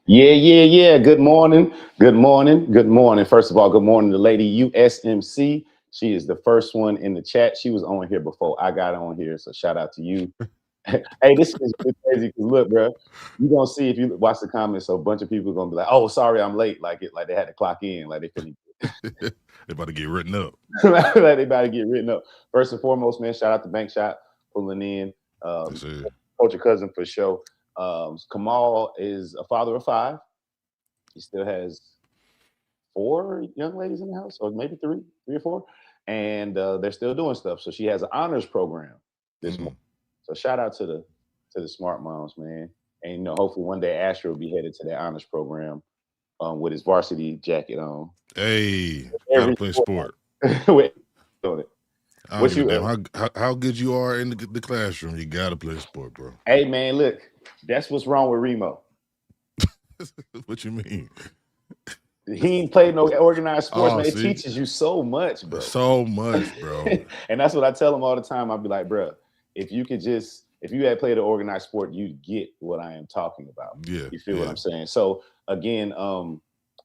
Yeah. Good morning. Good morning. Good morning. First of all, good morning to Lady USMC. She is the first one in the chat. She was on here before I got on here, so shout out to you. Hey, this is crazy because look, bro, you gonna see if you watch the comments. So a bunch of people are gonna be like, "Oh, sorry, I'm late." Like they had to clock in, like they couldn't. They about to get written up. Like they about to get written up. First and foremost, man, shout out to Bank Shot pulling in. Yes, sir. Coach your cousin for show. Kamal is a father of five. He still has four young ladies in the house, or maybe three or four, and they're still doing stuff. So she has an honors program this Mm. morning. So shout out to the smart moms, man. And hopefully one day Asher will be headed to that honors program with his varsity jacket on. Hey, gotta Every play sport. with doing it. I What don't give a you? damn how good you are in the classroom. You gotta play sport, bro. Hey man, look, that's what's wrong with Remo. What you mean? He ain't played no organized sports, Oh, man. It see? teaches you so much, bro. So much, bro. And that's what I tell him all the time. I'll be like, bro, if you had played an organized sport, you'd get what I am talking about. Yeah. You feel what I'm saying? So again,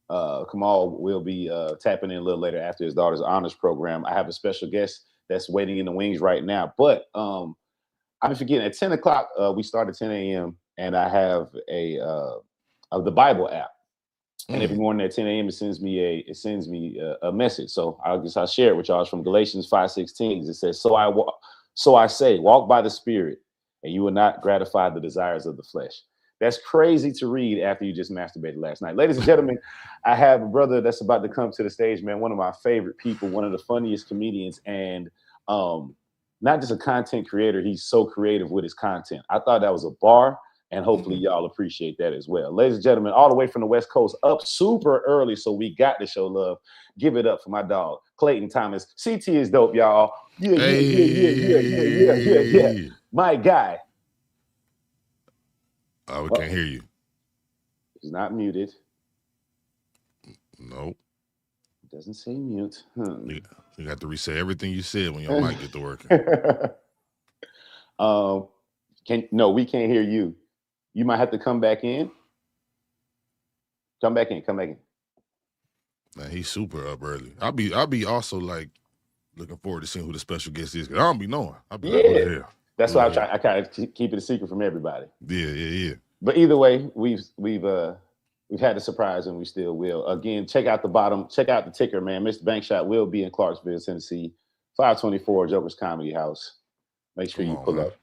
Kamal will be tapping in a little later after his daughter's honors program. I have a special guest that's waiting in the wings right now. But I'm forgetting at 10 o'clock, we start at 10 a.m. and I have the Bible app. And every morning at 10 a.m. it sends me a message. So I'll share it with y'all. It's from Galatians 5:16. It says, So I say, walk by the Spirit, and you will not gratify the desires of the flesh. That's crazy to read after you just masturbated last night. Ladies and gentlemen, I have a brother that's about to come to the stage, man. One of my favorite people, one of the funniest comedians, and not just a content creator. He's so creative with his content. I thought that was a bar. And hopefully y'all appreciate that as well. Ladies and gentlemen, all the way from the West Coast, up super early, so we got to show love. Give it up for my dog, Clayton Thomas. CT is dope, y'all. Yeah. My guy. Oh, we can't hear you. He's not muted. Nope. It doesn't say mute. You have to reset everything you said when your mic get to working. No, we can't hear you. You might have to come back in. Come back in. Man, he's super up early. I'll be also like looking forward to seeing who the special guest is. Cause I don't be knowing. I'll be like, who the hell? That's why I kind of keep it a secret from everybody. Yeah. But either way, we've had a surprise and we still will. Again, check out the ticker, man. Mr. Bankshot will be in Clarksville, Tennessee, 524 Joker's Comedy House. Make sure you pull up.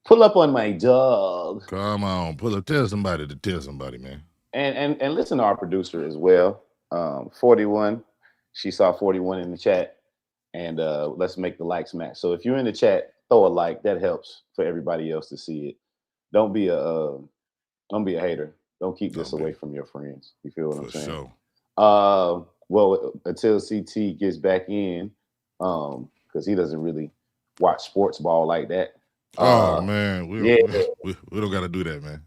Pull up on my dog. Come on, pull up. Tell somebody, man. And listen to our producer as well. 41. She saw 41 in the chat. And let's make the likes match. So if you're in the chat, throw a like. That helps for everybody else to see it. Don't be a hater. Don't keep this away from your friends. You feel what I'm saying? Sure. Well, until CT gets back in, because he doesn't really watch sports ball like that. Oh man, we don't gotta do that, man.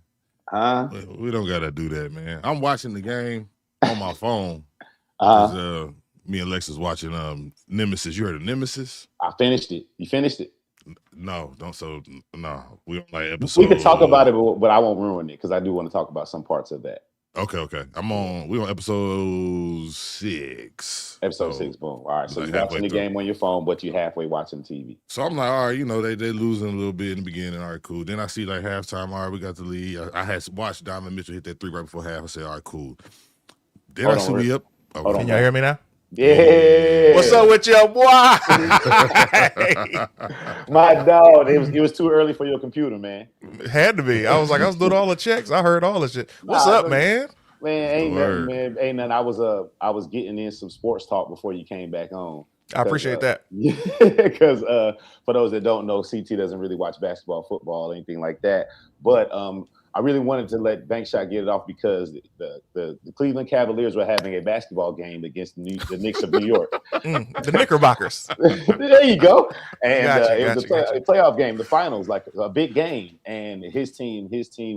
Huh? We don't gotta do that, man. I'm watching the game on my phone. Me and Lex is watching Nemesis. You heard of Nemesis? I finished it. You finished it? No, don't. So no, we don't like episode. We can talk about it, but I won't ruin it because I do want to talk about some parts of that. Okay. We're on episode 6. Episode 6, boom. All right. So you're watching the game on your phone, but you're halfway watching TV. So I'm like, all right, they losing a little bit in the beginning. All right, cool. Then I see like halftime. All right, we got the lead. I had watched Donovan Mitchell hit that 3 right before half. I said, all right, cool. Then I see we up. Can y'all hear me now? Yeah. What's up with your boy? My dog. It was too early for your computer, man. It had to be. I was doing all the checks. I heard all the shit. What's up, man? Man, ain't nothing, man. Ain't nothing. I was getting in some sports talk before you came back on. I appreciate that. Because for those that don't know, CT doesn't really watch basketball, football, anything like that. But I really wanted to let Bankshot get it off because the Cleveland Cavaliers were having a basketball game against the Knicks of New York. The Knickerbockers. There you go. And it was a playoff game, the finals, like a big game. And his team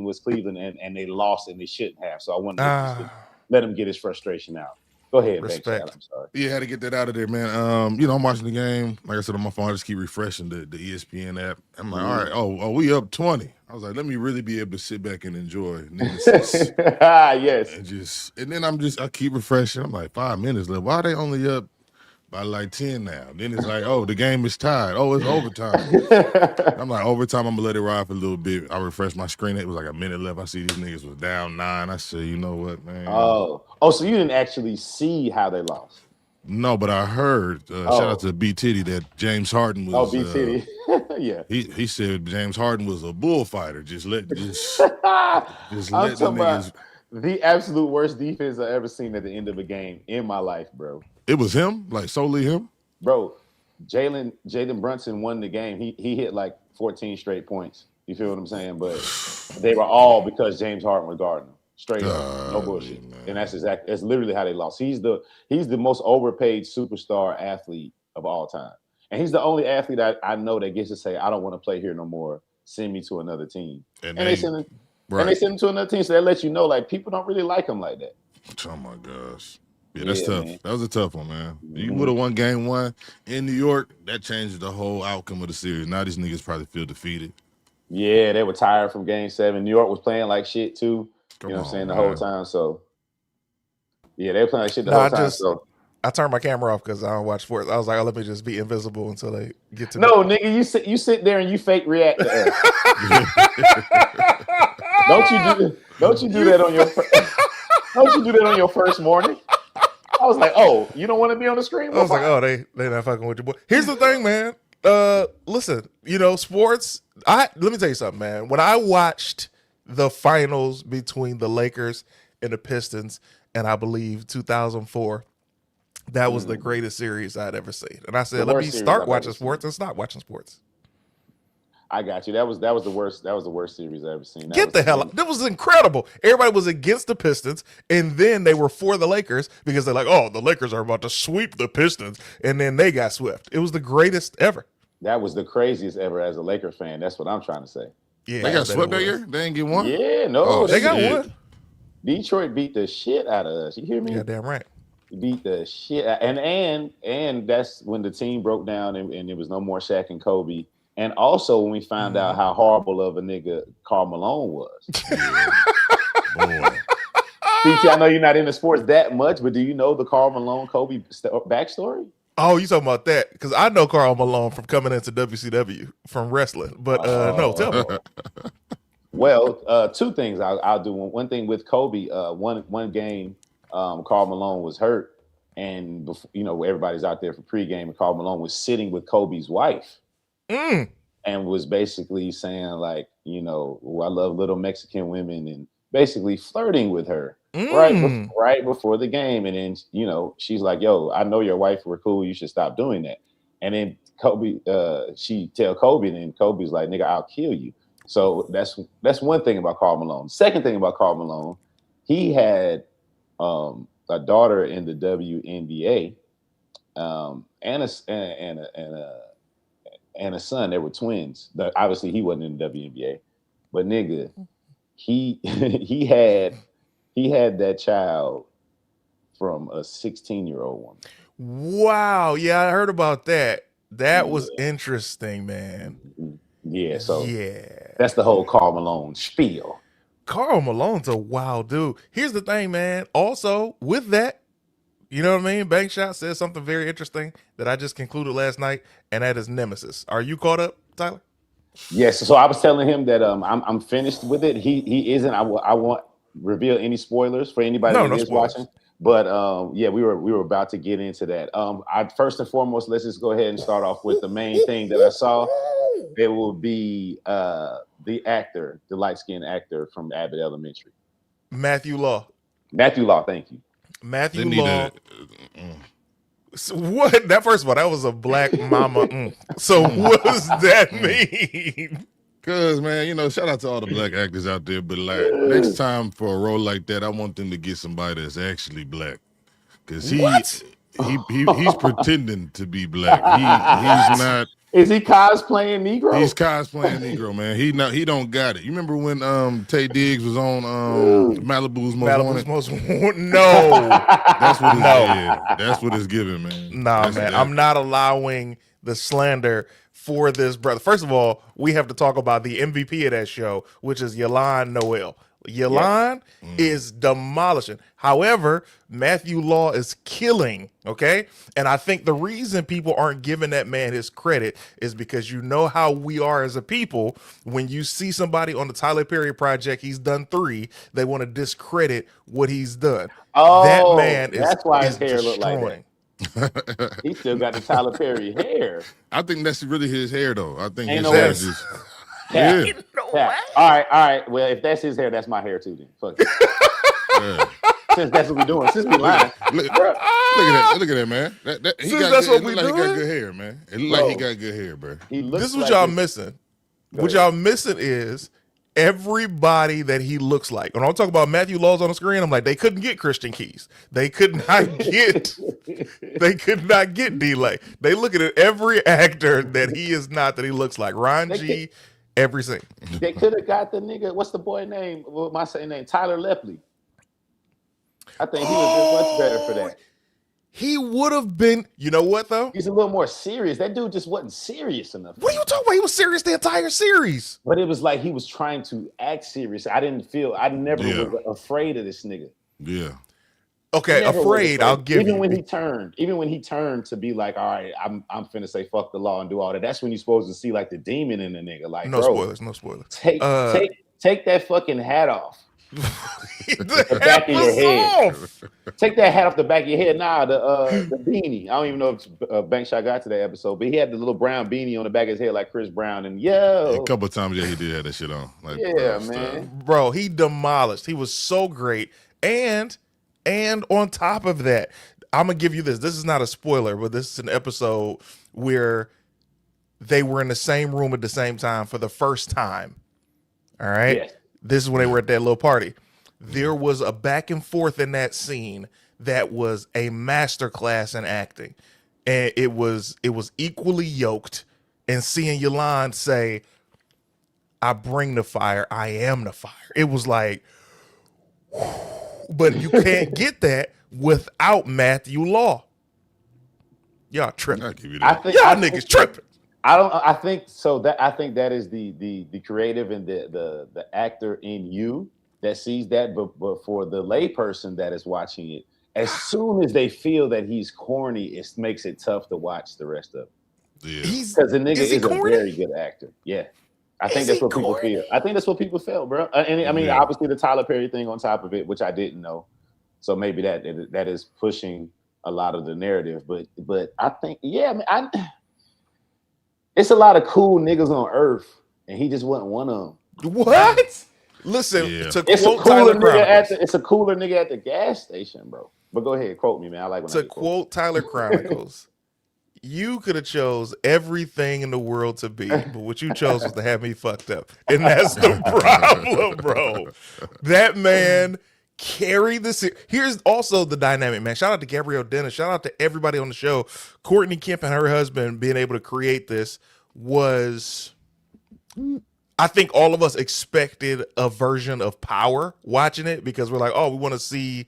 was Cleveland, and they lost, and they shouldn't have. So I wanted to let him get his frustration out. Go ahead, Bankshot. I'm sorry. Yeah, I had to get that out of there, man. I'm watching the game. Like I said on my phone, I just keep refreshing the ESPN app. I'm like, all right, we up 20. I was like, let me really be able to sit back and enjoy Nemesis. Yes. And then I keep refreshing. I'm like, 5 minutes left. Why are they only up by like 10 now? Then it's like, oh, the game is tied. Oh, it's overtime. I'm like, overtime, I'm gonna let it ride for a little bit. I refreshed my screen. It was like a minute left. I see these niggas was down 9. I said, you know what, man? Oh, so you didn't actually see how they lost? No, but I heard, shout out to B Titty, that James Harden was. B Titty. Yeah. He said James Harden was a bullfighter. Just let I'm the talking about niggas. the absolute worst defense I've ever seen at the end of a game in my life, bro. It was him, like solely him. Bro, Jalen Brunson won the game. He hit like 14 straight points. You feel what I'm saying? But they were all because James Harden was guarding them. Straight up, no bullshit. Man. And that's literally how they lost. He's the most overpaid superstar athlete of all time. And he's the only athlete I know that gets to say, I don't want to play here no more. Send me to another team. And they send him to another team. So that lets you know, like, people don't really like him like that. Oh my gosh. Yeah, that's tough. Man. That was a tough one, man. You would have won game 1 in New York. That changed the whole outcome of the series. Now these niggas probably feel defeated. Yeah, they were tired from game 7. New York was playing like shit too. You know what I'm saying? The whole time. So yeah, they were playing like shit the whole time. So I turned my camera off because I don't watch sports. I was like, oh, let me just be invisible until they get to me. Nigga, you sit there and you fake react to us. Don't you do that on your don't you do that on your first morning? I was like, oh, you don't want to be on the screen? I was like, oh, they not fucking with your boy. Here's the thing, man. Listen, sports. Let me tell you something, man. When I watched the finals between the Lakers and the Pistons, and I believe 2004, that was the greatest series I'd ever seen. And I said, let me start watching sports and stop watching sports. I got you. That was the worst. That was the worst series I ever seen. Get the hell out! That was incredible. Everybody was against the Pistons, and then they were for the Lakers because they're like, "Oh, the Lakers are about to sweep the Pistons," and then they got swept. It was the greatest ever. That was the craziest ever as a Laker fan. That's what I'm trying to say. Yeah, they got swept that year. They didn't get one. Yeah, no, they got one. Detroit beat the shit out of us. You hear me? Yeah, damn right. Beat the shit out. And that's when the team broke down and there was no more Shaq and Kobe. And also when we found out how horrible of a nigga Karl Malone was. Boy. CT, I know you're not into sports that much, but do you know the Karl Malone Kobe backstory? Oh, you talking about that? Because I know Karl Malone from coming into WCW from wrestling. But no, tell me. Well, two things I'll do. One thing with Kobe, one game, Karl Malone was hurt. And, everybody's out there for pregame, and Karl Malone was sitting with Kobe's wife. And was basically saying, like, I love little Mexican women, and basically flirting with her right before the game. And then, she's like, yo, I know your wife, we're cool. You should stop doing that. And then Kobe, she tell Kobe, and then Kobe's like, nigga, I'll kill you. So that's one thing about Karl Malone. Second thing about Karl Malone, he had a daughter in the WNBA, and a son. They were twins. Obviously, he wasn't in the WNBA, but nigga, he had that child from a 16-year-old woman. Wow. Yeah, I heard about that. That was interesting, man. Yeah. So that's the whole Karl Malone spiel. Karl Malone's a wild dude. Here's the thing, man. Also, with that, you know what I mean? Bankshot says something very interesting that I just concluded last night, and that is Nemesis. Are you caught up, Tyler? Yes. So I was telling him that I'm finished with it. He isn't. I won't reveal any spoilers for anybody that is watching. But we were about to get into that. First and foremost, let's just go ahead and start off with the main thing that I saw. It will be the actor, the light-skinned actor from Abbott Elementary, Matthew Law. Matthew Law. Thank you. Matthew Law. So what? That first of all, that was a black mama. So what does that mean? Cause man, shout out to all the black actors out there, but like next time for a role like that, I want them to get somebody that's actually black. Cause he's pretending to be black. He's not. Is he cosplaying Negro? He's cosplaying Negro, man. He don't got it. You remember when Tay Diggs was on Malibu's Most Wanted? No. That's what it's giving, man. Nah, man. I'm not allowing the slander for this brother. First of all, we have to talk about the MVP of that show, which is Yalan Noel. Yalan is demolishing. However, Matthew Law is killing, okay? And I think the reason people aren't giving that man his credit is because you know how we are as a people. When you see somebody on the Tyler Perry project, he's done 3, they want to discredit what he's done. That Oh, man that's why his is hair look like that. destroying. He still got the Tyler Perry hair. I think that's really his hair, though. I think Ain't his no hair way. is just. Cap. Yeah. Cap. All right. Well, if that's his hair, that's my hair too. Then fuck it. Yeah. Since that's what we doing. Since we lying. Look at that. Look at that, man. He Since got that's good, what we like he got doing? good hair, man. It look Bro. like he got good hair, bro. He looks This is what like y'all this- missing. Go What ahead. y'all missing is everybody that he looks like. When I'm talking about Matthew Laws on the screen, I'm like, they couldn't get Christian Keys. They could not get D-Lay. They looking at every actor that he is not, that he looks like. Ryan They G, every single. They could have got the nigga. What's the boy name? What my say name? Tyler Lepley. I think he was much better for that. He would have been, you know what though? He's a little more serious. That dude just wasn't serious enough. What are you talking about? He was serious the entire series. But it was like he was trying to act serious. I never Yeah. was afraid of this nigga. Yeah. Okay, Never was afraid, I'll give even you. when he turned to be like, all right, I'm finna say fuck the law and do all that. That's when you're supposed to see like the demon in the nigga. Like, No bro, spoilers, no spoilers. Take that fucking hat off. The back of your was head. off. Take that hat off the back of your head. Nah, the beanie. I don't even know if Bankshot got to that episode, but he had the little brown beanie on the back of his head like Chris Brown. And A couple of times, he did have that shit on. Like, yeah, stuff. man. Bro, he demolished. He was so great. And on top of that, I'm gonna give you this. This is not a spoiler, but this is an episode where they were in the same room at the same time for the first time. All right. Yes. This is when they were at that little party. There was a back and forth in that scene that was a masterclass in acting. And it was equally yoked. And seeing Yolande say, I bring the fire, I am the fire. It was like, but you can't get that without Matthew Law. Y'all tripping. I'll give you I that. think Y'all I niggas think- tripping. I think so. I think that is the creative and the actor in you that sees that. But for the layperson that is watching it, as soon as they feel that he's corny, it makes it tough to watch the rest of it. Yeah. Because the nigga Is he is a corny? very good actor. Yeah. I think Is that's he what people corny? feel. I think that's what people felt, bro. And I mean, Yeah. obviously the Tyler Perry thing on top of it, which I didn't know. So maybe that is pushing a lot of the narrative. But I think, yeah, I mean, it's a lot of cool niggas on earth, and he just wasn't one of them. What? Listen, Yeah. to It's a quote cooler Tyler nigga Chronicles. it's a cooler nigga at the gas station, bro. But go ahead, quote me, man. I like when I To get quoted. quote Tyler Chronicles, you could have chose everything in the world to be, but what you chose was to have me fucked up. And that's the problem, bro. That man carried the series. Here's also the dynamic, man. Shout out to Gabrielle Dennis. Shout out to everybody on the show. Courtney Kemp and her husband being able to create this was, I think all of us expected a version of Power watching it because we're like, oh, we want to see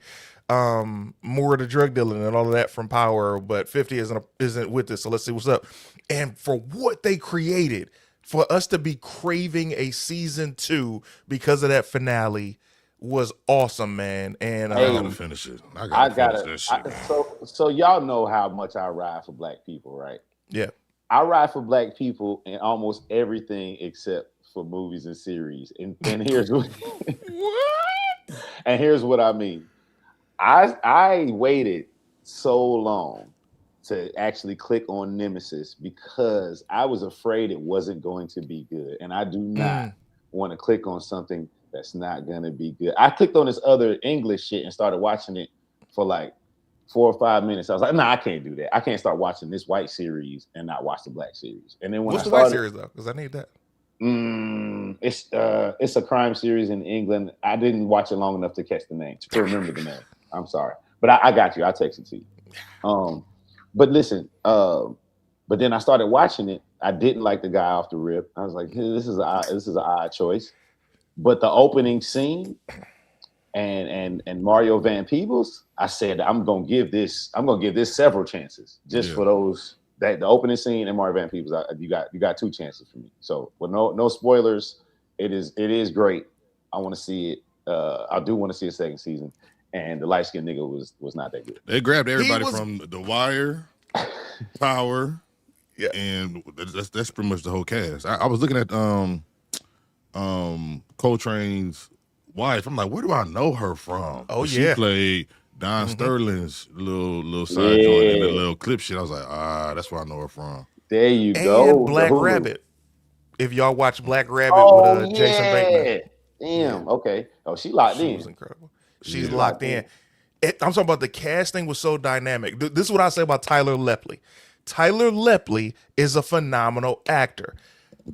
more of the drug dealing and all of that from Power, but 50 isn't with this, so let's see what's up. And for what they created, for us to be craving a season 2 because of that finale was awesome, man. And I gotta finish it. I I gotta finish gotta. that shit. So y'all know how much I ride for black people, right? yeah, I ride for black people in almost everything except for movies and series. And here's what and here's what I mean. I waited so long to actually click on Nemesis because I was afraid it wasn't going to be good. And I do not want to click on something that's not gonna be good. I clicked on this other English shit and started watching it for like 4 or 5 minutes. I was like, nah, I can't do that. I can't start watching this white series and not watch the black series. And then when what's I the white started, series though? Because I need that. it's a crime series in England. I didn't watch it long enough to catch the name, to remember the name. I'm sorry, but I got you. I'll text it to you. But listen, but then I started watching it. I didn't like the guy off the rip. I was like, hey, this is an odd choice. But the opening scene and Mario Van Peebles, I said I'm gonna give this several chances just Yeah. for those that the opening scene and Mark Van Peebles, you got two chances for me. So with no spoilers, it is great. I want to see it. I do want to see a second season. And the light skinned nigga was not that good. They grabbed everybody from The Wire, Power, and that's pretty much the whole cast. I was looking at Coltrane's wife. I'm like, where do I know her from? Oh, she played Don Sterling's little side joint in the little clip shit. I was like, that's where I know her from. There you go. And Black Rabbit. If y'all watch Black Rabbit with Jason Bateman. Damn. Okay. Oh, she locked in. She was incredible. She's locked in. I'm talking about the casting was so dynamic. This is what I say about Tyler Lepley. Tyler Lepley is a phenomenal actor.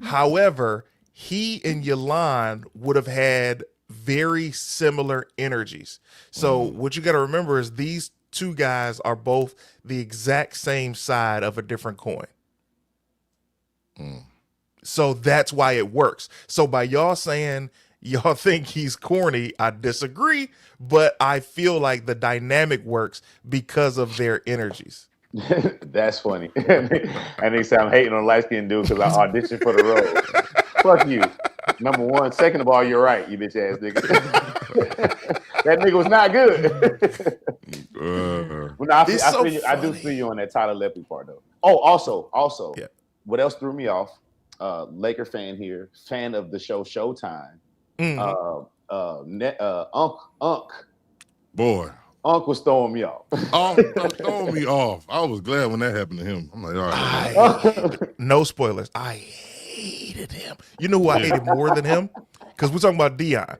However, he and Yolande would have had very similar energies. So what you got to remember is these two guys are both the exact same side of a different coin. So that's why it works. So by y'all saying y'all think he's corny, I disagree, but I feel like the dynamic works because of their energies. That's funny. And they say I'm hating on light skinned dude because I auditioned for the role. Fuck you. Number one. Second of all, you're right, you bitch ass nigga. That nigga was not good. I do feel you on that Tyler Lepley part though. Oh, also, what else threw me off? Laker fan here, fan of the show Showtime. Unc was throwing me off. Throwing me off. I was glad when that happened to him. I'm like, all right. No spoilers. I hated him. You know who I hated more than him? Because we're talking about Dion.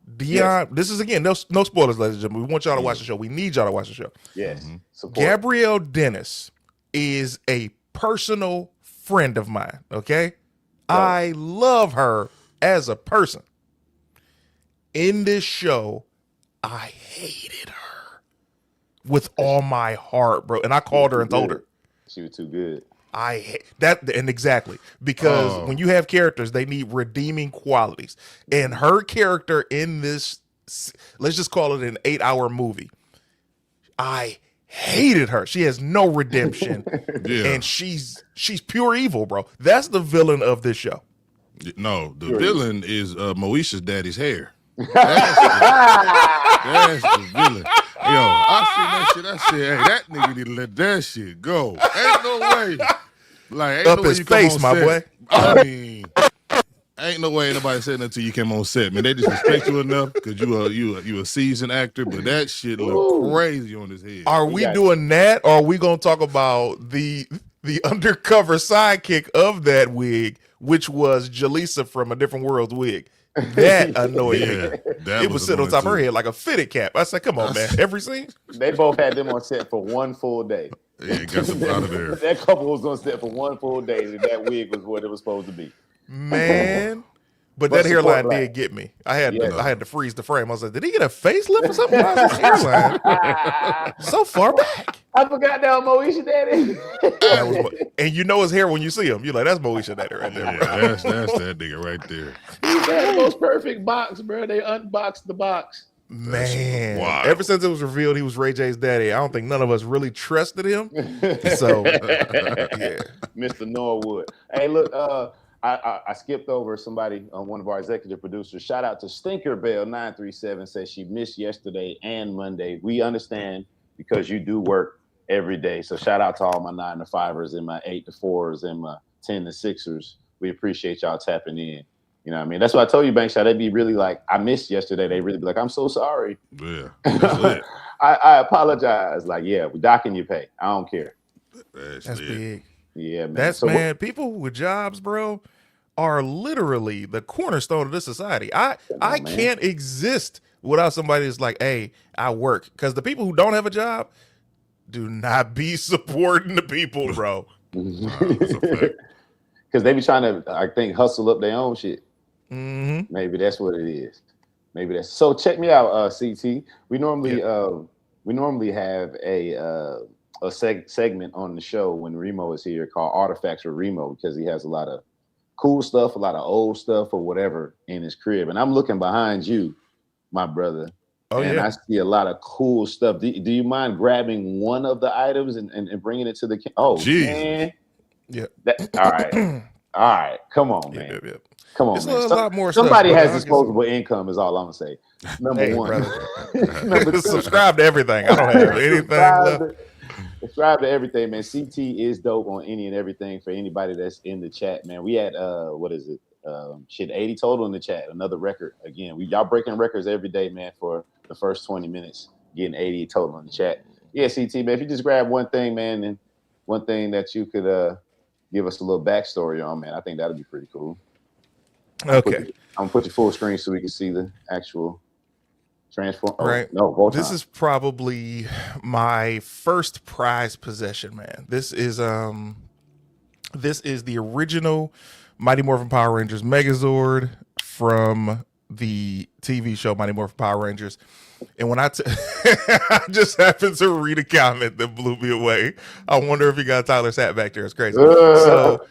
This is again, no spoilers, ladies and gentlemen. We want y'all to watch the show. We need y'all to watch the show. Yes. Gabrielle Dennis is a personal friend of mine. Okay. I love her as a person. In this show, I hated her with all my heart, bro. And I called her and told her. She was too good. I hate that. And exactly. Because when you have characters, they need redeeming qualities. And her character in this, let's just call it an 8-hour movie. I hated her. She has no redemption. And she's pure evil, bro. That's the villain of this show. No, the villain is Moesha's daddy's hair. That's the villain. Yo, I seen that shit. I said, hey, that nigga need to let that shit go. Ain't no way. Like, ain't up no way his you come face, on my set. boy. I mean, ain't no way anybody said that until you came on set, man. They just respect you enough because you a seasoned actor, but that shit look crazy on his head. Are we doing that, or are we gonna talk about the undercover sidekick of that wig, which was Jaleesa from A Different World's wig? That annoyed me. It was sitting on top of her head like a fitted cap. I said, come on, man. Every scene? They both had them on set for one full day. Yeah, got them out of there. That couple was on set for one full day, and that wig was what it was supposed to be. Man. But that hairline did get me. I had to freeze the frame. I was like, did he get a facelift or something? Why is his hairline so far back? I forgot that was Moesha daddy. And you know his hair when you see him. You're like, that's Moesha daddy right there. Yeah, that's that nigga right there. He's got the most perfect box, bro. They unboxed the box. Man, ever since it was revealed he was Ray J's daddy, I don't think none of us really trusted him. So, yeah. Mr. Norwood. Hey, look, I skipped over somebody, one of our executive producers. Shout out to Stinkerbell937, says she missed yesterday and Monday. We understand because you do work every day. So shout out to all my 9 to 5ers and my 8 to 4s and my 10 to 6ers. We appreciate y'all tapping in. You know what I mean? That's what I told you, Bankshot. They'd be really like, I missed yesterday. They really be like, I'm so sorry. Yeah. I apologize. Like, yeah, we're docking your pay. I don't care. That's big. Yeah, man. That's man. People with jobs, bro, are literally the cornerstone of this society. I can't exist without somebody that's like, hey, I work. Because the people who don't have a job do not be supporting the people, bro. Because they be trying to, I think, hustle up their own shit. Mm-hmm. Maybe that's what it is. Maybe that's so. Check me out, CT. We normally have a segment on the show when Remo is here called Artifacts with Remo, because he has a lot of cool stuff, a lot of old stuff or whatever in his crib. And I'm looking behind you, my brother. Oh and yeah. I see a lot of cool stuff. Do you mind grabbing one of the items and bringing it to the? Oh Jesus. man, Yeah. all right, all right. Come on, Yep, man. yep, yep. Come on, It's man. a lot more stuff, Somebody but has I'll get some. disposable income. Is all I'm gonna say. Number Hey, one. brother. Number two. Subscribe to everything. I don't have anything subscribe, left. to, subscribe to everything, man. CT is dope on any and everything for anybody that's in the chat, man. We had what is it? 80 total in the chat. Another record again. Y'all breaking records every day, man. For the first 20 minutes, getting 80 total in the chat. Yeah, CT, man. If you just grab one thing, man, and one thing that you could give us a little backstory on, man, I think that'd be pretty cool. Okay. I'm gonna put you full screen so we can see the actual transform. Oh Right. no, This Voltron. is probably my first prized possession, man. This is the original Mighty Morphin Power Rangers Megazord from the TV show Mighty Morphin Power Rangers. And when I just happened to read a comment that blew me away. I wonder if you got Tyler's hat back there. It's crazy. So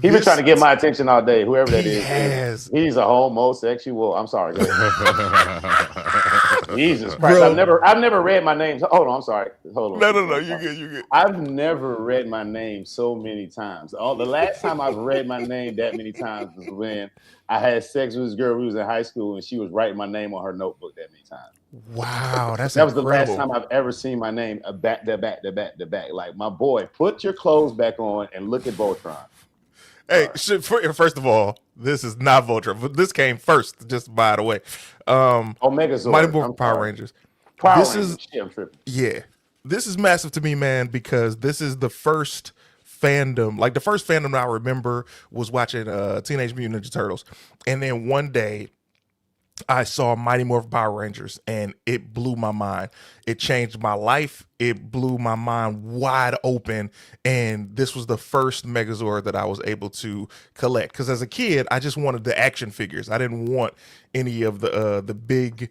He been trying to get my attention all day. Whoever that he is, has. he's a homosexual. I'm sorry. Go ahead. Jesus Christ! Bro. I've never read my name. Hold on, I'm sorry. Hold on. No. You good. I've never read my name so many times. The last time I've read my name that many times was when I had sex with this girl. We was in high school, and she was writing my name on her notebook that many times. Wow, that's that was incredible. The last time I've ever seen my name back to back to back to back. Like, my boy, put your clothes back on and look at Voltron. Hey, first of all, this is not Voltron, but this came first, just by the way. Megazord. Mighty Morphin Power Rangers. I'm tripping. Yeah. This is massive to me, man, because this is the first fandom. Like, the first fandom I remember was watching Teenage Mutant Ninja Turtles. And then one day I saw Mighty Morphin Power Rangers, and it blew my mind. It changed my life. It blew my mind wide open. And this was the first Megazord that I was able to collect. Because as a kid, I just wanted the action figures. I didn't want any of the big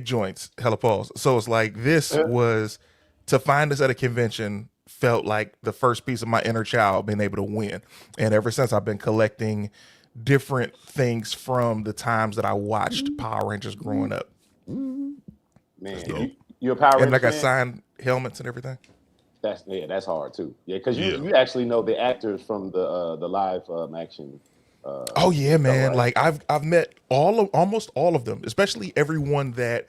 joints. Hella pause. So it's like, this was, to find this at a convention felt like the first piece of my inner child being able to win. And ever since, I've been collecting different things from the times that I watched Power Rangers growing up. Man, you a Power Ranger and I got fan? signed helmets and everything. That's hard too. Yeah, because you actually know the actors from the live action. Oh yeah, man! Right? Like, I've met almost all of them, especially everyone that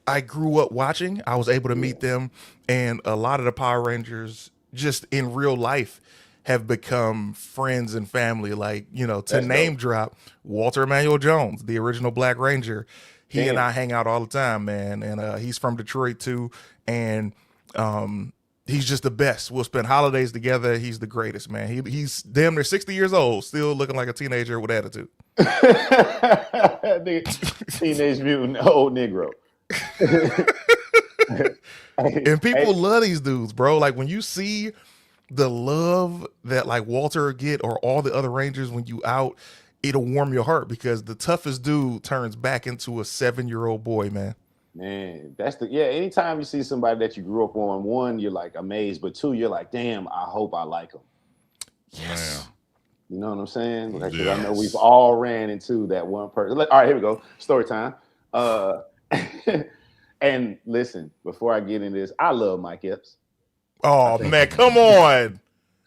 I grew up watching. I was able to meet them, and a lot of the Power Rangers just in real life have become friends and family. Like, to name drop Walter Emmanuel Jones, the original Black Ranger. He and I hang out all the time, man. And he's from Detroit too. And he's just the best. We'll spend holidays together. He's the greatest, man. He's damn near 60 years old, still looking like a teenager with attitude. Teenage Mutant old Negro. And people love these dudes, bro. Like, when you see the love that like Walter get, or all the other Rangers, when you out, it'll warm your heart, because the toughest dude turns back into a 7-year-old boy, man. Man, anytime you see somebody that you grew up on, one, you're like amazed, but two, you're like, damn, I hope I like them. Yes. You know what I'm saying? Like, yes. I know we've all ran into that one person. All right, here we go. Story time. And listen, before I get into this, I love Mike Epps. Oh man, come on.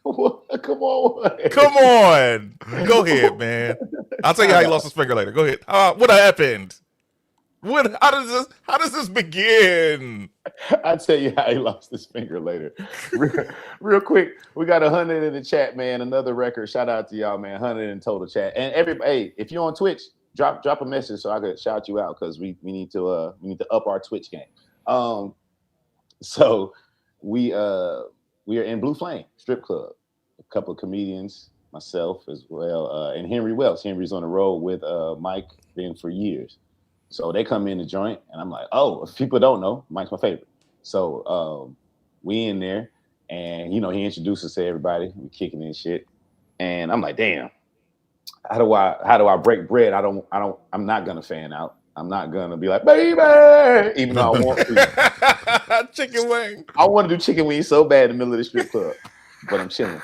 Come on. Come on. Go ahead, man. I'll tell you how he lost his finger later. Go ahead. What happened? How does this begin? I'll tell you how he lost his finger later. Real quick, we got 100 in the chat, man. Another record. Shout out to y'all, man. 100 in total chat. And everybody, if you're on Twitch, drop a message so I could shout you out, because we need to up our Twitch game. So we are in Blue Flame Strip Club. A couple of comedians, myself as well, and Henry Wells. Henry's on the road with Mike, been for years. So they come in the joint, and I'm like, oh, if people don't know, Mike's my favorite. So we in there, and he introduces us to everybody. We kicking in shit, and I'm like, damn, how do I break bread? I'm not gonna fan out. I'm not gonna be like, baby, even though I want to. Chicken wing. I want to do chicken wings so bad in the middle of the strip club, but I'm chilling.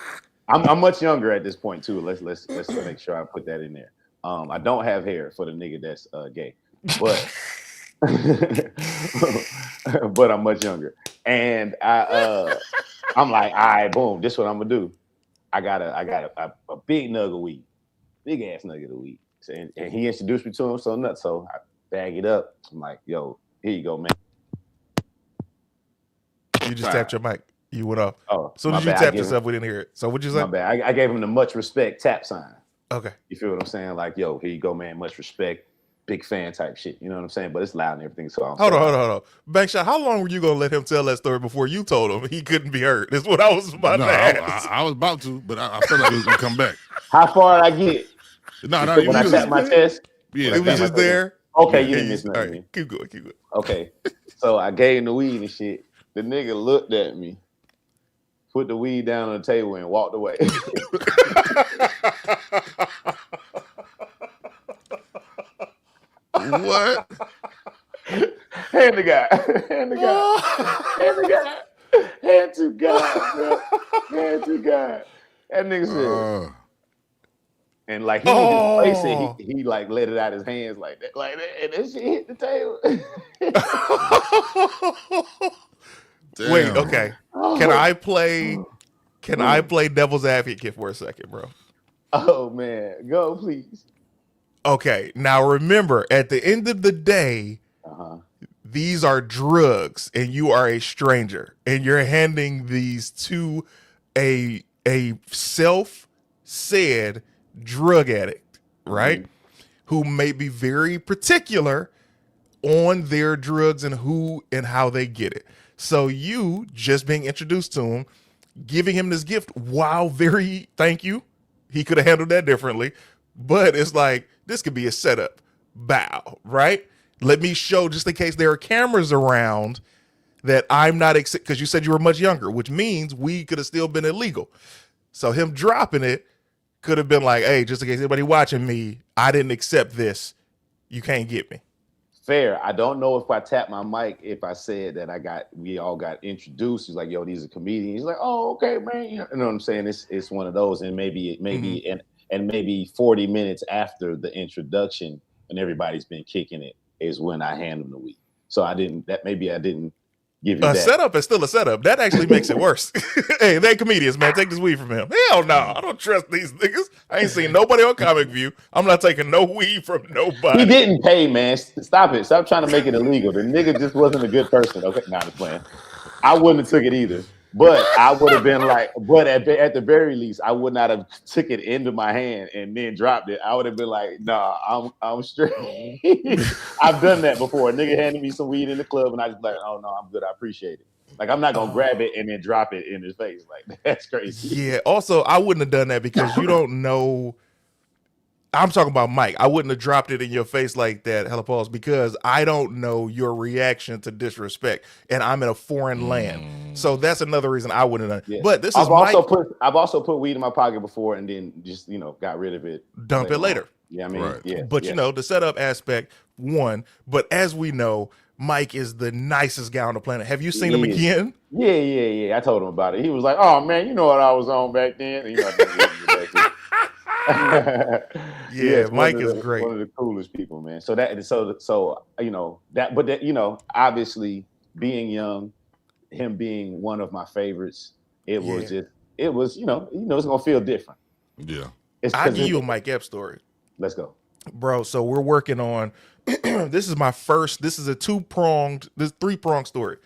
I'm much younger at this point too. Let's make sure I put that in there. I don't have hair for the nigga that's gay. But but I'm much younger. And I'm like, all right, boom, this is what I'm gonna do. I got a big nug of weed, big ass nugget of weed. So, and he introduced me to him so nuts. So I bag it up. I'm like, yo, here you go, man. You just tapped your mic. You went off. Oh, As soon my as you bad. tapped yourself, we didn't hear it. So what'd you say? My bad. I gave him the much respect tap sign. Okay. You feel what I'm saying? Like, yo, here you go, man. Much respect. Big fan type shit. You know what I'm saying? But it's loud and everything. So Hold on. Bankshot, how long were you gonna let him tell that story before you told him he couldn't be hurt? That's what I was about to ask. I was about to, but I felt like it was gonna come back. How far did I get? No, When I tapped my chest? Yeah, It was just there. Okay, you didn't miss nothing. All right, keep going. Okay. So I gave him the weed and shit. The nigga looked at me, put the weed down on the table and walked away. What? Hand the guy. Hand to God, bro. Hand to God. That nigga said. And like he didn't place it, he like let it out his hands like that, and that shit hit the table. Wait, okay. Can I play devil's advocate for a second, bro? Oh man, go please. Okay, now remember, at the end of the day, these are drugs, and you are a stranger, and you're handing these to a self-said drug addict, right? Who may be very particular on their drugs and who and how they get it. So you just being introduced to him, giving him this gift, wow, thank you. He could have handled that differently, but it's like, this could be a setup. Bow, right? Let me show, just in case there are cameras around, that I'm not, because you said you were much younger, which means weed could have still been illegal. So him dropping it could have been like, hey, just in case anybody watching me, I didn't accept this. You can't get me. Fair. I don't know if I tapped my mic if I said that we all got introduced. He's like, yo, these are comedians. He's like, oh, okay, man. You know what I'm saying? It's one of those, and maybe and maybe 40 minutes after the introduction, when everybody's been kicking it, is when I hand them the weed. So I didn't give you that. Setup is still a setup. That actually makes it worse. Hey, they comedians, man. Take this weed from him. Hell no. I don't trust these niggas. I ain't seen nobody on Comic View. I'm not taking no weed from nobody. He didn't pay, man. Stop it. Stop trying to make it illegal. The nigga just wasn't a good person. Okay, nah, I'm just playing. I wouldn't have took it either. But I would have been like, but at the very least, I would not have took it into my hand and then dropped it. I would have been like, nah, I'm straight. I've done that before. A nigga handed me some weed in the club and I just like, oh no, I'm good. I appreciate it. Like, I'm not gonna grab it and then drop it in his face. Like, that's crazy. Yeah. Also, I wouldn't have done that because you don't know. I'm talking about Mike. I wouldn't have dropped it in your face like that, hella pause, because I don't know your reaction to disrespect, and I'm in a foreign land. So that's another reason I wouldn't have done. Yeah. But this is I've also put weed in my pocket before and then just got rid of it. Dump it later. Yeah, I mean, right. Yeah. But the setup aspect, one. But as we know, Mike is the nicest guy on the planet. Have you seen him again? Yeah. I told him about it. He was like, "Oh man, you know what I was on back then." And, yeah, Mike is great. One of the coolest people, man. So obviously being young, him being one of my favorites, it was it's gonna feel different. Yeah. I'll give you a Mike Epps story. Let's go. Bro, so we're working on this is a three-pronged story.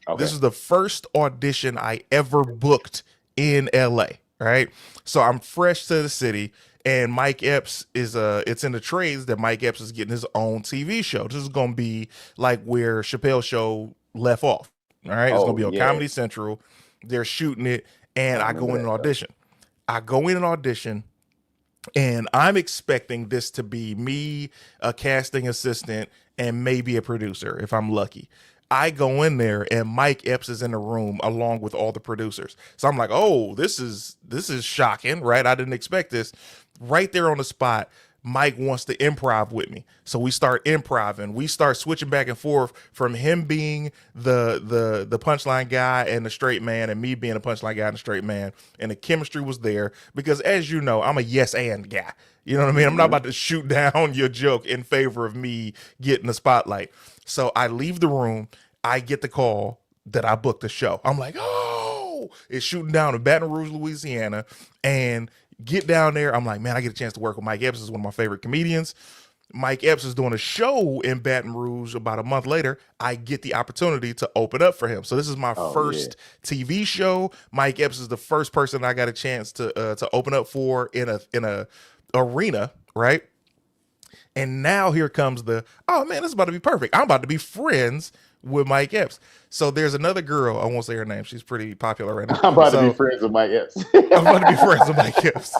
Okay. This is the first audition I ever booked in LA, right? So I'm fresh to the city, and Mike Epps it's in the trades that Mike Epps is getting his own TV show. This is gonna be like where Chappelle's show left off. All right. It's gonna be on Comedy Central. They're shooting it, and I go in an audition. And I'm expecting this to be me, a casting assistant, and maybe a producer if I'm lucky. I go in there and Mike Epps is in the room along with all the producers. So I'm like, oh, this is shocking, right? I didn't expect this. Right there on the spot, Mike wants to improv with me. So we start improv. We start switching back and forth from him being the punchline guy and the straight man, and me being a punchline guy and the straight man. And the chemistry was there because, as you know, I'm a yes and guy. You know what I mean? I'm not about to shoot down your joke in favor of me getting the spotlight. So I leave the room. I get the call that I booked the show. I'm like, oh, it's shooting down in Baton Rouge, Louisiana, and get down there. I'm like, man, I get a chance to work with Mike Epps. Is one of my favorite comedians. Mike Epps is doing a show in Baton Rouge. About a month later, I get the opportunity to open up for him. So this is my first TV show. Mike Epps is the first person I got a chance to open up for in a arena, right? And now here comes oh man, this is about to be perfect. I'm about to be friends with Mike Epps. So there's another girl, I won't say her name, she's pretty popular right now. I'm about to be friends with Mike Epps. I'm about to be friends with Mike Epps.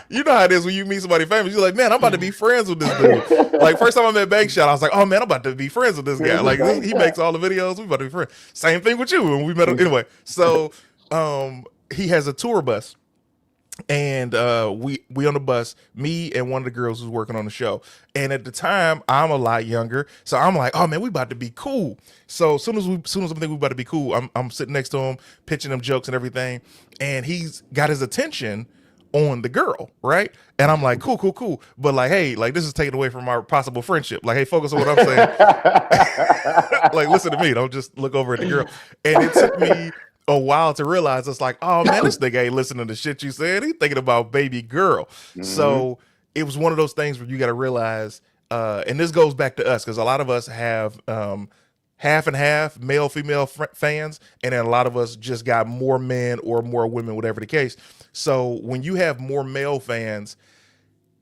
You know how it is when you meet somebody famous. You're like, man, I'm about to be friends with this dude. Like, first time I met Bank Shot, I was like, oh man, I'm about to be friends with this guy. Like, he makes all the videos. We about to be friends. Same thing with you when we met him. Anyway, so he has a tour bus. And we on the bus, me and one of the girls who's working on the show. And at the time, I'm a lot younger, so I'm like, oh man, we about to be cool. So as soon as I'm thinking we about to be cool, I'm sitting next to him, pitching him jokes and everything, and he's got his attention on the girl, right? And I'm like, cool, but like, hey, like this is taken away from our possible friendship. Like, hey, focus on what I'm saying. Like, listen to me, don't just look over at the girl. And it took me a while to realize it's like, oh man, this nigga ain't listening to shit you said. He thinking about baby girl. Mm-hmm. So it was one of those things where you got to realize, and this goes back to us because a lot of us have half and half male female fans, and then a lot of us just got more men or more women, whatever the case. So when you have more male fans,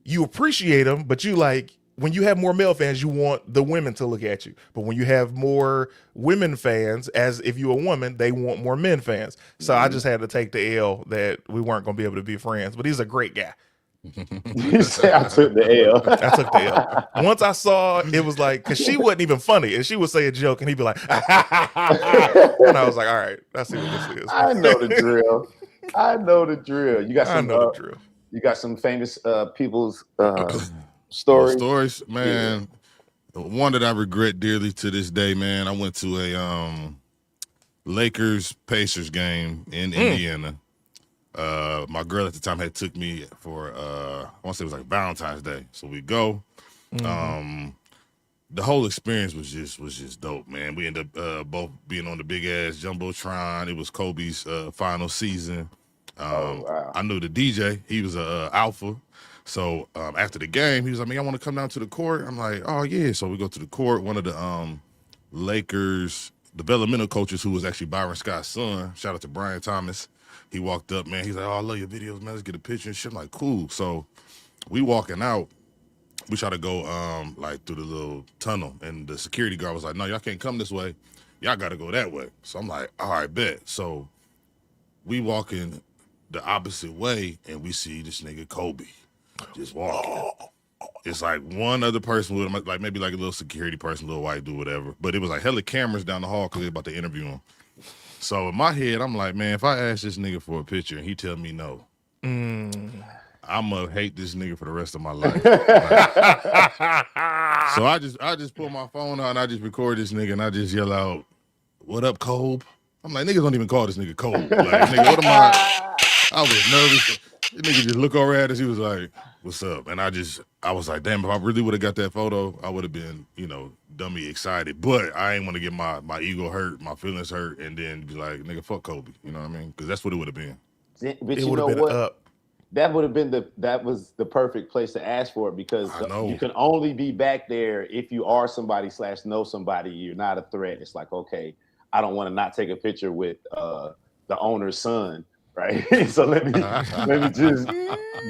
you appreciate them, but you like, when you have more male fans, you want the women to look at you. But when you have more women fans, as if you're a woman, they want more men fans. So I just had to take the L that we weren't going to be able to be friends. But he's a great guy. You say I took the L. I took the L. Once I saw, it was like, because she wasn't even funny. And she would say a joke and he'd be like, and I was like, all right, I see what this is. I know the drill. You got some, drill. You got some famous people's stories, man. Yeah. One that I regret dearly to this day, man. I went to a Lakers Pacers game in Indiana. My girl at the time had took me for I want to say it was like Valentine's Day. So we go. Mm-hmm. The whole experience was just dope, man. We ended up both being on the big ass jumbotron. It was Kobe's final season. Wow. I knew the DJ. He was a alpha. So after the game, he was like, man, I want to come down to the court. I'm like, oh, yeah. So we go to the court. One of the Lakers developmental coaches, who was actually Byron Scott's son, shout out to Brian Thomas, he walked up, man. He's like, oh, I love your videos, man. Let's get a picture and shit. I'm like, cool. So we walking out. We try to go like through the little tunnel. And the security guard was like, no, y'all can't come this way. Y'all got to go that way. So I'm like, all right, bet. So we walking the opposite way, and we see this nigga Kobe just walking. It's like one other person with him, like maybe like a little security person, little white dude, whatever. But it was like hella cameras down the hall because they about to interview him. So in my head, I'm like, man, if I ask this nigga for a picture and he tell me no, I'm gonna hate this nigga for the rest of my life. So I just pull my phone out and I just record this nigga and I just yell out, "What up, Kobe?" I'm like, niggas don't even call this nigga Kobe. Like, nigga, what am I was nervous. This nigga just look over at us. He was like, "What's up?" And I was like, damn, if I really would have got that photo, I would have been, dummy excited. But I ain't want to get my ego hurt, my feelings hurt, and then be like, nigga, fuck Kobe. You know what I mean? Because that's what it would have been. But you know what? That would have been that was the perfect place to ask for it, because you can only be back there if you are somebody / know somebody. You're not a threat. It's like, okay, I don't want to not take a picture with the owner's son, right? So let me just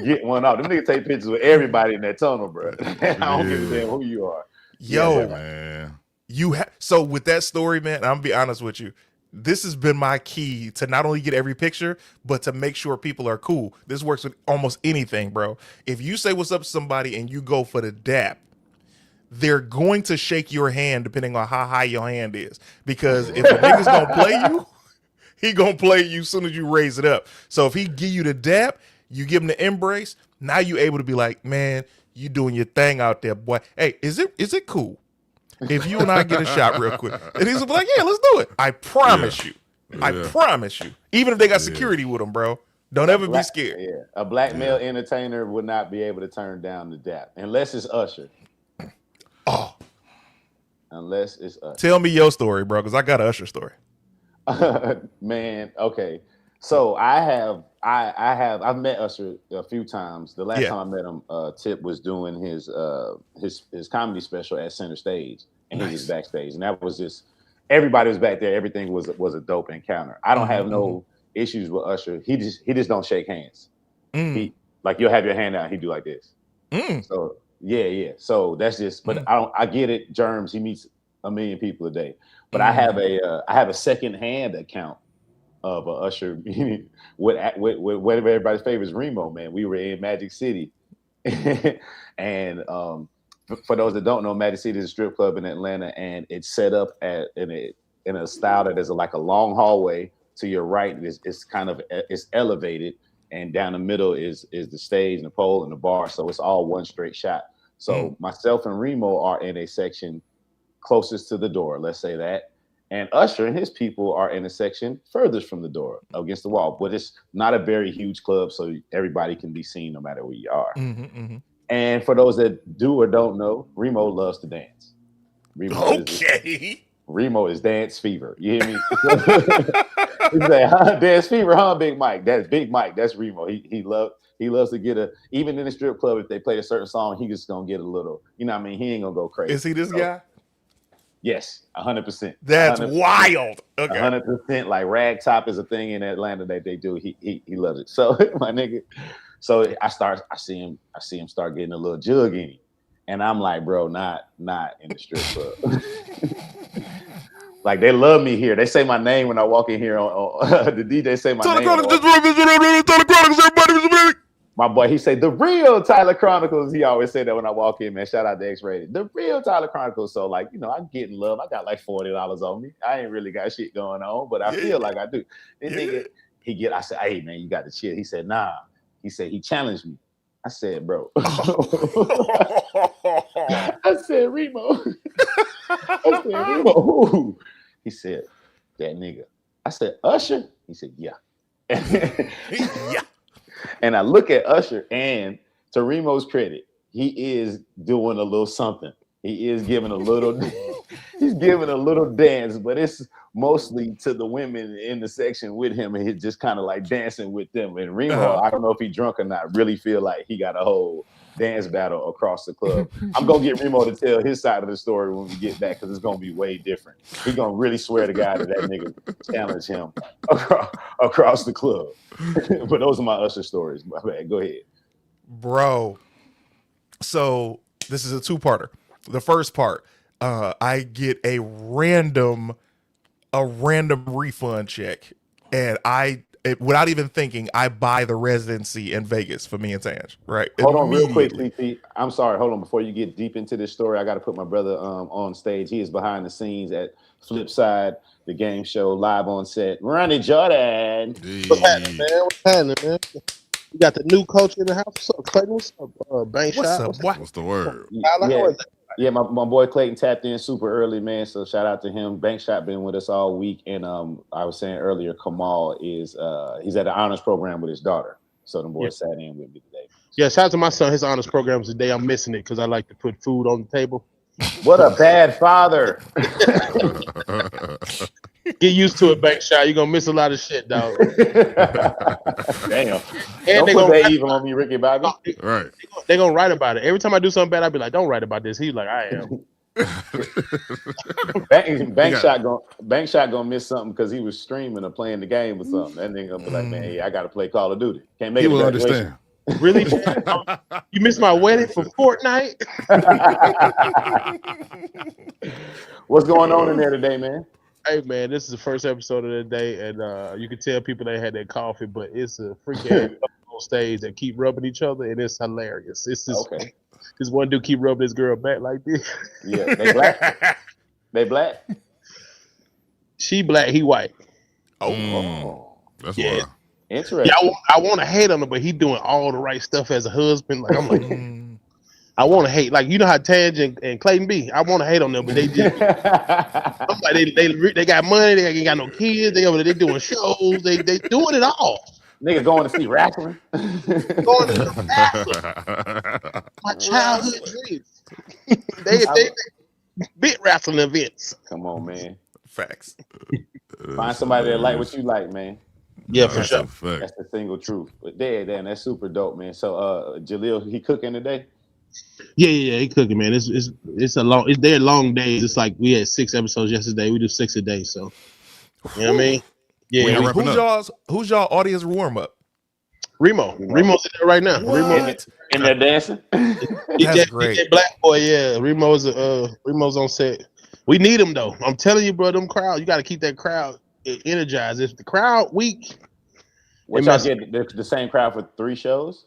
get one out. Them niggas take pictures with everybody in that tunnel, bro. I don't give a damn who you are. Yo, man. So with that story, man, I'm gonna be honest with you. This has been my key to not only get every picture, but to make sure people are cool. This works with almost anything, bro. If you say what's up to somebody and you go for the dap, they're going to shake your hand depending on how high your hand is. Because if a nigga's gonna play you, he gonna play you as soon as you raise it up. So if he give you the dap, you give him the embrace, now you able to be like, man, You doing your thing out there, boy. Hey, is it cool if you and I get a shot real quick? And he's like, yeah, let's do it. I promise you. I promise you. Even if they got security with them, bro. Don't ever be scared. Yeah, a black male entertainer would not be able to turn down the dap unless it's Usher. Oh, unless it's Usher. Tell me your story, bro, because I got an Usher story. Man, okay. So I've met Usher a few times. The last time I met him, Tip was doing his comedy special at Center Stage, and he was backstage, and that was just everybody was back there. Everything was a dope encounter. I don't have no issues with Usher. He just don't shake hands. He like you'll have your hand out, he do like this. So yeah. So that's just. But I get it. Germs. He meets a million people a day. But I have a second hand account of Usher with one of everybody's favorites, Remo. Man, we were in Magic City, and for those that don't know, Magic City is a strip club in Atlanta, and it's set up in a style that is like a long hallway. To your right, it's elevated, and down the middle is the stage and the pole and the bar. So it's all one straight shot. So myself and Remo are in a section closest to the door, let's say that. And Usher and his people are in a section furthest from the door against the wall. But it's not a very huge club, so everybody can be seen no matter where you are. And for those that do or don't know, Remo loves to dance. Remo is dance fever. You hear me? He say, dance fever, huh, Big Mike? That's Big Mike. That's Remo. He loves to get even in the strip club, if they play a certain song, he just gonna get a little, you know what I mean? He ain't gonna go crazy. Is he this guy? Yes, 100%. That's 100%. Wild. Okay. 100%. Like ragtop is a thing in Atlanta that they do. He loves it. So my nigga, so I see him start getting a little jug in him. And I'm like, bro, not in the strip club. Like they love me here. They say my name when I walk in here on the DJ say my name. My boy, he say the real Tyler Chronicles. He always say that when I walk in, man. Shout out to X-Rated. The real Tyler Chronicles. So like, you know, I'm getting love. I got like $40 on me. I ain't really got shit going on, but I feel like I do. This nigga, I said, hey man, you got to chill. He said, nah. He said he challenged me. I said, bro. I said, Remo. Who? He said, that nigga. I said, Usher? He said, yeah. Yeah. And I look at Usher, and to Remo's credit, he is doing a little something. He is giving a little, he's giving a little dance, but it's mostly to the women in the section with him, and he's just kind of like dancing with them. And Remo, I don't know if he's drunk or not, really feel like he got a whole dance battle across the club. I'm gonna get Remo to tell his side of the story when we get back, because it's gonna be way different. He's gonna really swear to God that nigga challenge him across the club. But those are my Usher stories. My bad. Go ahead, bro. So this is a two-parter. The first part, I get a random refund check, and without even thinking, I buy the residency in Vegas for me and Tange. Right? Hold on real quick, CT. I'm sorry. Hold on. Before you get deep into this story, I got to put my brother on stage. He is behind the scenes at Flipside, the game show, live on set. Ronnie Jordan. What's happening, man? What's happening, man? You got the new coach in the house. What's up, Clayton? What's up, Bank Shot? What's the word? Yeah, my boy Clayton tapped in super early, man. So shout out to him. Bank Shot been with us all week, and I was saying earlier, Kamal is he's at an honors program with his daughter. So the boy sat in with me today. Yeah, shout out to my son. His honors program today. I'm missing it because I like to put food on the table. What a bad father! Get used to it, Bank Shot. You're gonna miss a lot of shit, dog. Damn. And don't put that evil on me, Ricky Bobby. Right. They're gonna write about it. Every time I do something bad, I'll be like, don't write about this. He's like, I am. Bank shot gonna miss something because he was streaming or playing the game or something. That nigga gonna be like, man, hey, I gotta play Call of Duty. Can't make he it. will understand. Really? You missed my wedding for Fortnite? What's going on in there today, man? Hey man, this is the first episode of the day, and you can tell people they had their coffee, but it's a freaking on stage that keep rubbing each other, and it's hilarious. It's just this one dude keep rubbing his girl back like this. Yeah, they black. They black. She black, he white. Oh, that's why. Interesting. Yeah, I want to hate on him, but he doing all the right stuff as a husband. Like I'm like, I want to hate, like you know how Taj and Clayton B. I want to hate on them, but they just I'm like they got money, they ain't got no kids, they doing shows, they doing it all. Nigga going to see wrestling. Going to the wrestling. My childhood dreams. they bit wrestling events. Come on, man. Facts. Find somebody that like what you like, man. Yeah, for sure. That's the single truth. But damn, that's super dope, man. So Jaleel, he cooking today? Yeah, he cooking, man. They're long days. It's like we had 6 episodes yesterday. We do 6 a day, so you know what I mean? Yeah. Who's y'all audience warm up? Remo's in there right now. What? In there dancing? That's great. DJ Black Boy, yeah. Remo's on set. We need him though. I'm telling you, bro, them crowd, you gotta keep that crowd energized. If the crowd weak, what y'all get the same crowd for 3 shows?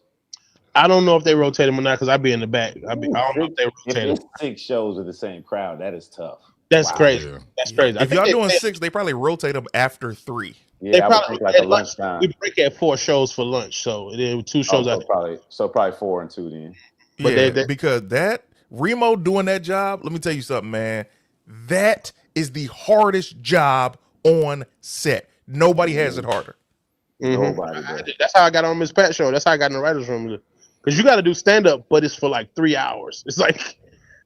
I don't know if they rotate them or not because I be in the back. I don't know if they rotate them. 6 shows with the same crowd, that is tough. That's crazy. Yeah. That's crazy. If y'all doing 6, they probably rotate them after 3. Yeah, they I probably would think like a lunchtime. We break at 4 shows for lunch, so then 2 shows. Probably 4 and 2 then. But because that Remo doing that job, let me tell you something, man. That is the hardest job on set. Nobody has it harder. Nobody. That's how I got on Miss Pat show. That's how I got in the writers' room. Because you got to do stand up, but it's for like 3 hours. It's like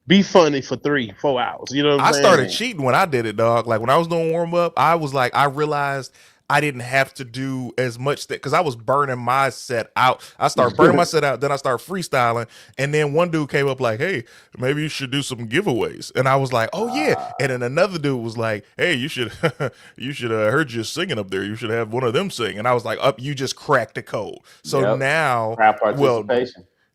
be funny for 3-4 hours. You know what I'm saying? I started cheating when I did it, dog. Like when I was doing warm up, I was like, I realized I didn't have to do as much because I was burning my set out. I started burning my set out, then I started freestyling, and then one dude came up like, "Hey, maybe you should do some giveaways," and I was like, "Oh yeah," and then another dude was like, "Hey, you should heard you singing up there. You should have one of them sing," and I was like, "Up, you just cracked the code." So now,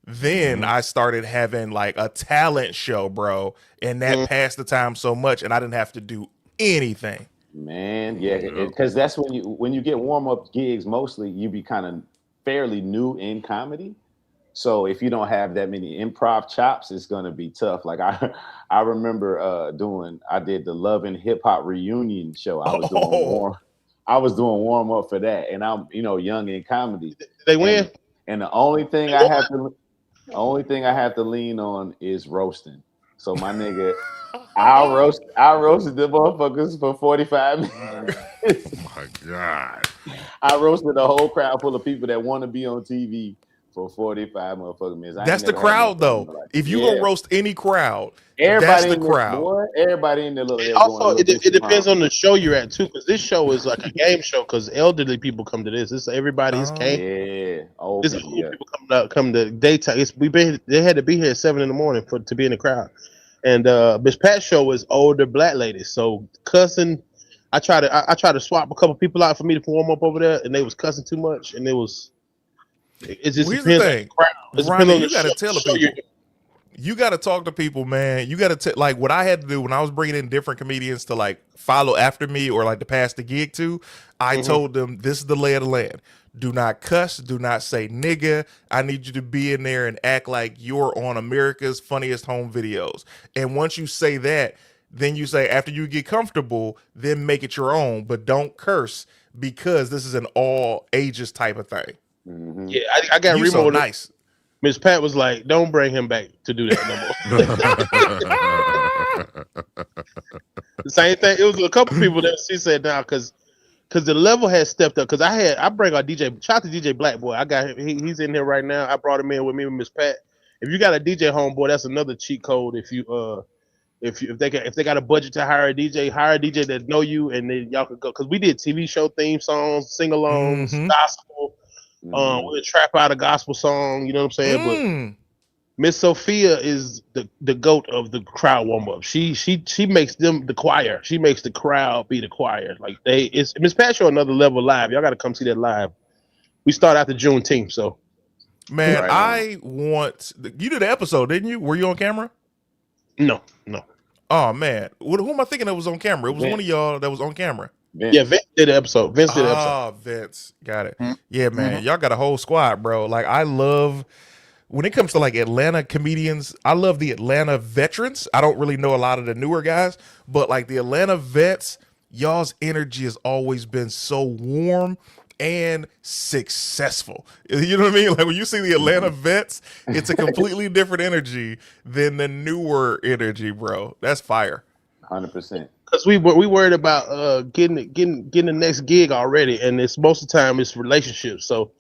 then I started having like a talent show, bro, and that passed the time so much, and I didn't have to do anything. Man, yeah, because that's when you get warm up gigs, mostly you be kind of fairly new in comedy. So if you don't have that many improv chops, it's gonna be tough. Like I remember I did the Love and Hip Hop reunion show. I was doing warm up for that, and I'm young in comedy. Did they win? And the only thing I have to lean on is roasting. So my nigga. I roasted the motherfuckers for 45 minutes. Oh my God. I roasted a whole crowd full of people that want to be on TV for 45 motherfucking minutes. That's the crowd, though. If you gonna roast any crowd, everybody that's the crowd. Everybody in there. Also, it depends on the show you're at too, because this show is like a game show. Because elderly people come to this. This everybody's came. Yeah, old people come to daytime. They had to be here at 7 a.m. to be in the crowd. And Miss Pat's show was older black ladies. So cussing, I tried to swap a couple people out for me to warm up over there, and they was cussing too much, and it just Here's depends the on thing, the crowd. Ronnie, you got to tell the people. You got to talk to people, man. You got to like what I had to do when I was bringing in different comedians to like follow after me or like to pass the gig to. I told them this is the lay of the land. Do not cuss. Do not say nigga. I need you to be in there and act like you're on America's Funniest Home Videos. And once you say that, then you say after you get comfortable, then make it your own. But don't curse because this is an all ages type of thing. Mm-hmm. Yeah, I got you so nice. Miss Pat was like, "Don't bring him back to do that no more." The same thing. It was a couple people that she said now because the level has stepped up. Because I bring our DJ. Shout out to DJ Black Boy. I got him. He's in here right now. I brought him in with me with Miss Pat. If you got a DJ homeboy, that's another cheat code. If they got a budget to hire a DJ that know you, and then y'all could go. Because we did TV show theme songs, sing-alongs, gospel. We'll trap out a gospel song, you know what I'm saying? But Miss Sophia is the goat of the crowd warm up. She makes them the choir. She makes the crowd be the choir. Like it's Miss Pat show another level live. Y'all got to come see that live. We start after Juneteenth, so man, you did the episode, didn't you? Were you on camera? No. Oh man, who am I thinking that was on camera? It was one of y'all that was on camera. Vince. Yeah, Vince did the episode. Vince. Got it. Yeah, man. Y'all got a whole squad, bro. Like, I love, when it comes to, like, Atlanta comedians, I love the Atlanta veterans. I don't really know a lot of the newer guys, but, like, the Atlanta vets, y'all's energy has always been so warm and successful. You know what I mean? Like when you see the Atlanta vets, it's a completely different energy than the newer energy, bro. That's fire. 100%. Because we worried about getting the next gig already, and it's most of the time it's relationships. So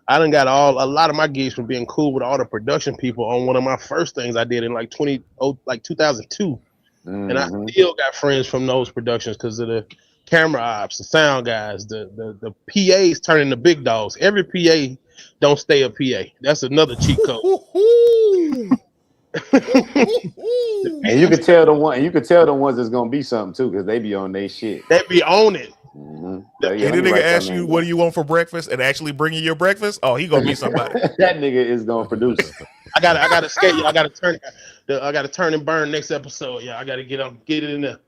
I done got a lot of my gigs from being cool with all the production people on one of my first things I did in like 2002, and I still got friends from those productions because of the camera ops, the sound guys, the PAs turning the big dogs. Every PA don't stay a PA. That's another cheat code. And you could tell the ones that's gonna be something too, because they be on their shit. They be on it. And the nigga ask you, what do you want for breakfast, and actually bring you your breakfast? Oh, he gonna be somebody. That nigga is gonna produce. I gotta skate. I gotta turn and burn next episode. Yeah, I gotta get it in there.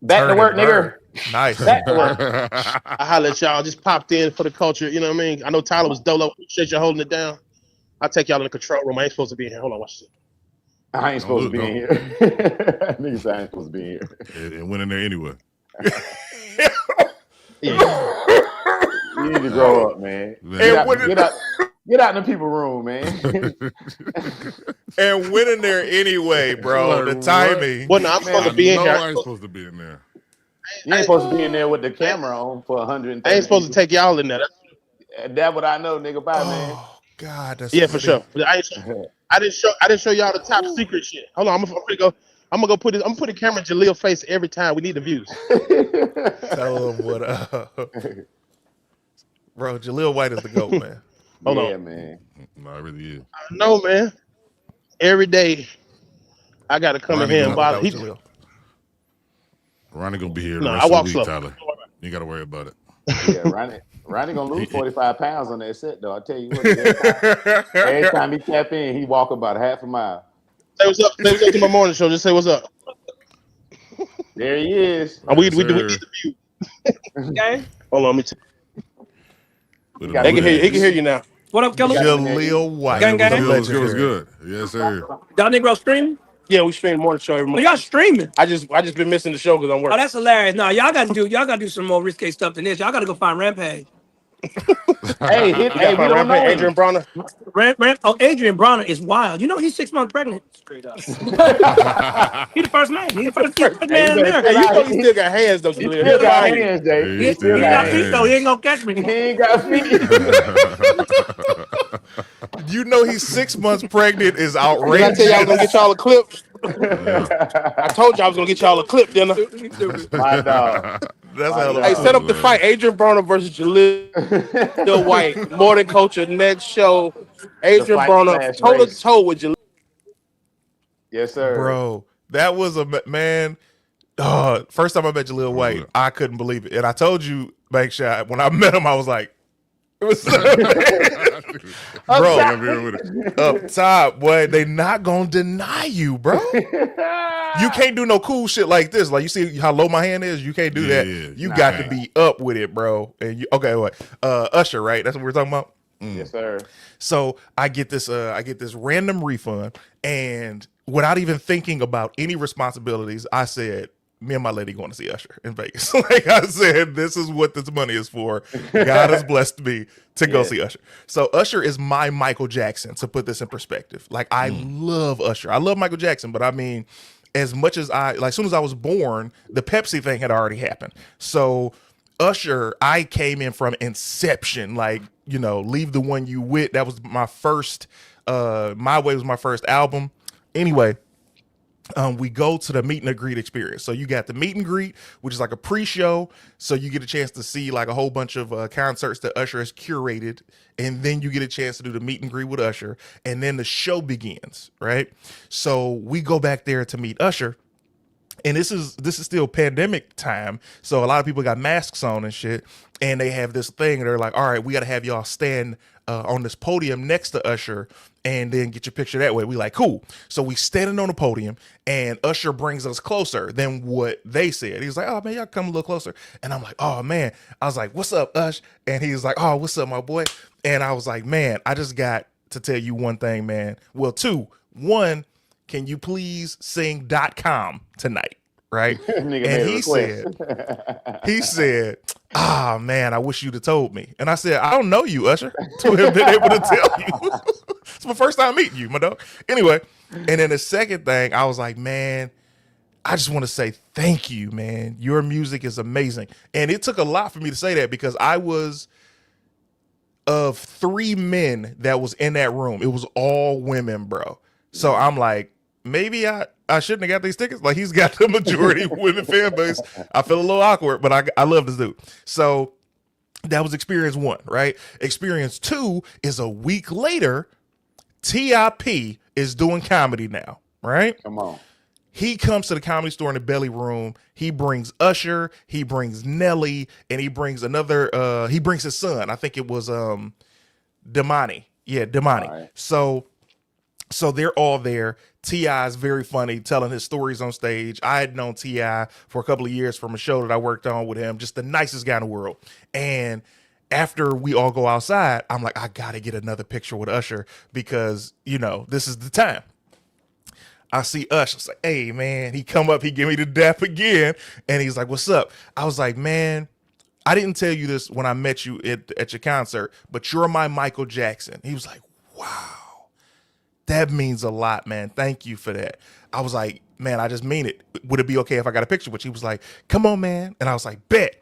Back to work, nigga. Nice. Back to work. I holla at y'all. Just popped in for the culture. You know what I mean? I know Tyler was dolo. Appreciate you holding it down. I'll take y'all in the control room. I ain't supposed to be in here. Hold on, watch this. I ain't supposed to be in here. Niggas say I ain't supposed to be in here. And went in there anyway. Yeah. You need to grow up, man. Get out in the people room, man. And went in there anyway, bro. The timing. Well, no, I'm supposed to be in here. I ain't supposed to be in there. You ain't supposed to be in there with the camera on for 100. I ain't supposed to take y'all in there. That's what I know, nigga. Bye, man. God, that's for sure. I didn't show y'all the top secret shit. Hold on, I'm gonna go put a camera in Jaleel's face every time. We need the views. Tell him what up. Bro, Jaleel White is the GOAT, man. Hold on, man. No, it really is. I know, man. Every day I gotta come in here and bother. Ronnie gonna be here. No, I walk slow. Tyler. You gotta worry about it. Yeah, Ronnie gonna lose 45 pounds on that set, though. I tell you what. Every time he tap in, he walk about half a mile. Say what's up. Say what's up to my morning show. Just say what's up. There he is. We need the view. Okay. Hold on, let me tell you. He can hear you now. What up, Kelly? Jaleel White. Gang, gang. It was good. Yes, sir. Y'all niggas streaming? Yeah, we stream morning show every morning. Y'all streaming? I just been missing the show because I'm working. Oh, that's hilarious. No, y'all gotta do some more risque stuff than this. Y'all gotta go find Rampage. Hey, we don't know Adrian Bronner. Adrian Bronner is wild. You know he's 6 months pregnant. Straight up. He the first man. He the first man in America. Hey, you know he still got hands though. He still got hands, Jay. He got feet though. He ain't gonna catch me. He ain't got feet. You know he's 6 months pregnant is outrageous. Did I tell you I was gonna get y'all a clip? I told you I was gonna get y'all a clip, didn't I? My dog. That's how. Hey, set up the fight. Adrian Bronner versus Jaleel White. Morning Culture next show. Adrian Bronner toe to toe with Jaleel. Yes, sir. Bro, that was a man. First time I met Jaleel White, I couldn't believe it. And I told you, Bank Shot, when I met him, I was like, it was bro, up top, boy, they not gonna deny you, bro. You can't do no cool shit like this. Like, you see how low my hand is? You can't do that. Yeah. You got to be up with it, bro. And Usher, right? That's what we're talking about? Yes, sir. So I get this random refund, and without even thinking about any responsibilities, I said, me and my lady going to see Usher in Vegas. Like I said, this is what this money is for. God has blessed me to go see Usher. So Usher is my Michael Jackson, to put this in perspective. Like, I love Usher. I love Michael Jackson, but I mean, as much as as soon as I was born, the Pepsi thing had already happened. So Usher, I came in from inception, like, Leave the One You With. That was my first, My Way was my first album. Anyway, we go to the meet and greet experience. So you got the meet and greet, which is like a pre-show. So you get a chance to see like a whole bunch of concerts that Usher has curated. And then you get a chance to do the meet and greet with Usher. And then the show begins, right? So we go back there to meet Usher. And this is still pandemic time. So a lot of people got masks on and shit. And they have this thing. They're like, all right, we got to have y'all stand on this podium next to Usher and then get your picture that way. We like, cool. So we standing on the podium and Usher brings us closer than what they said. He was like, oh man, y'all come a little closer. And I'm like, oh man. I was like, what's up, Ush? And he was like, oh, what's up, my boy? And I was like, man, I just got to tell you one thing, man. Well, two. One, can you please sing .com tonight? right? Nigga And made a request. he said, "Ah, man, I wish you'd have told me." And I said, "I don't know you, Usher, to have been able to tell you." It's my first time meeting you, my dog. Anyway, and then the second thing, I was like, man, I just want to say thank you, man. Your music is amazing. And it took a lot for me to say that because I was of 3 men that was in that room. It was all women, bro. So I'm like, maybe I shouldn't have got these tickets. Like, he's got the majority women fan base. I feel a little awkward, but I love this dude. So that was experience 1, right? Experience 2 is a week later, TIP is doing comedy now, right? Come on. He comes to the Comedy Store in the Belly Room. He brings Usher, he brings Nelly, and he brings another, he brings his son. I think it was Damani. Yeah, Damani. Right. So they're all there. T.I. is very funny, telling his stories on stage. I had known T.I. for a couple of years from a show that I worked on with him. Just the nicest guy in the world. And after we all go outside, I'm like, I gotta get another picture with Usher because, this is the time. I see Usher. I was like, hey, man. He come up, he give me the dap again. And he's like, what's up? I was like, man, I didn't tell you this when I met you at your concert, but you're my Michael Jackson. He was like, wow. That means a lot, man. Thank you for that. I was like, man, I just mean it. Would it be okay if I got a picture with you? He was like, come on, man. And I was like, bet.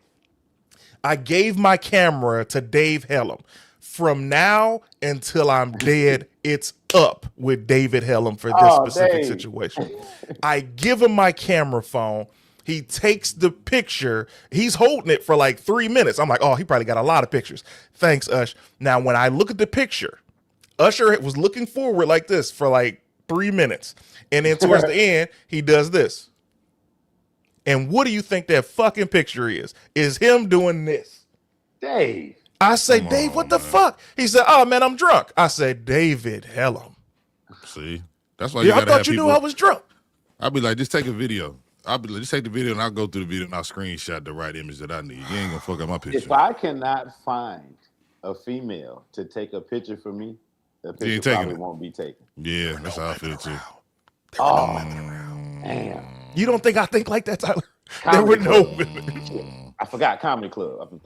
I gave my camera to Dave Hellum. From now until I'm dead, it's up with David Hellum for this specific situation. I give him my camera phone. He takes the picture. He's holding it for like 3 minutes. I'm like, oh, he probably got a lot of pictures. Thanks, Ush. Now, when I look at the picture, Usher was looking forward like this for like 3 minutes. And then towards the end, he does this. And what do you think that fucking picture is? Is him doing this. Dave. I say, Dave, what the fuck? He said, oh, man, I'm drunk. I said, David Hellum. See? That's why you I gotta thought have you people. knew I was drunk. I'll be like, just take a video. I'll be like, just take the video and I'll go through the video and I'll screenshot the right image that I need. You ain't gonna fuck up my picture. If I cannot find a female to take a picture for me, the picture probably won't be taken. Yeah, that's how I feel too. Oh, damn. You don't think I think like that, Tyler? There were no women. I forgot Comedy Club. I'm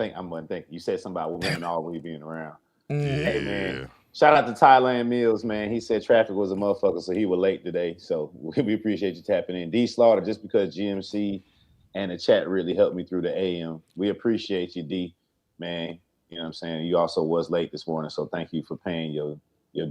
thinking. You said something about women always being around. Yeah. Hey, man. Shout out to Thailand Mills, man. He said traffic was a motherfucker, so he was late today. So we appreciate you tapping in. D Slaughter, just because GMC and the chat really helped me through the AM. We appreciate you, D, man. You know what I'm saying? You also was late this morning, so thank you for paying your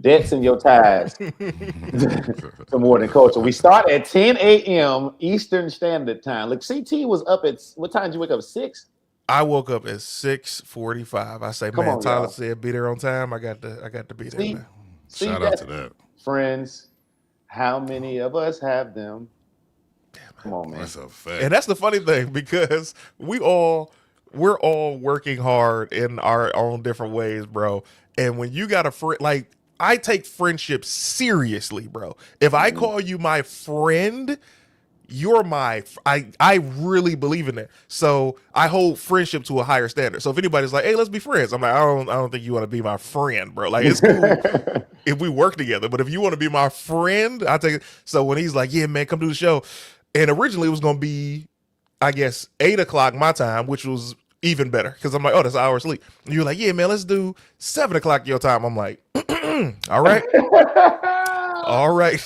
debts and your tithes to More Than Culture. We start at 10 a.m. Eastern Standard Time. Look, CT was up at, what time did you wake up? 6? I woke up at 6:45. I say, man, Tyler said be there on time. I got to be there, man. Shout out to that. Friends, how many of us have them? Come on, man. That's a fact. And that's the funny thing because we're all working hard in our own different ways, bro. And when you got a friend, like, I take friendship seriously, bro. If I call you my friend, you're I really believe in that. So I hold friendship to a higher standard. So if anybody's like, hey, let's be friends, I'm like, I don't think you want to be my friend, bro. Like, it's cool if we work together. But if you want to be my friend, I take it. So when he's like, yeah, man, come do the show. And originally it was going to be, I guess, 8 o'clock my time, which was even better. Because I'm like, oh, that's an hour of sleep. And you're like, yeah, man, let's do 7 o'clock your time. I'm like, all right. All right.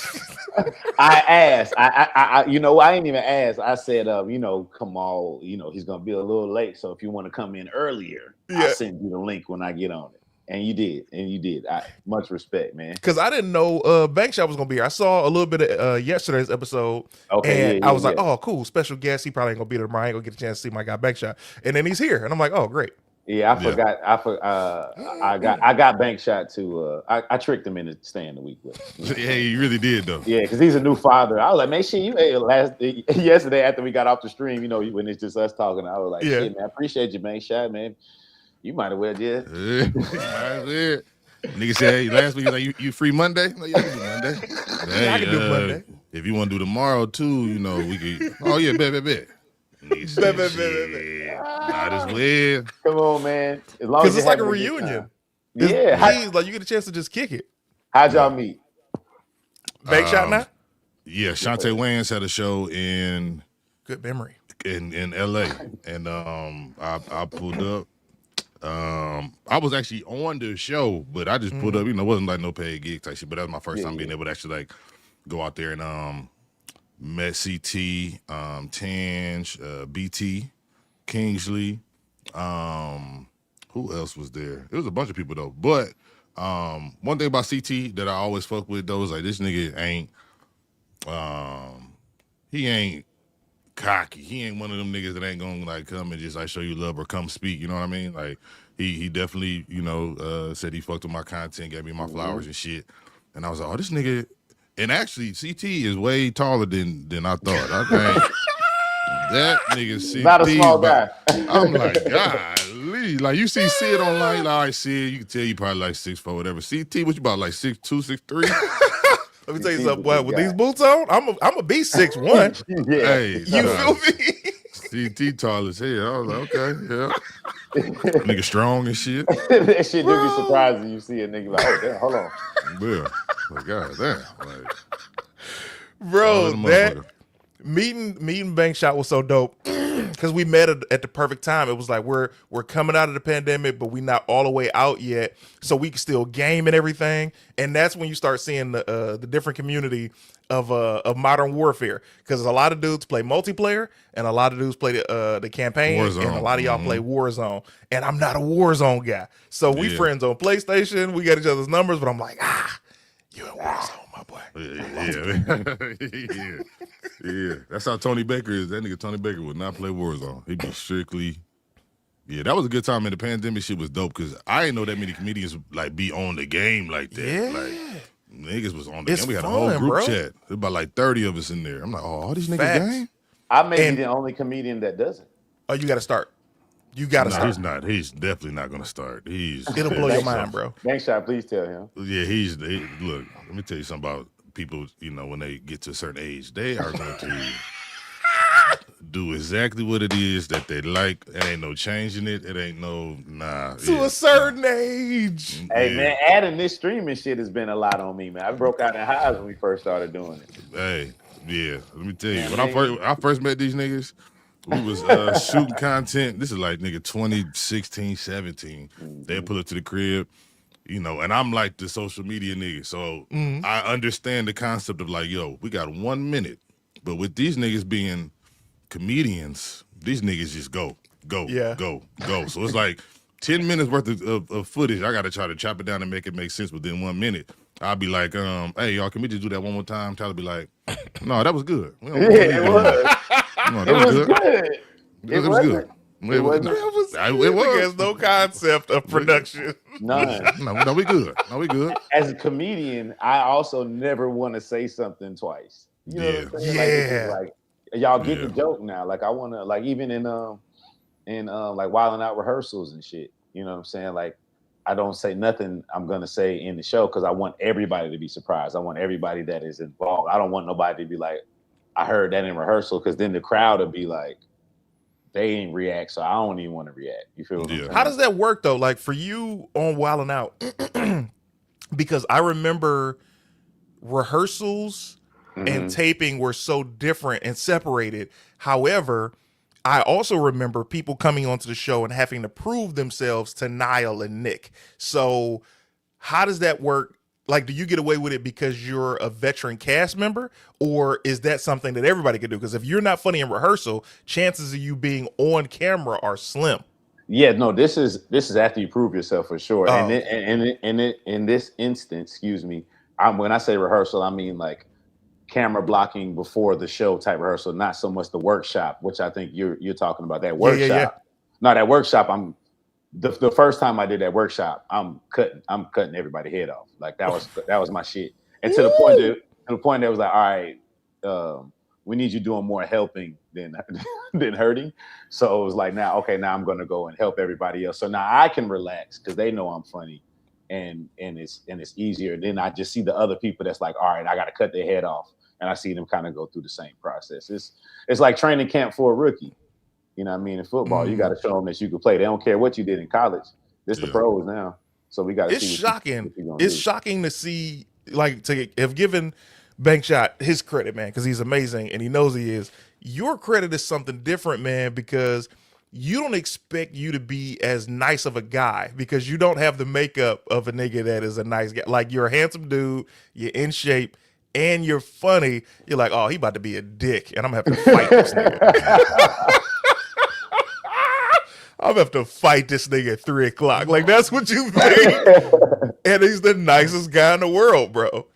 I asked. I ain't even asked. I said, Kamal, he's gonna be a little late. So if you want to come in earlier, I'll send you the link when I get on it. And you did. Much respect, man. Because I didn't know Bank Shot was gonna be here. I saw a little bit of yesterday's episode. Okay, and I was like, oh, cool, special guest. He probably ain't gonna be there tomorrow. I ain't gonna get a chance to see my guy Bank Shot. And then he's here, and I'm like, oh, great. Yeah, I forgot. I got Bank Shot to. I tricked him into staying the week with him. Yeah, you really did though. Yeah, because he's a new father. I was like, make sure you yesterday after we got off the stream, when it's just us talking, I was like, shit, man, I appreciate you, Bank Shot, man. You might have well just. Nigga said, hey, last week, like, you free Monday? No, yeah, I can do Monday. Hey, I can do Monday. If you want to do tomorrow too, we could. Oh yeah, bet. Nigga said, might as well. Come on, man. Because it's like a reunion. Yeah. Like you get a chance to just kick it. How'd y'all meet? Bank Shot now? Yeah, Shantae Wayans had a show in Good memory. in LA, and I pulled up. I was actually on the show, but I just pulled up. It wasn't like no paid gig type shit. But that was my first time being able to actually like go out there and met CT, Tange, BT, Kingsley. Who else was there? It was a bunch of people though. But one thing about CT that I always fuck with though is like this nigga ain't he ain't cocky. He ain't one of them niggas that ain't gonna like come and just like show you love or come speak. You know what I mean? Like he definitely said he fucked with my content, gave me my flowers and shit. And I was like, oh, this nigga. And actually, CT is way taller than I thought. I think that nigga CT. Not a small guy. I'm like, golly. Like you see Sid online, like, all right, Sid, you can tell you probably like 6'4", whatever. CT, what you about like 6'2", 6'3"? Let me tell you something. What with these boots on, I'm a be 6'1". Yeah. Hey, You feel me? CT tall as hell. I was like, okay, yeah. Nigga strong and shit. That shit do be surprising. You see a nigga like, oh damn, hold on. Yeah. Like, god damn. Like, Bro, that meeting Bank Shot was so dope because we met at the perfect time. It was like we're coming out of the pandemic, but we not all the way out yet, so we can still game and everything. And that's when you start seeing the different community of modern warfare, because a lot of dudes play multiplayer and a lot of dudes play the campaign, Warzone. and a lot of y'all play Warzone. And I'm not a Warzone guy, so we friends on PlayStation. We got each other's numbers, but I'm like, you in Warzone, my boy. Yeah. That's how Tony Baker is. That nigga Tony Baker would not play Warzone. He'd be strictly. Yeah, that was a good time. And the pandemic shit was dope because I didn't know that many comedians like be on the game like that. Yeah. Like niggas was on the It's game. We had a fun, whole group bro. chat. There's about like 30 of us in there. I'm like, oh, all these niggas Facts. game? I may be the only comedian that doesn't. Oh, you got to start. You got to No, start. he's not. He's definitely not gonna start. It'll blow your mind, bro. Bank Shot, please tell him. Yeah, look, let me tell you something about people, when they get to a certain age, they are going to do exactly what it is that they like. It ain't no changing it. It ain't no, To a certain age. Hey, man, adding this streaming shit has been a lot on me, man. I broke out in highs when we first started doing it. Hey, yeah, let me tell you. When I first met these niggas, we was shooting content. This is like, nigga, 2016, 17. They'll pull up to the crib. And I'm like the social media nigga. So I understand the concept of like, yo, we got 1 minute. But with these niggas being comedians, these niggas just go. So it's like 10 minutes worth of footage. I got to try to chop it down and make it make sense within 1 minute. I'll be like, hey, y'all, can we just do that one more time? Tyler be like, no, that was good. Yeah, it was. No, that was good. It was good. It was. There's no concept of production. None. No, we good. As a comedian, I also never want to say something twice. You know what I'm saying? Like y'all get the joke now. Like I want to, like even in like Wildin' Out rehearsals and shit. You know what I'm saying? Like I don't say nothing I'm gonna say in the show because I want everybody to be surprised. I want everybody that is involved. I don't want nobody to be like, I heard that in rehearsal, because then the crowd will be like, they ain't react, so I don't even want to react. You feel what I'm saying? How does that work though? Like for you on Wildin' Out, because I remember rehearsals and taping were so different and separated. However, I also remember people coming onto the show and having to prove themselves to Niall and Nick. So how does that work? Like, do you get away with it because you're a veteran cast member, or is that something that everybody can do? Because if you're not funny in rehearsal, chances of you being on camera are slim. Yeah, no, this is after you prove yourself for sure. Oh. And in this instance, excuse me, when I say rehearsal, I mean like camera blocking before the show type rehearsal, not so much the workshop, which I think you're talking about. That workshop. Yeah. No, that workshop, the first time I did that workshop, I'm cutting everybody's head off. Like that was my shit. And to the point that it was like, all right, we need you doing more helping than hurting. So it was like, now I'm gonna go and help everybody else. So now I can relax because they know I'm funny, and it's easier. Then I just see the other people that's like, all right, I gotta cut their head off, and I see them kind of go through the same process. It's like training camp for a rookie. You know what I mean? In football, you got to show them that you can play. They don't care what you did in college. This the pros now. So we got to see. It's shocking. It's shocking to see, like, to have given Bank Shot, his credit, man, because he's amazing and he knows he is. Your credit is something different, man, because you don't expect you to be as nice of a guy because you don't have the makeup of a nigga that is a nice guy. Like, you're a handsome dude, you're in shape, and you're funny. You're like, oh, he about to be a dick, and I'm gonna have to fight this nigga. I'm gonna have to fight this nigga at 3 o'clock. Like, that's what you think. And he's the nicest guy in the world, bro.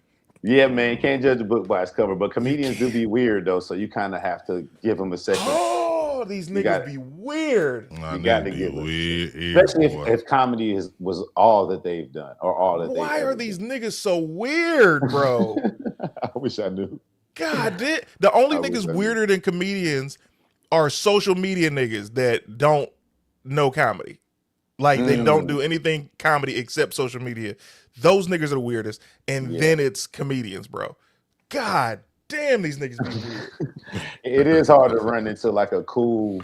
Yeah, man, you can't judge a book by its cover, but comedians do be weird though, so you kind of have to give them a second. Oh, these niggas be weird. You got to give weird, especially if comedy was all that they've done or all that. Why are these niggas so weird, bro? I wish I knew. God, the only niggas weirder than comedians are social media niggas that don't know comedy. Like, they don't do anything comedy except social media. Those niggas are the weirdest. And then it's comedians, bro. God damn, these niggas be weird. It is hard to run into like a cool,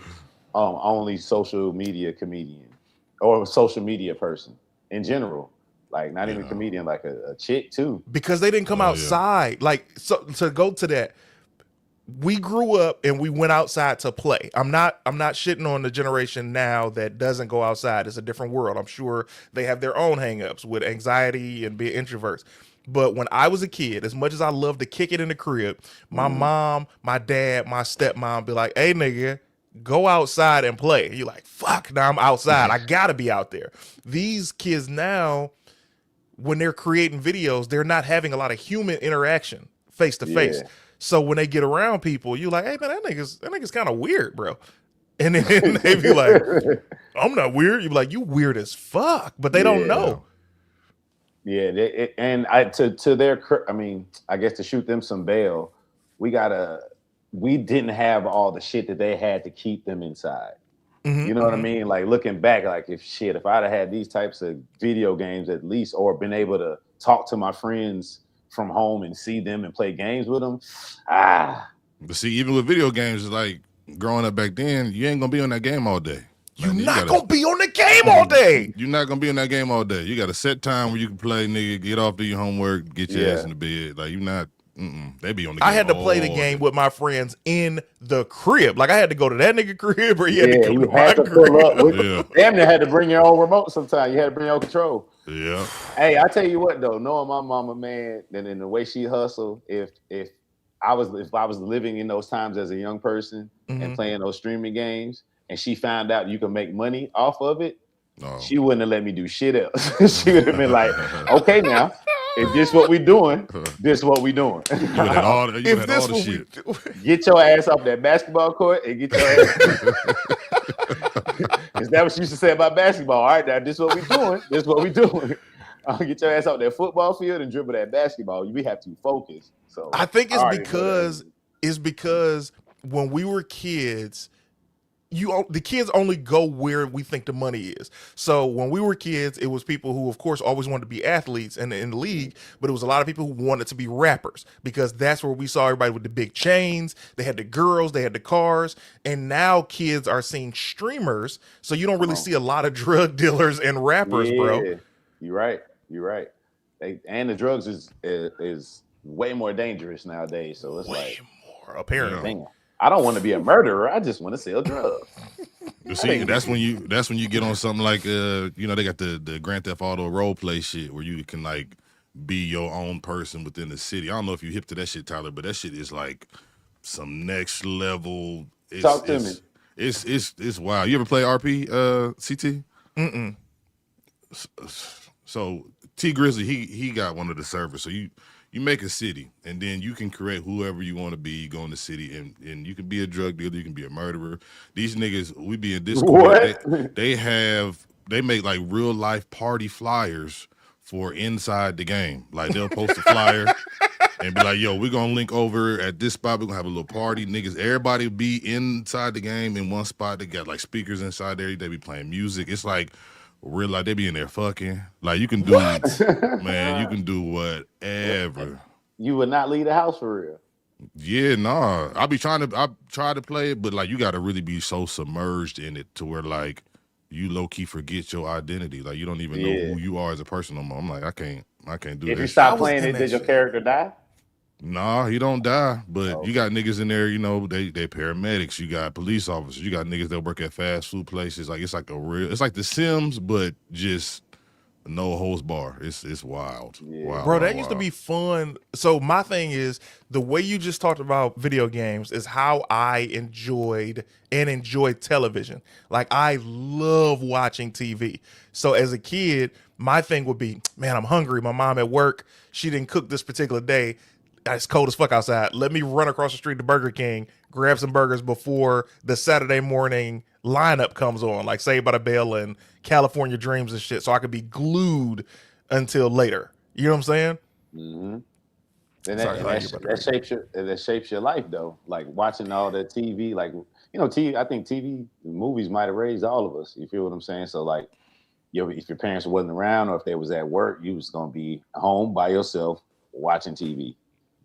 only social media comedian or social media person in general. Like, not even a comedian, like a chick too. Because they didn't come outside. Like, so to go to that, we grew up and we went outside to play. I'm not shitting on the generation now that doesn't go outside. It's a different world. I'm sure they have their own hangups with anxiety and being introverts. But when I was a kid, as much as I loved to kick it in the crib, my mom, my dad, my stepmom be like, hey, nigga, go outside and play. And you're like, fuck, now I'm outside. I gotta be out there. These kids now, when they're creating videos, they're not having a lot of human interaction face to face. So when they get around people, you're like, hey, man, that nigga's kind of weird, bro. And then they be like, I'm not weird. You be like, you weird as fuck. But they don't know. Yeah, to their, I mean, I guess to shoot them some bail, we didn't have all the shit that they had to keep them inside. You know what I mean? Like, looking back, like, if I'd have had these types of video games at least, or been able to talk to my friends from home and see them and play games with them. But see, even with video games, it's like growing up back then, you ain't gonna be on that game all day. You're not gonna be on the game all day. You're not gonna be on that game all day. You got a set time where you can play, nigga, get off, do your homework, get your ass in the bed. Like, you not. They be on the game. I had to play the game with my friends in the crib. Like, I had to go to that nigga crib, or he had to come to my crib. Pull up. Damn, you had to bring your own remote sometimes. You had to bring your own control. Yeah. Hey, I tell you what though, knowing my mama, man, and in the way she hustled, if I was living in those times as a young person and playing those streaming games, and she found out you can make money off of it, she wouldn't have let me do shit else. She would have been like, okay, now, if this what we doing, this what we doing. You had all the shit. Get your ass off that basketball court and get your ass. Is that what you used to say about basketball? All right, now this what we doing. This what we doing. Get your ass out that football field and dribble that basketball. We have to focus. So I think it's because when we were kids, the kids only go where we think the money is. So when we were kids, it was people who, of course, always wanted to be athletes and in the league, but it was a lot of people who wanted to be rappers because that's where we saw everybody with the big chains. They had the girls, they had the cars, and now kids are seeing streamers. So you don't really see a lot of drug dealers and rappers, bro. You're right. And the drugs is way more dangerous nowadays. So it's way more apparently. Damn. I don't want to be a murderer. I just want to sell drugs. See, that's when you get on something like they got the Grand Theft Auto role play shit where you can like be your own person within the city. I don't know if you hip to that shit, Tyler, but that shit is like some next level. Talk to me. It's wild. You ever play RP, CT? Mm-mm. So T Grizzly, he got one of the servers. So you make a city, and then you can create whoever you want to be, go in the city, and you can be a drug dealer, you can be a murderer. These niggas, we be in Discord. They make like real life party flyers for inside the game. Like, they'll post a flyer and be like, yo, we're gonna link over at this spot, we're gonna have a little party. Niggas, everybody be inside the game in one spot. They got like speakers inside there, they be playing music. It's like real life, they be in there fucking. Like, you can do man, you can do whatever. You would not leave the house for real. Yeah, nah. I try to play it, but like, you gotta really be so submerged in it to where like you low key forget your identity. Like, you don't even know who you are as a person no more. I'm like, I can't do that. If you stop playing it, did your character die? Nah, he don't die, but Oh, you got niggas in there, you know, they paramedics, you got police officers, you got niggas that work at fast food places. Like it's like The Sims, but just no holds bar. It's wild. Yeah. Wild, Bro, wild, that used to wild. be fun. So my thing is the way you just talked about video games is how I enjoy television. Like I love watching TV. So as a kid, my thing would be, man, I'm hungry. My mom at work, she didn't cook this particular day. It's cold as fuck outside. Let me run across the street to Burger King, grab some burgers before the Saturday morning lineup comes on, like Saved by the Bell and California Dreams and shit, so I could be glued until later. You know what I'm saying? Mm-hmm. And Sorry, that shapes your life though. Like watching all that TV, like TV. I think TV movies might have raised all of us. You feel what I'm saying? So like, if your parents wasn't around or if they was at work, you was gonna be home by yourself watching TV.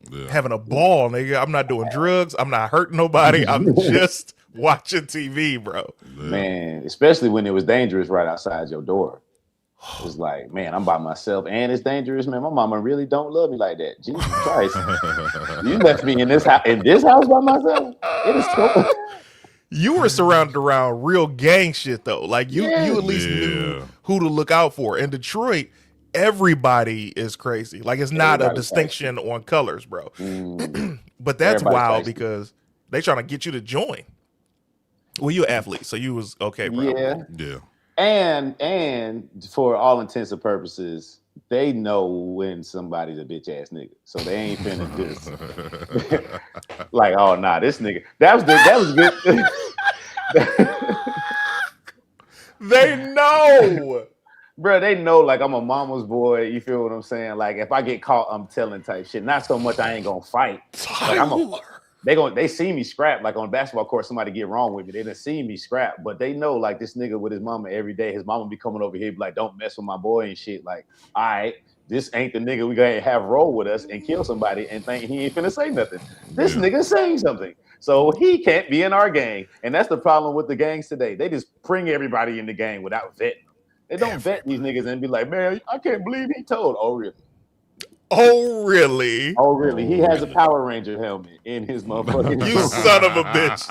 Yeah. Having a ball, nigga. I'm not doing drugs. I'm not hurting nobody. I'm just watching TV, bro. Yeah. Man, especially when it was dangerous right outside your door. It's like, man, I'm by myself and it's dangerous, man. My mama really don't love me like that. Jesus Christ. You left me in this house by myself. It is so You were surrounded around real gang shit though. Like you Yes. at least knew who to look out for. In Detroit, everybody is crazy. Like it's not a Everybody's distinction on colors, bro. Mm, But that's Everybody's wild crazy. because they trying to get you to join. Well, you an athlete, so you was okay, bro. yeah. Yeah. And for all intents and purposes, they know when somebody's a bitch ass nigga. So they ain't finna just like, oh nah, this nigga. That was good. They know. Bro, they know like I'm a mama's boy. You feel what I'm saying? Like if I get caught, I'm telling type shit. Not so much I ain't gonna fight. Like they see me scrap. Like on a basketball court, somebody get wrong with me. They done see me scrap, but they know like this nigga with his mama every day. His mama be coming over here, be like, don't mess with my boy and shit. Like, all right, this ain't the nigga we gonna have roll with us and kill somebody and think he ain't finna say nothing. This nigga saying something. So he can't be in our gang. And that's the problem with the gangs today. They just bring everybody in the gang without vetting them. They don't vet these niggas and be like, man, I can't believe he told. Oh, really? Oh, really? Oh, really? He has a Power Ranger helmet in his motherfucking. You son of a bitch.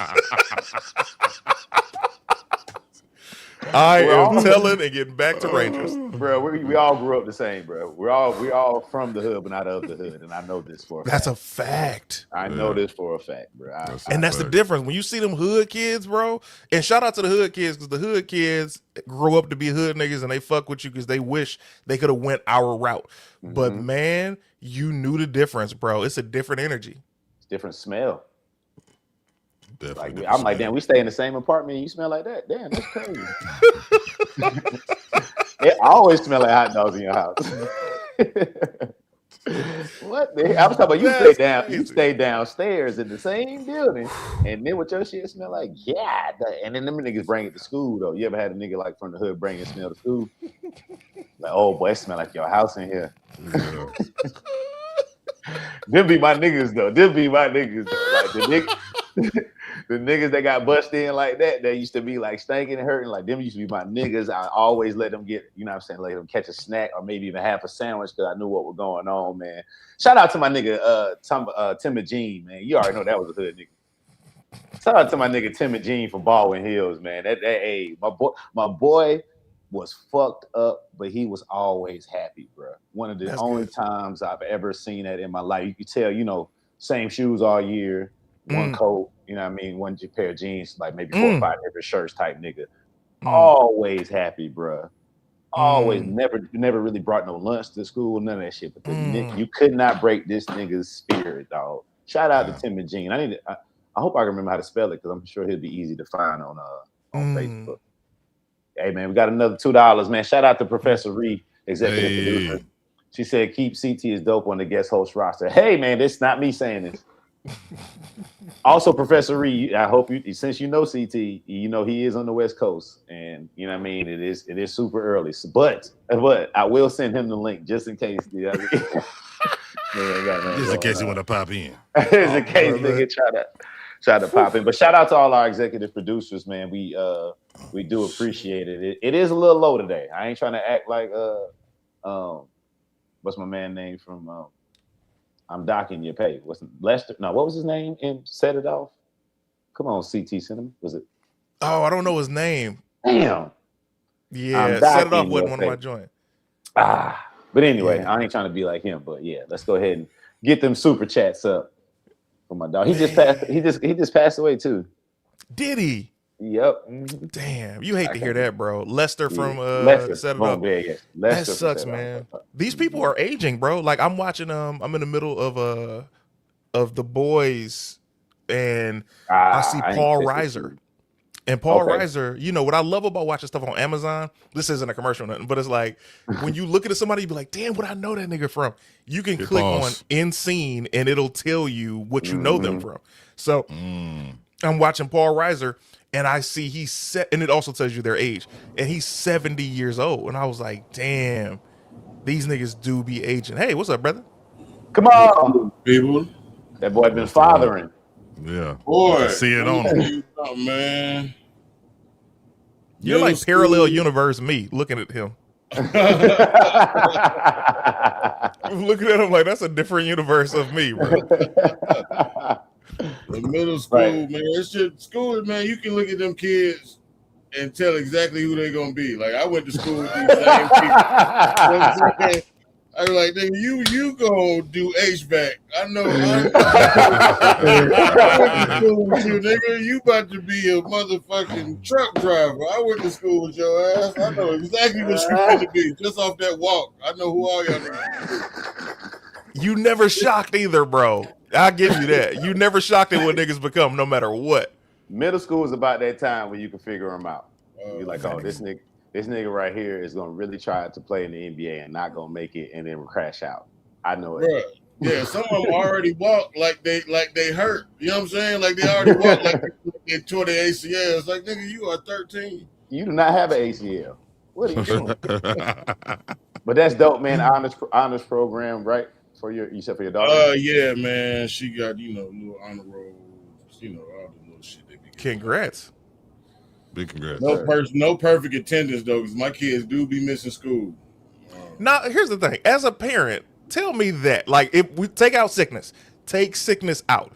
I am telling and getting back to Rangers. Bro, we all grew up the same, bro. We're all from the hood, but not of the hood. And I know this for a fact. That's a fact. I know this for a fact, bro. And that's the difference. When you see them hood kids, bro, and shout out to the hood kids, because the hood kids grow up to be hood niggas and they fuck with you because they wish they could have went our route. Mm-hmm. But man, you knew the difference, bro. It's a different energy. It's different smell. Definitely like, I'm like, damn, we stay in the same apartment and you smell like that. Damn, that's crazy. It always smell like hot dogs in your house. What the hell? I was talking about you stay downstairs in the same building, and then what your shit smell like? Yeah, and then them niggas bring it to school though. You ever had a nigga like from the hood bring his smell to school? Like, oh boy, it smell like your house in here. Yeah. Them be my niggas though. Like the niggas that got busted in like that, they used to be like stinking and hurting. Like them used to be my niggas. I always let them get, you know what I'm saying, let them catch a snack or maybe even half a sandwich because I knew what was going on, man. Shout out to my nigga Tim Jean, man. You already know that was a hood nigga. Shout out to my nigga Tim Jean from Baldwin Hills, man. Hey, my boy was fucked up, but he was always happy, bro. One of the only times I've ever seen that in my life. You could tell, you know, same shoes all year, one coat, you know what I mean, one pair of jeans, like maybe 4 or 5 different shirts type nigga. Always happy, bro. Always never really brought no lunch to school, none of that shit. But you could not break this nigga's spirit, dog. Shout out to Tim and Jean. I hope I can remember how to spell it because I'm sure he'll be easy to find on Facebook. Hey man, we got another $2, man. Shout out to Professor Reed, executive producer. She said, keep CT as dope on the guest host roster. Hey man, this is not me saying this. Also, Professor Reed, I hope you, since you know CT, you know he is on the West Coast, and you know what I mean. It is super early, but I will send him the link just in case. You know what I mean? Just in case you want to pop in. Just in case nigga try to pop in. But shout out to all our executive producers, man. We do appreciate it. It is a little low today. I ain't trying to act like what's my man name from I'm docking your pay. Wasn't Lester? No, what was his name? And set it off. Come on, CT Cinema. Was it? Oh, I don't know his name. Damn. Yeah, Set It Off wasn't one of my joints. But anyway, I ain't trying to be like him. But yeah, let's go ahead and get them super chats up for my dog. He just passed. He just passed away too. Did he? Yep. Damn, you hate to hear that, bro. Lester from Set It Up. Yeah. That sucks, man. These people are aging, bro. Like I'm watching I'm in the middle of The Boys, and I see Paul Reiser. And Paul Reiser, you know what I love about watching stuff on Amazon? This isn't a commercial or nothing, but it's like when you look at somebody, you be like, damn, what I know that nigga from? You can click on in scene and it'll tell you what you know them from. So I'm watching Paul Reiser and I see he's set, and it also tells you their age, and he's 70 years old. And I was like, damn, these niggas do be aging. Hey, what's up, brother? Come on, people. That boy been fathering. Yeah, Boy, see it on him, man. You're like parallel universe me looking at him. I'm looking at him like that's a different universe of me, bro. The middle school, man. It's just school, man. You can look at them kids and tell exactly who they're gonna be. Like I went to school with these same people. You know what I'm saying? I was like, nigga, you gonna do HVAC. I know. I went to school with you, nigga. You about to be a motherfucking truck driver. I went to school with your ass. I know exactly what you finna be. Just off that walk. I know who all y'all niggas. You never shocked either, bro. I'll give you that. You never shocked at what niggas become, no matter what. Middle school is about that time when you can figure them out. You're like, oh, this nigga right here is gonna really try to play in the NBA and not gonna make it, and then crash out. I know it. Bruh. Yeah, some of them already walk like they hurt. You know what I'm saying? Like they already walk like they tore their ACL. It's like, nigga, you are 13. You do not have an ACL. What are you doing? But that's dope, man. Honors program, right? You said for your daughter? Yeah, man. She got, little honor rolls, all the little shit they be getting. Congrats. Big congrats. No perfect attendance though, because my kids do be missing school. Now, here's the thing. As a parent, tell me that. Like, if we take sickness out.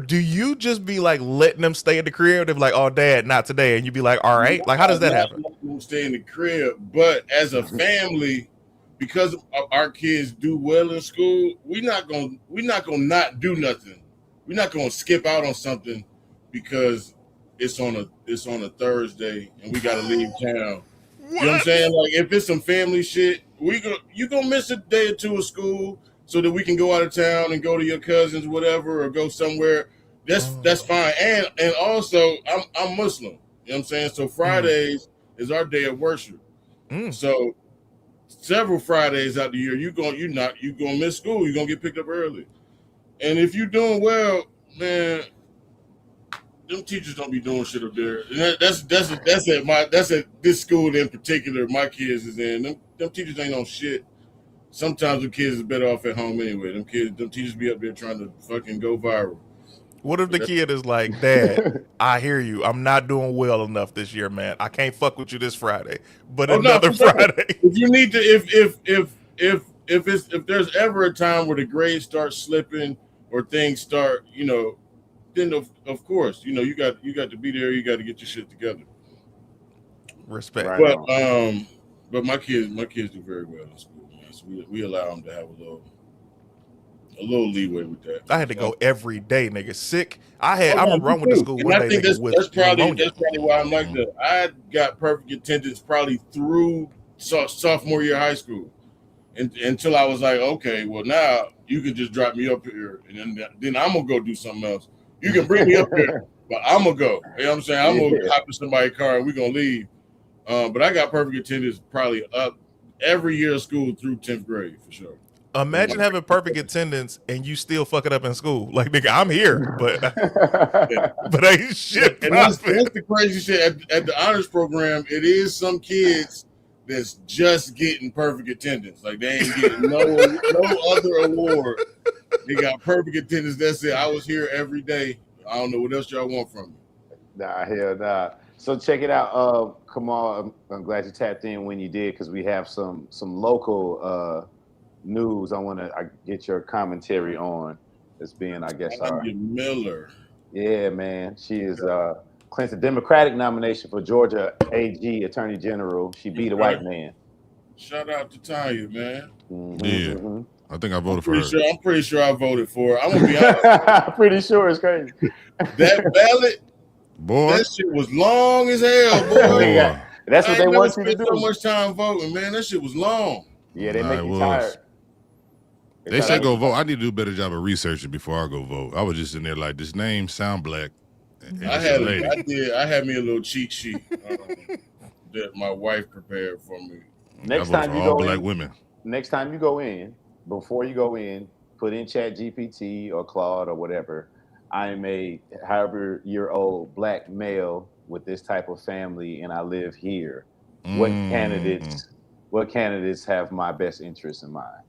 Do you just be like letting them stay in the crib? They're like, "Oh, Dad, not today," and you be like, "All right." Like, how does that happen? Stay in the crib, but as a family, because our kids do well in school, we're not gonna not do nothing. We're not gonna skip out on something because it's on a Thursday and we gotta leave town. You know what I'm saying? Like if it's some family shit, you gonna miss a day or two of school so that we can go out of town and go to your cousins, whatever, or go somewhere. That's fine. And also I'm Muslim. You know what I'm saying? So Fridays is our day of worship. So several Fridays out the year, you gonna miss school. You're gonna get picked up early. And if you're doing well, man, them teachers don't be doing shit up there. And that's at this school in particular. My kids is in. Them teachers ain't on shit. Sometimes the kids is better off at home anyway. Them teachers be up there trying to fucking go viral. What if the kid is like, "Dad, I hear you. I'm not doing well enough this year, man. I can't fuck with you this Friday, but another Friday." If you need to, if there's ever a time where the grades start slipping or things start, then of course, you got to be there. You got to get your shit together. Respect. Right. But my kids do very well in school, man. So we allow them to have a little leeway with that. I had to go every day, nigga. Sick. I remember I went to school one day. That's probably why I'm like that. I got perfect attendance probably through sophomore year of high school, until I was like, okay, well now you can just drop me up here, and then I'm gonna go do something else. You can bring me up here, but I'm gonna go. You know what I'm saying? I'm gonna hop in somebody's car and we're gonna leave. But I got perfect attendance probably up every year of school through 10th grade for sure. Imagine having perfect attendance and you still fuck it up in school. Like, nigga, I'm here, but ain't shit. And that's the crazy shit. At the honors program, it is some kids that's just getting perfect attendance. Like they ain't getting no other award. They got perfect attendance. That's it. I was here every day. I don't know what else y'all want from me. Nah, hell nah. So check it out. Kamal, I'm glad you tapped in when you did, because we have some local news I want to get your commentary on. As being, I guess, Tanya Miller. Yeah, man. She is Clinton Democratic nomination for Georgia AG Attorney General. She beat a white man. Shout out to Tanya, man. Yeah. I think I voted for her. I'm pretty sure I voted for her. I'm gonna be honest. I'm pretty sure it's crazy. That ballot, boy, that shit was long as hell, boy. That's what they want you to do. So much time voting, man. That shit was long. Yeah, they make you tired. They say go vote. I need to do a better job of researching before I go vote. I was just in there like, this name sound black. I had me a little cheat sheet that my wife prepared for me. Next time you go in, next time you go in, before you go in, put in Chat GPT or Claude or whatever. I am a however-year-old black male with this type of family, and I live here. What candidates have my best interests in mind?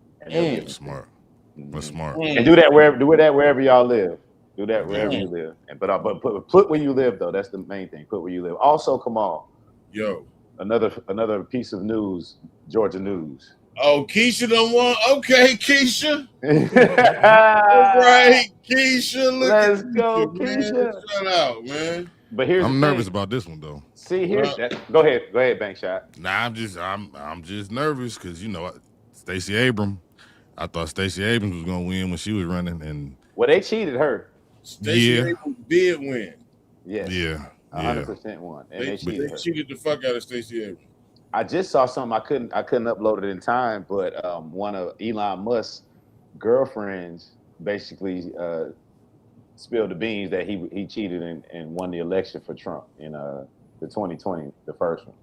Smart. That's smart. And do that wherever y'all live. Do that wherever you live. But put where you live though. That's the main thing. Put where you live. Also, Kamal. Yo. Another piece of news. Georgia news. Oh, Keisha done won. Okay, Keisha. All right, Keisha. Let's go, Keisha. Shout out, man. But I'm nervous about this one though. See, go ahead, Bank Shot. Nah, I'm just nervous because Stacey Abrams. I thought Stacey Abrams was gonna win when she was running, and they cheated her. Stacey Abrams did win. Yes. Yeah. 100% won. And they cheated the fuck out of Stacey Abrams. I just saw something. I couldn't upload it in time, but one of Elon Musk's girlfriends basically spilled the beans that he cheated and won the election for Trump in the 2020, the first one.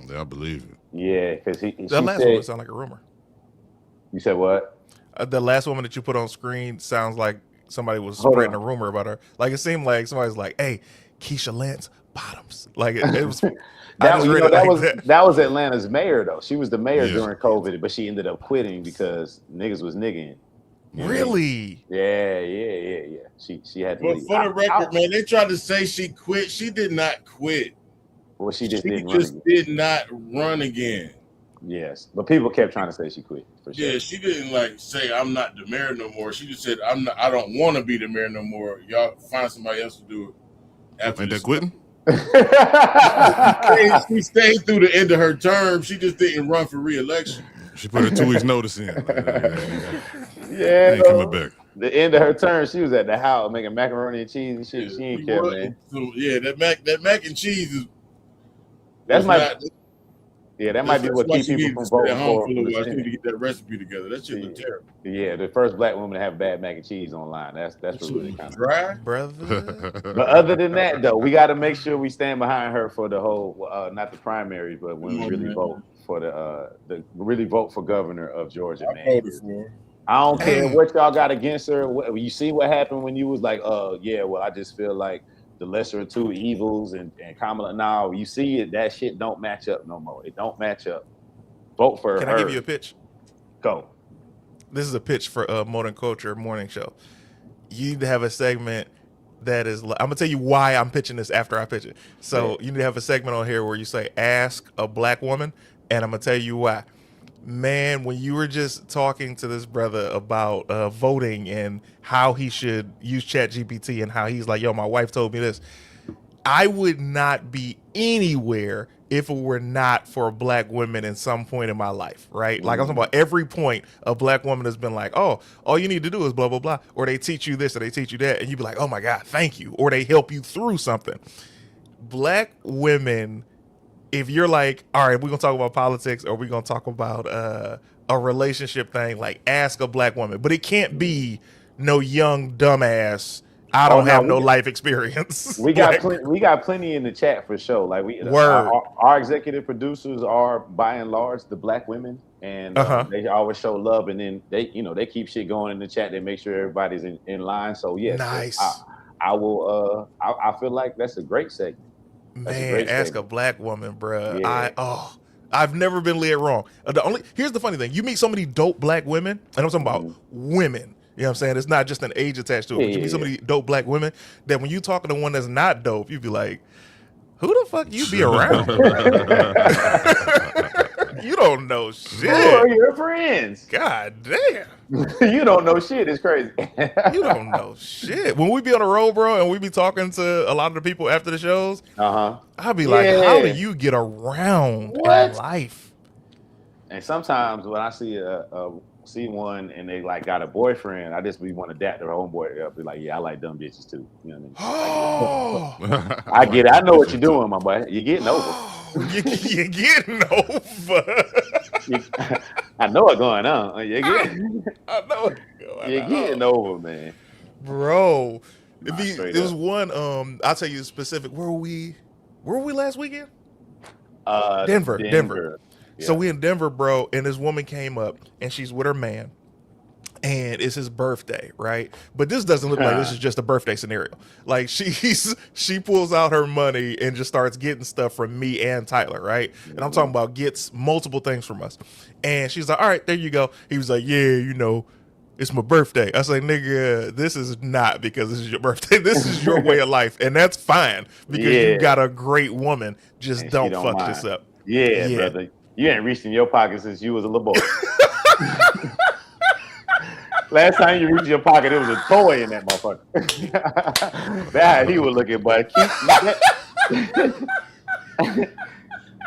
Yeah, I believe it. Yeah, because the last one sounded like a rumor. You said what? The last woman that you put on screen sounds like somebody was spreading a rumor about her. Like it seemed like somebody's like, "Hey, Keisha Lance Bottoms." Like it was. that was Atlanta's mayor though. She was the mayor during COVID, but she ended up quitting because niggas was nigging. Really? Yeah. She had to but leave. For the record, man, they tried to say she quit. She did not quit. Well, she did not run again. Yes, but people kept trying to say she quit. For sure. Yeah, she didn't say I'm not the mayor no more. She just said I don't want to be the mayor no more. Y'all find somebody else to do it. Ain't that quitting? She stayed through the end of her term. She just didn't run for re-election. She put her 2 weeks notice in. Ain't coming back. The end of her term, she was at the house making macaroni and cheese and shit. She ain't care, man. So, that mac and cheese is. That might be what keeps people from voting for. You need to get that recipe together. That shit look terrible. Yeah, the first black woman to have bad mac and cheese online. That's really kind of dry, brother. But other than that, though, we got to make sure we stand behind her for the whole, not the primaries, but when we really vote for really vote for governor of Georgia, man. I voted for her. I don't care what y'all got against her. You see what happened when you was like, I just feel like the lesser of two evils and Kamala. Now you see it, that shit don't match up no more. It don't match up. Vote for her. Can I give you a pitch? Go. This is a pitch for Modern Culture Morning Show. You need to have a segment that is. I'm gonna tell you why I'm pitching this after I pitch it. So you need to have a segment on here where you say, "Ask a black woman," and I'm gonna tell you why. Man, when you were just talking to this brother about voting and how he should use Chat GPT and how he's like, yo, my wife told me this, I would not be anywhere if it were not for black women in some point in my life, right? Like I'm talking about every point a black woman has been like, oh, all you need to do is blah, blah, blah. Or they teach you this or they teach you that. And you'd be like, oh my God, thank you. Or they help you through something. Black women, if you're like, all right, we're going to talk about politics or we're going to talk about a relationship thing, like ask a black woman. But it can't be no young dumbass. I don't have no life experience. We got plenty in the chat for sure. Like our executive producers are by and large the black women, and they always show love. And then they keep shit going in the chat. They make sure everybody's in line. So yes, nice. I will. I feel like that's a great segment. Man, ask a black woman, bruh. Yeah. I've never been led wrong. Here's the funny thing: you meet so many dope black women, and I'm talking about women. You know what I'm saying? It's not just an age attached to it. But you meet so many dope black women that when you talking to one that's not dope, you be like, "Who the fuck you be around?" You don't know Who are shit. your friends? God damn. You don't know shit. It's crazy. You don't know shit. When we be on the road, bro, and we be talking to a lot of the people after the shows, I'll be like, how do Yeah. you get around in What? life? And sometimes when I see one and they like got a boyfriend, I just be want to dap their homeboy up. Be like, yeah, I like dumb bitches too. You know what I mean? Oh, I get it. I know what you're doing, my boy. You're getting over. you're getting over. I know what's going on. You're getting, I know what's going you're on. getting over, man. Bro. Nah, There straight was up. one, I'll tell you specific. Where were we last weekend? Denver. So Yeah. we in Denver, bro, and this woman came up and she's with her man. And it's his birthday, right? But this doesn't look like this is just a birthday scenario. Like she pulls out her money and just starts getting stuff from me and Tyler, right? And I'm talking about gets multiple things from us. And she's like, all right, there you go. He was like, yeah, it's my birthday. I was like, nigga, this is not because this is your birthday. This is your way of life. And that's fine because you got a great woman. Just And don't she don't fuck mind. this up. Yeah, brother. You ain't reached in your pocket since you was a little boy. Last time you reached in your pocket, it was a toy in that motherfucker. That he was looking, but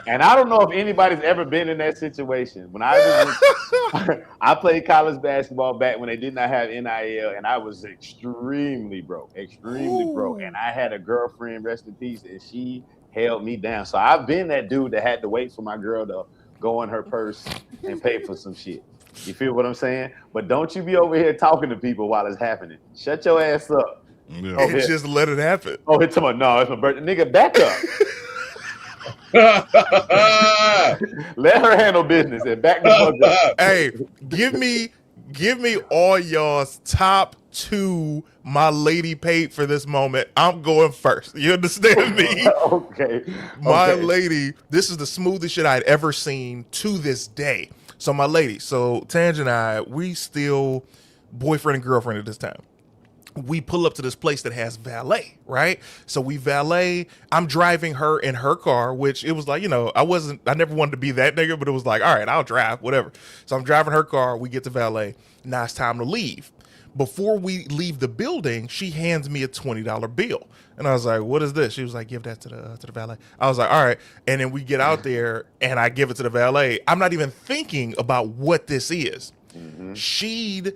and I don't know if anybody's ever been in that situation. When I played college basketball back when they did not have NIL, and I was extremely broke, and I had a girlfriend, rest in peace, and she held me down. So I've been that dude that had to wait for my girl to go in her purse and pay for some shit. You feel what I'm saying? But don't you be over here talking to people while it's happening. Shut your ass up. Yeah. And just let it happen. Oh, it's my no, it's my birthday. Nigga, back up. Let her handle business and back the fuck up. Hey, give me all y'all's top 2 my lady paid for this moment. I'm going first. You understand me? Okay. My lady, this is the smoothest shit I'd ever seen to this day. So my lady, so Tange and I, we still boyfriend and girlfriend at this time. We pull up to this place that has valet, right? So we valet. I'm driving her in her car, which it was like, I never wanted to be that nigga, but it was like, all right, I'll drive, whatever. So I'm driving her car. We get to valet. Now it's time to leave. Before we leave the building, she hands me a $20 bill. And I was like, what is this? She was like, give that to the valet. I was like, all right. And then we get out there and I give it to the valet. I'm not even thinking about what this is. Mm-hmm. She'd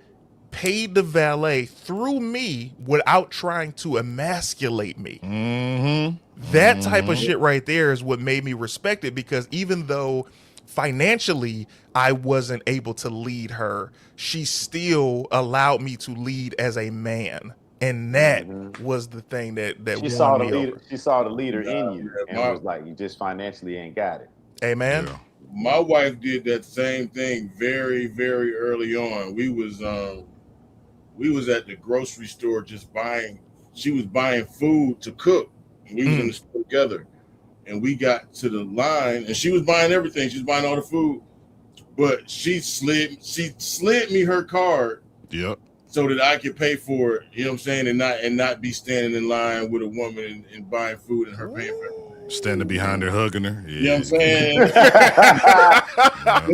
paid the valet through me without trying to emasculate me. Mm-hmm. That type of shit right there is what made me respect it, because even though financially I wasn't able to lead her, she still allowed me to lead as a man. And that was the thing that she won saw the me leader. over. She saw the leader in you, yeah, and was like, "You just financially ain't got it." Hey, man. Yeah. My wife did that same thing very, very early on. We was at the grocery store just buying. She was buying food to cook. We was in the store together, and we got to the line, and she was buying everything. She was buying all the food, but she slid me her card. Yep. So that I could pay for it, you know what I'm saying, and not be standing in line with a woman and buying food and her paying for it. Standing behind her, hugging her. Yeah. You know what I'm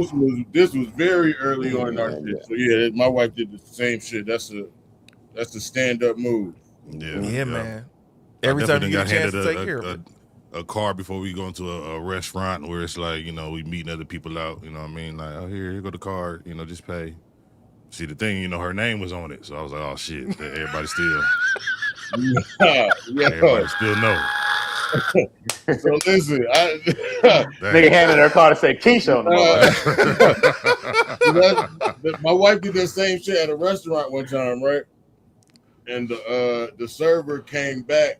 saying? This was very early on in our shit. So yeah, my wife did the same shit. That's the stand-up move. Yeah, man. Every time you get a chance to take care of it. A car before we go into a restaurant where it's like, we meeting other people out, you know what I mean? Like, oh, here go the card, just pay. See, the thing, her name was on it. So I was like, oh, shit, everybody still. Everybody still know. So listen, Nigga handed her car to say Keisha on the my wife did that same shit at a restaurant one time, right? And the server came back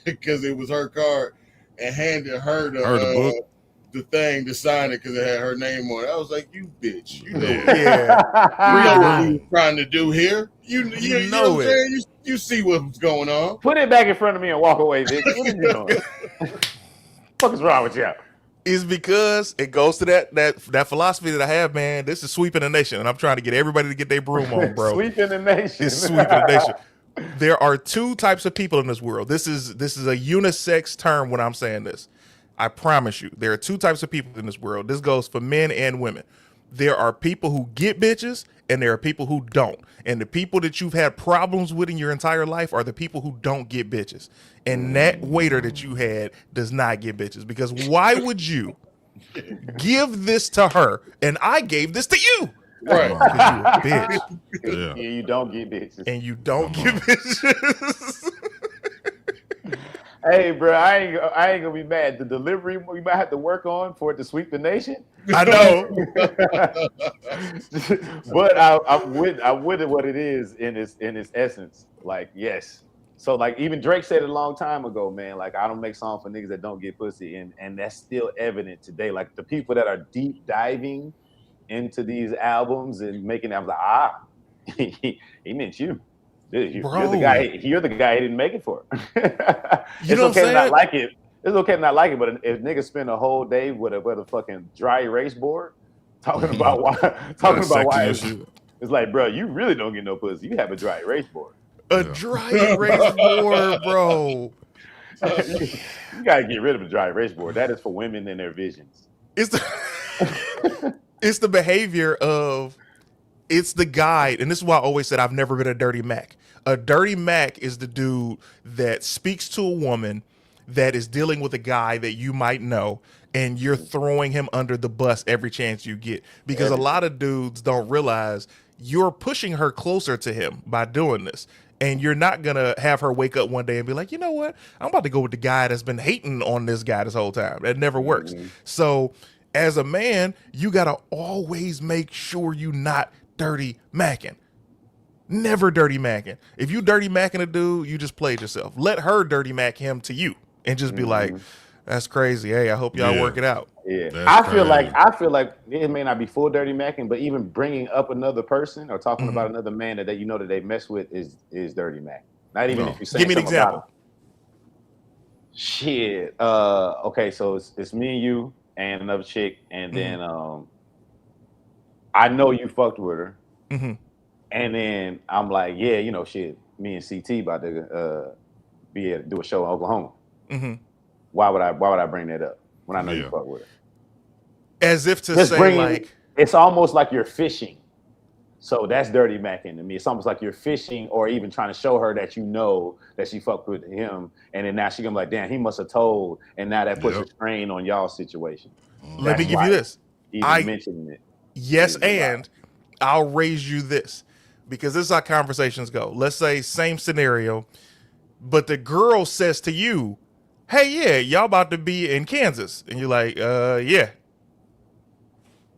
because it was her card and handed her the book. The thing to sign it because it had her name on it. I was like, "You bitch, you know, what you trying to do here? You know it. You see what's going on. Put it back in front of me and walk away, Vic. What are you doing? What is wrong with you?" Is because it goes to that philosophy that I have, man. This is sweeping the nation, and I'm trying to get everybody to get their broom on, bro. Sweeping the nation. It's sweeping the nation. There are 2 types of people in this world. This is a unisex term when I'm saying this. I promise you, there are two types of people in this world. This goes for men and women. There are people who get bitches and there are people who don't. And the people that you've had problems with in your entire life are the people who don't get bitches. And that waiter that you had does not get bitches, because why would you give this to her and I gave this to you? Right. Because you a bitch. Yeah. Yeah, you don't get bitches. And you don't get bitches. Hey, bro, I ain't gonna be mad. The delivery we might have to work on for it to sweep the nation. I know. But I'm with what it is in its essence. Like, yes. So like even Drake said it a long time ago, man. Like, I don't make songs for niggas that don't get pussy, and that's still evident today. Like the people that are deep diving into these albums and making them like, he meant you. Dude, you're the guy. You're the guy he didn't make it for. It's okay to not like it. It's okay to not like it, but if niggas spend a whole day with a fucking dry erase board talking about why it's like, bro, you really don't get no pussy. You have a dry erase board. A dry erase board, bro. You gotta get rid of a dry erase board. That is for women and their visions. It's the behavior of, it's the guide, and this is why I always said I've never been a dirty Mac. A dirty Mac is the dude that speaks to a woman that is dealing with a guy that you might know, and you're throwing him under the bus every chance you get. Because a lot of dudes don't realize you're pushing her closer to him by doing this. And you're not going to have her wake up one day and be like, you know what? I'm about to go with the guy that's been hating on this guy this whole time. That never works. So as a man, you got to always make sure you not dirty macking. Never dirty macking. If you dirty macking a dude, you just played yourself. Let her dirty mac him to you and just be like, that's crazy. Hey, I hope y'all work it out. Yeah, I feel like it may not be full dirty macking, but even bringing up another person or talking about another man that you know that they mess with is dirty mac. Not even if you say. Give me an example. Shit. Okay, so it's me and you and another chick, and then I know you fucked with her, and then I'm like, yeah, you know, shit. Me and CT about to be able to do a show in Oklahoma. Why would I bring that up when I know you fuck with her? As if to say, like, it's almost like you're fishing. So that's dirty macking to me. It's almost like you're fishing, or even trying to show her that you know that she fucked with him, and then now she gonna be like, damn, he must have told, and now that puts a strain on y'all's situation. Let me give you this. Even mentioning it. Yes, and I'll raise you this, because this is how conversations go. Let's say same scenario, but the girl says to you, hey, yeah, y'all about to be in Kansas. And you're like, yeah.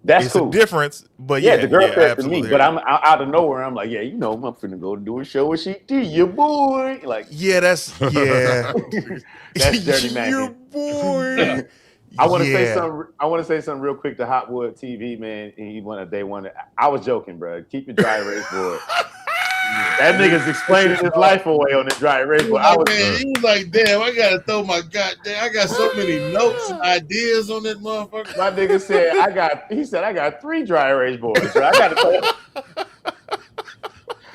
That's it's cool. A difference, but the girl said to me, but I'm out of nowhere. I'm like, yeah, you know, I'm finna go do a show with CT, your boy. Like, that's that's dirty macking. Your boy. I want to say something. I want to say something real quick to Hotwood TV, man. They wanted. I was joking, bro. Keep your dry erase board. That nigga's explaining his life away on the dry erase board. He was like, damn, I gotta throw my goddamn. I got so many notes and ideas on that motherfucker. My nigga said, I got 3 dry erase boards. So I got to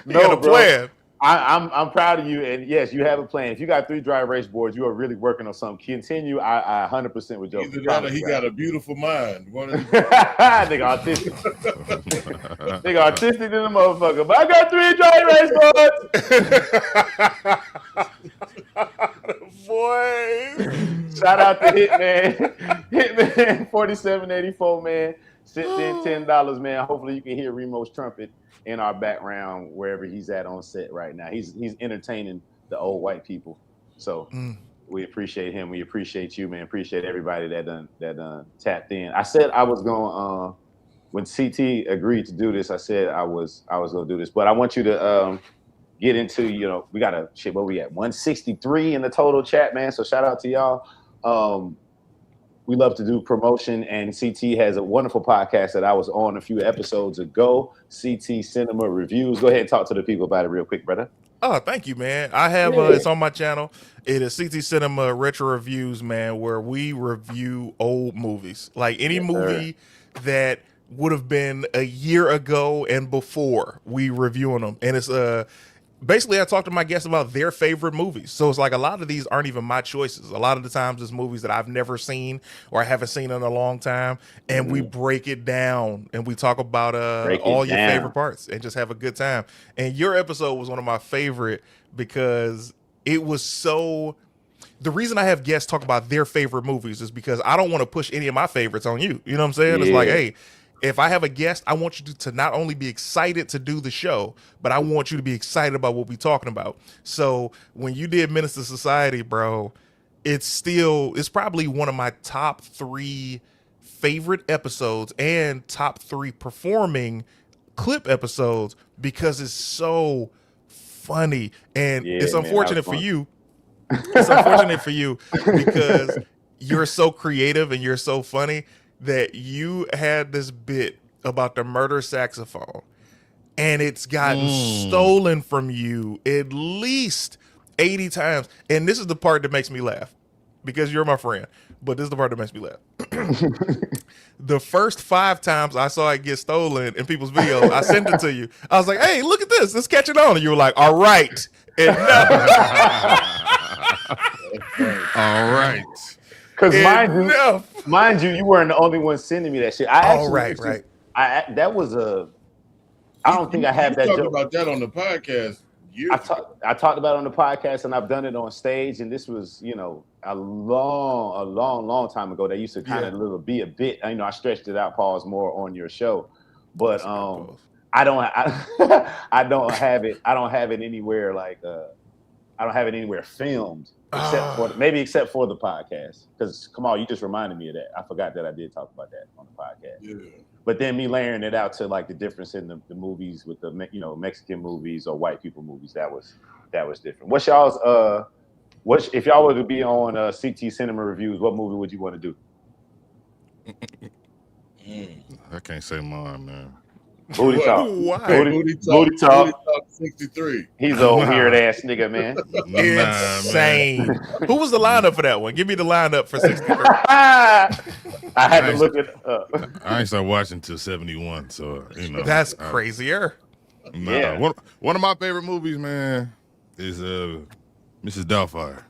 No, plan. I'm proud of you, and yes, you have a plan. If you got 3 dry erase boards, you are really working on something. Continue. I 100% would joke. Either that or he got a beautiful mind. Nigga autistic. Nigga autistic in the motherfucker. But I got 3 dry erase boards. Boy. Shout out to Hitman. Hitman 4784, man. Sent in $10, man. Hopefully you can hear Remo's trumpet in our background wherever he's at on set right now. He's entertaining the old white people. So we appreciate him. We appreciate you, man. Appreciate everybody that done tapped in. I said I was going when CT agreed to do this, I said I was gonna do this. But I want you to get into, you know, we got what we at 163 in the total chat, man. So shout out to y'all. We love to do promotion, and CT has a wonderful podcast that I was on a few episodes ago, CT Cinema Reviews. Go ahead and talk to the people about it real quick, brother. Oh, thank you, man. I have it's on my channel. It is CT Cinema Retro Reviews, man, where we review old movies. Like any movie that would have been a year ago and before, we reviewing them. And it's basically I talk to my guests about their favorite movies. So it's like a lot of these aren't even my choices. A lot of the times it's movies that I've never seen or I haven't seen in a long time, and we break it down and we talk about all your favorite parts and just have a good time. And your episode was one of my favorite because it was so. The reason I have guests talk about their favorite movies is because I don't want to push any of my favorites on you. You know what I'm saying? Yeah. It's like, hey, if I have a guest, I want you to not only be excited to do the show, but I want you to be excited about what we're talking about. So when you did Minister Society, bro, it's probably one of my top 3 favorite episodes and top 3 performing clip episodes because it's so funny. And it's unfortunate for you. It's unfortunate for you because you're so creative and you're so funny that you had this bit about the murder saxophone and it's gotten stolen from you at least 80 times. And this is the part that makes me laugh because you're my friend, but this is the part that makes me laugh. The first 5 times I saw it get stolen in people's videos, I sent it to you. I was like, hey, look at this. Let's catch it on. And you were like, all right. And all right. Because mind you, you weren't the only one sending me that shit. I don't think I have that joke. About that on the podcast. I talked about it on the podcast, and I've done it on stage. And this was, a long time ago. That used to kind of be a bit. I stretched it out, pause more on your show, but I don't have it. I don't have it anywhere I don't have it anywhere filmed except for the podcast. Because come on, you just reminded me of that. I forgot that I did talk about that on the podcast. Yeah. But then me layering it out to like the difference in the movies with the Mexican movies or white people movies, that was different. What's y'all's if y'all were to be on CT Cinema Reviews, what movie would you want to do? I can't say mine, man. Booty Talk. Booty Talk 63. He's a weird ass nigga, man. Insane. Who was the lineup for that one? Give me the lineup for 63. I had to look it up. I ain't started watching until 71, so that's crazier. One of my favorite movies, man, is Mrs. Doubtfire.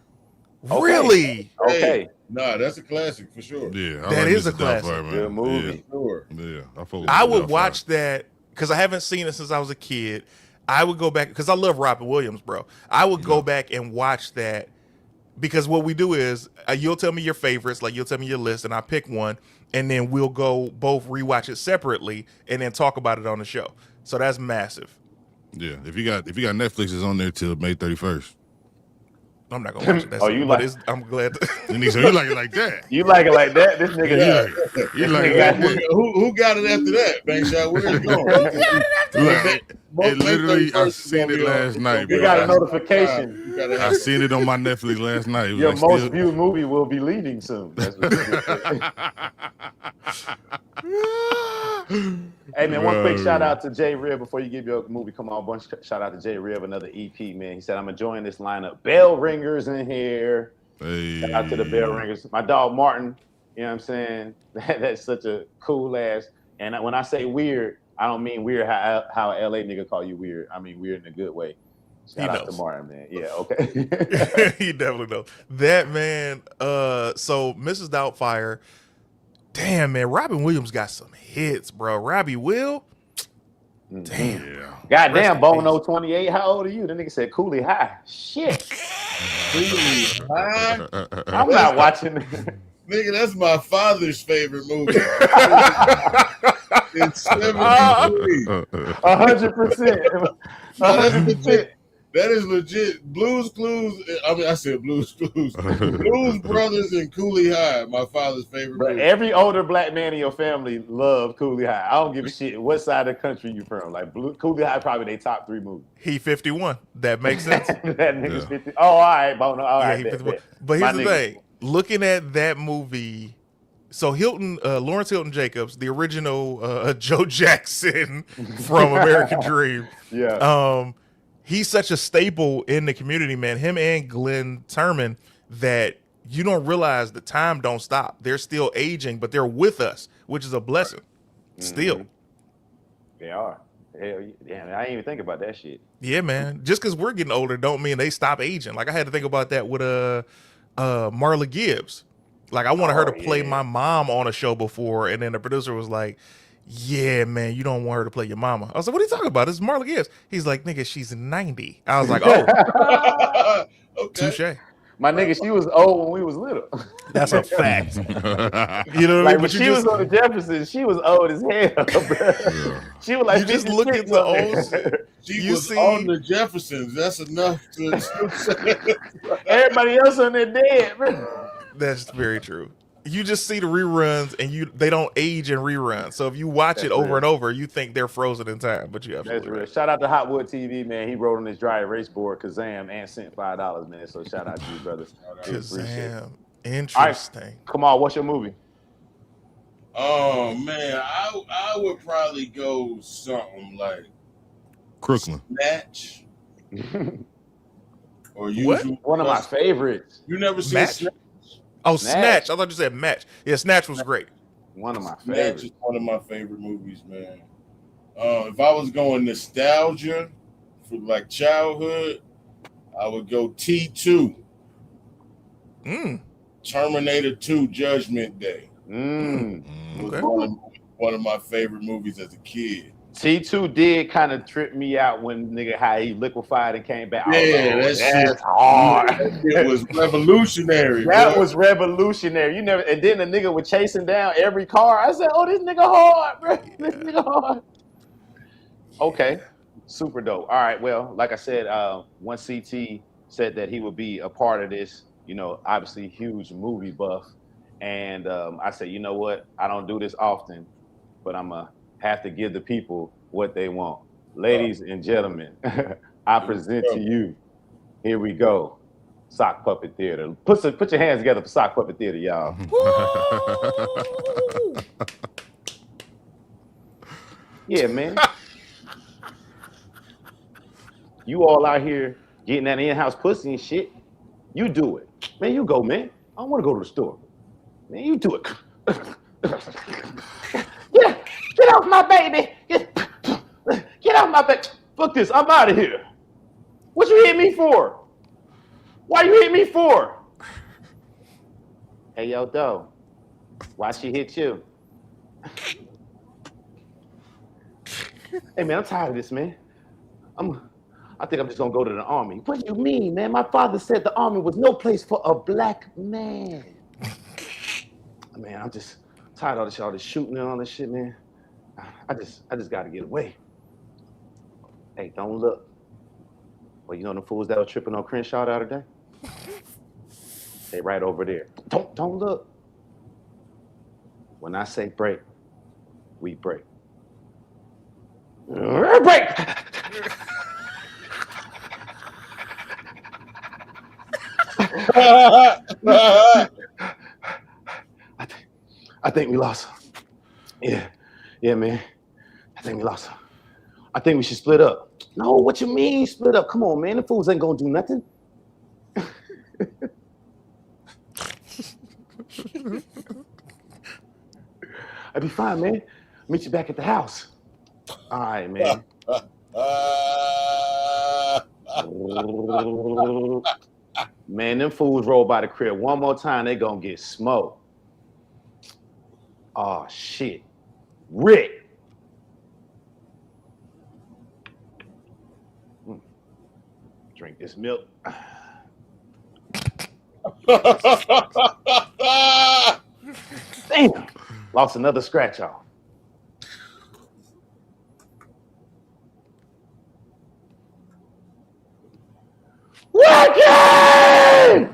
Really? Okay. Nah, that's a classic for sure. Yeah, that is a classic. Doubtfire, man. Good movie. Yeah, I would watch that because I haven't seen it since I was a kid. I would go back because I love Robin Williams, bro. I would go back and watch that because what we do is you'll tell me your favorites, like you'll tell me your list, and I pick one, and then we'll go both rewatch it separately and then talk about it on the show. So that's massive. Yeah, if you got Netflix, it's on there till May 31st. I'm not gonna watch it. I'm glad. So you like it like that? You like it like that? This nigga, you like it. Who got it after that? Bang shot. Where's it going? Who got it after that? It literally, I seen it last night. You got a notification. I seen it on my Netflix last night. Your most viewed movie will be leaving soon. That's what Hey man, one quick shout out to Jay Rib before you give your movie. Come on, bunch. Shout out to Jay Rib, another EP man. He said, "I'm enjoying this lineup. Bell ringers in here." Hey. Shout out to the bell ringers. My dog Martin. You know what I'm saying? That's such a cool ass. And when I say weird, I don't mean weird how a LA nigga call you weird. I mean weird in a good way. Shout out to Martin, man. Yeah, okay. He definitely knows. That man, so Mrs. Doubtfire, damn man, Robin Williams got some hits, bro. Robbie Will. Damn. Yeah. Goddamn, Bono 28. How old are you? The nigga said Cooley High. Shit. Cooley High? I'm not watching. Nigga, that's my father's favorite movie. It's 73. 100%. 100%. That is legit. Blues Clues. I said Blues Clues. Blues Brothers and Cooley High, my father's favorite movie. Every older black man in your family loved Cooley High. I don't give a shit what side of the country you from. Like Cooley High, probably their top 3 movies. He 51. That makes sense. That nigga's 50. Oh, all right, Bono. All right. But here's the thing. Looking at that movie, so Lawrence Hilton Jacobs, the original Joe Jackson from American Dream. Yeah. He's such a staple in the community, man. Him and Glenn Turman, that you don't realize the time don't stop. They're still aging, but they're with us, which is a blessing. Still. They are. Hell, damn, I didn't even think about that shit. Yeah, man. Just because we're getting older don't mean they stop aging. Like I had to think about that with Marla Gibbs. Like I wanted her to play my mom on a show before, and then the producer was like, "Yeah, man, you don't want her to play your mama." I was like, "What are you talking about? This is Marla Gibbs." He's like, "Nigga, she's 90." I was like, "Oh, Okay. touche." My nigga, she was old when we was little. That's a fact. You know what I mean? Like when But she was on the Jeffersons, she was old as hell, bro. She was like you just 56 look at the on there. old. She You was see- on the Jeffersons. That's enough to Everybody else on there dead, bro. That's very true. You just see the reruns, and they don't age in reruns. So if you watch That's it over real. and over, you think they're frozen in time. But you That's absolutely real. right. Shout out to Hotwood TV, man. He wrote on his dry erase board Kazam and sent $5, man. So shout out to you, brothers. Kazam. Interesting. Come on, what's your movie? Oh man, I would probably go something like Crooklyn. Snatch or What? Usual. One of my favorites. You never seen Match? Snatch? Oh, Snatch. Snatch. I thought you said Match. Yeah, Snatch was great. One of my Snatch favorites. is one of my favorite movies, man. If I was going nostalgia for like childhood, I would go T2. Terminator 2 Judgment Day. Was Okay. one of my favorite movies as a kid. T2 did kind of trip me out when nigga how he liquefied and came back. Yeah, that's shit hard. It was revolutionary. That bro. was revolutionary. You never, and then the nigga was chasing down every car. I said, "Oh, this nigga hard, bro. This nigga hard." Okay, super dope. All right, well, like I said, once CT said that he would be a part of this, you know, obviously huge movie buff, and I said, you know what? I don't do this often, but I'm gonna have to give the people what they want. Ladies and gentlemen, I present to you. Here we go. Sock Puppet Theater. Put your hands together for Sock Puppet Theater, y'all. Yeah, man. You all out here getting that in-house pussy and shit. You do it. Man, you go, man. I don't want to go to the store. Man, you do it. Get off my baby. Get off my baby. Fuck this. I'm out of here. What you hit me for? Why you hit me for? Hey, yo, though. Why she hit you? Hey, man, I'm tired of this, man. I think I'm just gonna go to the army. What do you mean, man? My father said the army was no place for a black man. Man, I'm just tired of all this shooting and all this shit, man. I just gotta get away. Hey, don't look. Well, you know the fools that were tripping on Crenshaw the other day? They right over there. Don't look. When I say break, we break. Break! I think we lost her. Yeah, man. I think we lost her. I think we should split up. No, what you mean split up? Come on, man. The fools ain't gonna do nothing. I'll be fine, man. Meet you back at the house. All right, man. Man, them fools roll by the crib one more time, they gonna get smoked. Oh, shit. Rick. Drink this milk. Damn. Lost another scratch off. Working!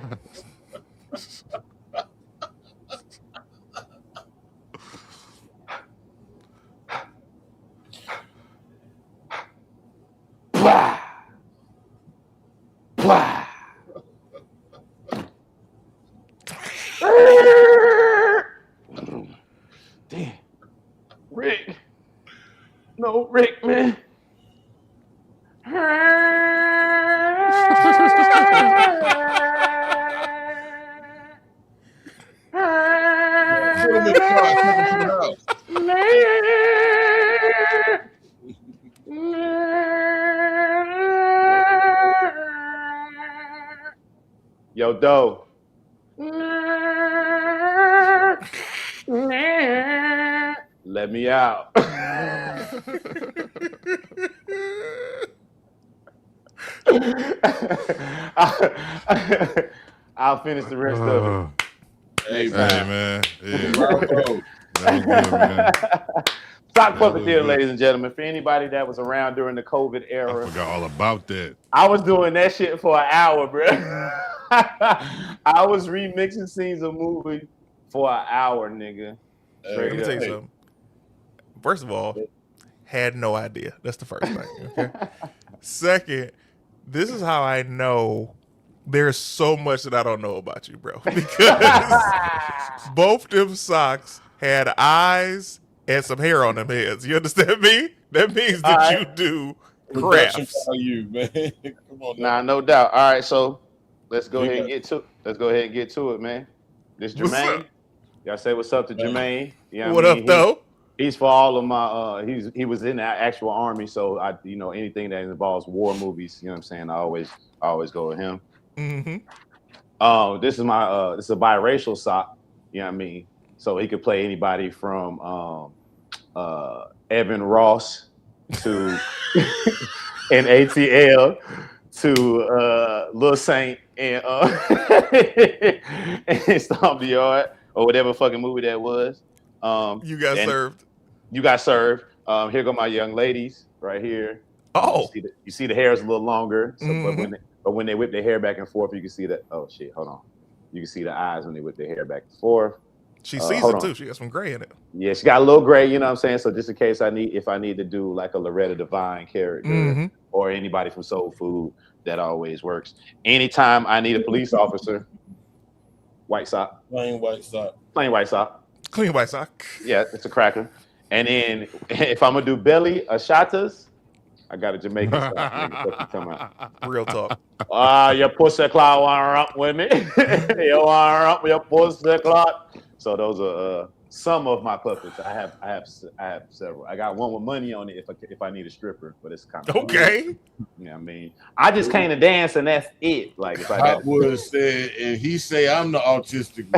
Blah. Blah. Damn. Rick. No, Rick, man. Put him in the car, take him to the house. What up, though? Let me out. I'll finish the rest of it. Hey, man. Yeah. Bravo. That was good, man. Sock puppet theater, ladies and gentlemen. For anybody that was around during the COVID era, I forgot all about that. I was doing that shit for an hour, bro. I was remixing scenes of movie for an hour, nigga. Let me tell you something. First of all, had no idea. That's the first thing. Okay. Second, this is how I know there's so much that I don't know about you, bro. Because both them socks had eyes and some hair on them heads. You understand me? That means that you do crafts. You, man. Come on, nah, no doubt. All right, so let's go ahead and get to it, man. This Jermaine. Y'all say what's up to Jermaine. You know what up, though? He's for all of my. He was in the actual army, so anything that involves war movies. You know what I'm saying? I always go with him. Mm-hmm. This is my this is a biracial sock. You know what I mean? So he could play anybody from Evan Ross to an ATL to Lil Saint and and Stomp the Yard or whatever fucking movie that was. You got served. You got served. Here go my young ladies right here. Oh, you see the hair is a little longer. So, but when they whip their hair back and forth, you can see that. Oh shit, hold on. You can see the eyes when they whip their hair back and forth. She sees it too. She got some gray in it. Yeah, she got a little gray. You know what I'm saying? So just in case if I need to do like a Loretta Devine character or anybody from Soul Food, that always works. Anytime I need a police officer, white sock. Plain white sock. Plain white sock. Clean white sock. Yeah, it's a cracker. And then if I'm gonna do belly shatas, I got a Jamaican sock. Come out. Real talk. Your pussy clout wanna rump with me? You wanna rump with your pussy clout? So those are some of my puppets. I have several. I got one with money on it if I need a stripper, but it's kind of okay. Cool. Yeah, I mean, I just came to dance and that's it. Like if I would have said, and he say I'm the autistic.